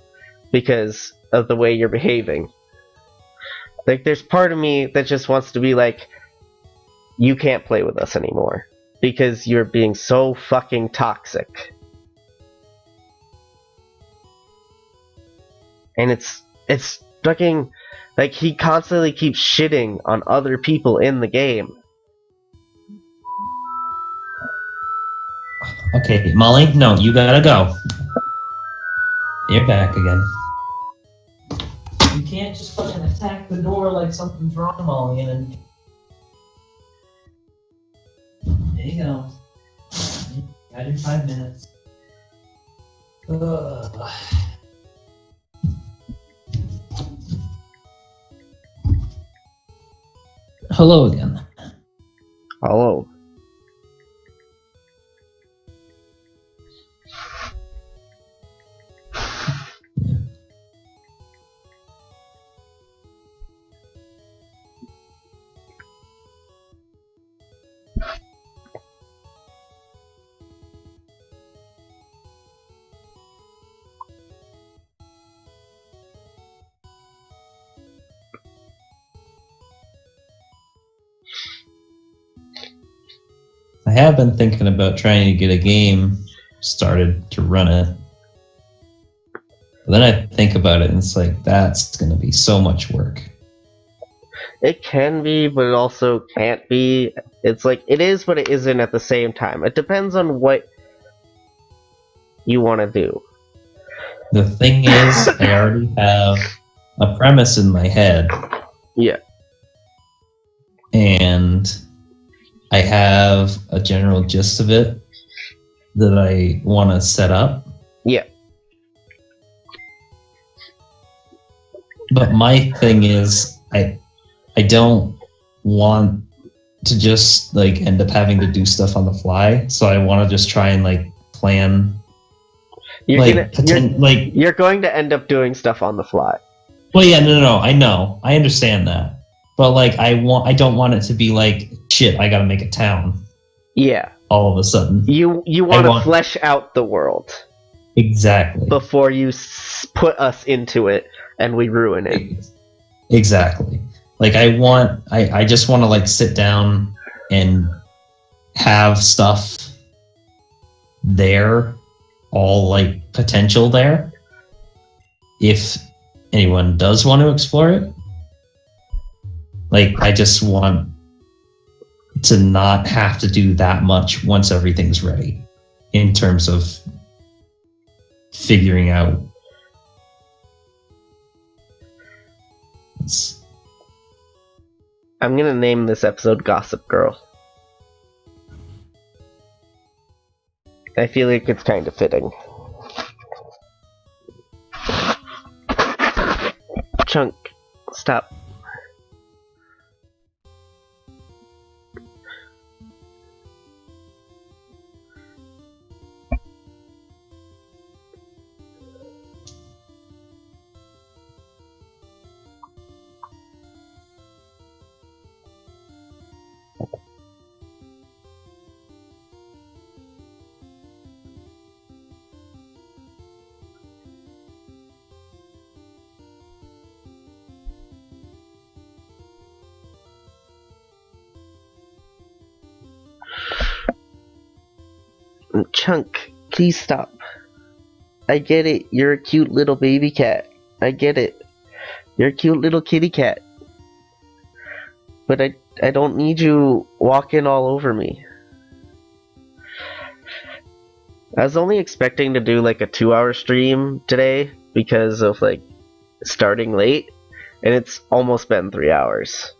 because of the way you're behaving. Like, there's part of me that just wants to be like, you can't play with us anymore, because you're being so fucking toxic. And it's fucking, like, he constantly keeps shitting on other people in the game. Okay, Molly, no, you gotta go. You're back again. You can't just fucking attack the door like something's wrong, Molly, and then... There you go. Got your 5 minutes. Hello again. Hello. I have been thinking about trying to get a game started to run it. But then I think about it and it's like, that's going to be so much work. It can be, but it also can't be. It's like, it is, but it isn't at the same time. It depends on what you want to do. The thing is, I already have a premise in my head. Yeah. And I have a general gist of it that I want to set up. Yeah. But my thing is, I don't want to just like end up having to do stuff on the fly. So I want to just try and like plan. You're going to end up doing stuff on the fly. Well, yeah, no, I know, I understand that, but like I don't want it to be like shit. I got to make a town. Yeah. All of a sudden, you want to flesh out the world exactly before you put us into it and we ruin it. Exactly. Like I just want to like sit down and have stuff there, all like potential there. If anyone does want to explore it, like I just want to not have to do that much once everything's ready in terms of figuring out. I'm gonna name this episode Gossip Girl. I feel like it's kind of fitting. Chunk, stop. Chunk, please stop. I get it, you're a cute little baby cat. I get it. You're a cute little kitty cat. But I don't need you walking all over me. I was only expecting to do like a 2-hour stream today because of like starting late, and it's almost been 3 hours.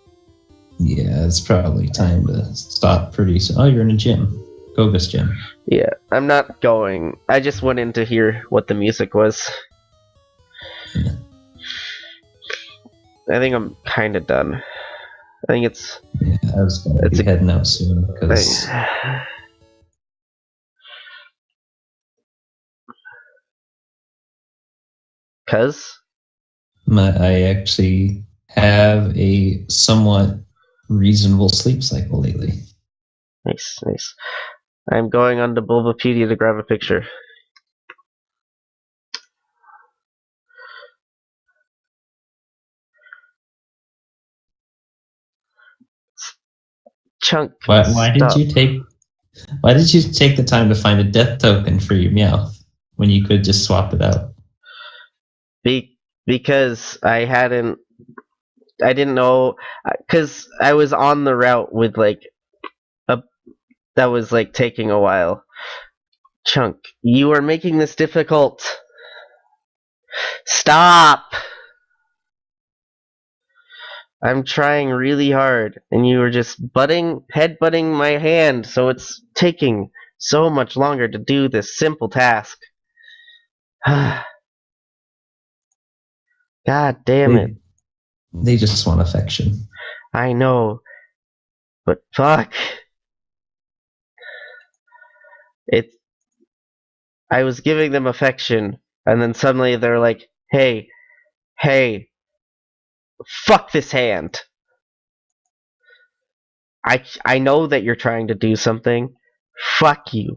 Yeah, it's probably time to stop pretty soon. Oh, you're in a gym. Goga's gym. Yeah, I'm not going. I just went in to hear what the music was. Yeah. I think I'm kind of done. I think it's... Yeah, I was going to be heading out soon because... Cause? I actually have a somewhat reasonable sleep cycle lately. Nice, nice. I'm going on to Bulbapedia to grab a picture. Chunk. Why did you take the time to find a death token for your Meowth when you could just swap it out? Because I didn't know, because I was on the route with like that was like taking a while. Chunk, you are making this difficult. Stop! I'm trying really hard, and you were just headbutting my hand, so it's taking so much longer to do this simple task. God damn it. They just want affection. I know. But fuck. I was giving them affection, and then suddenly they're like, hey, fuck this hand. I know that you're trying to do something. Fuck you.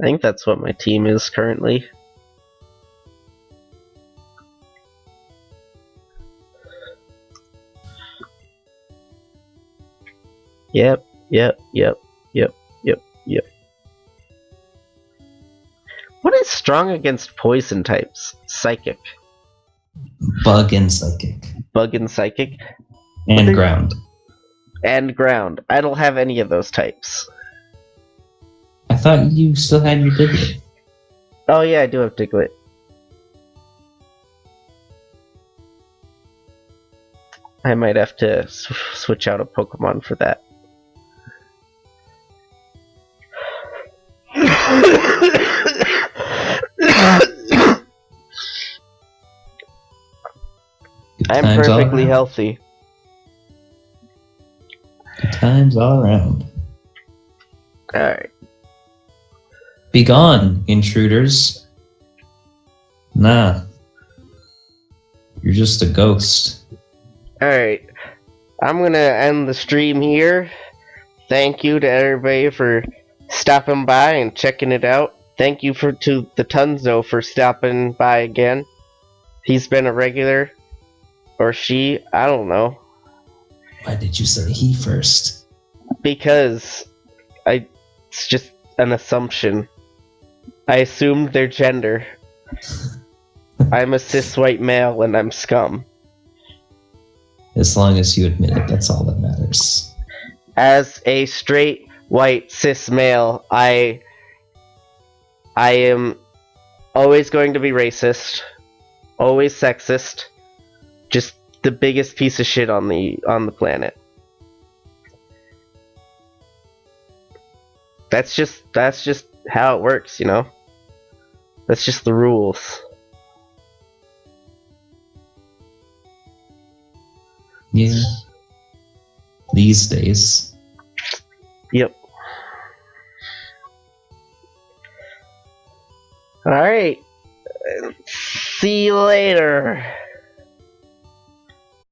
I think that's what my team is currently. Yep. What is strong against poison types? Psychic. Bug and psychic. Bug and psychic. And ground. And ground. I don't have any of those types. I thought you still had your Diglett. Oh yeah, I do have Diglett. I might have to switch out a Pokemon for that. I'm perfectly healthy. Good times all around. Alright. Be gone, intruders. Nah. You're just a ghost. Alright. I'm gonna end the stream here. Thank you to everybody for stopping by and checking it out. Thank you to the Tunzo for stopping by again. He's been a regular. Or she, I don't know. Why did you say he first? Because it's just an assumption. I assumed their gender. I'm a cis white male and I'm scum. As long as you admit it, that's all that matters. As a straight white cis male, I am always going to be racist, always sexist, just the biggest piece of shit on the planet. That's just how it works, you know? That's just the rules. Yeah. These days. Yep. Alright. See you later.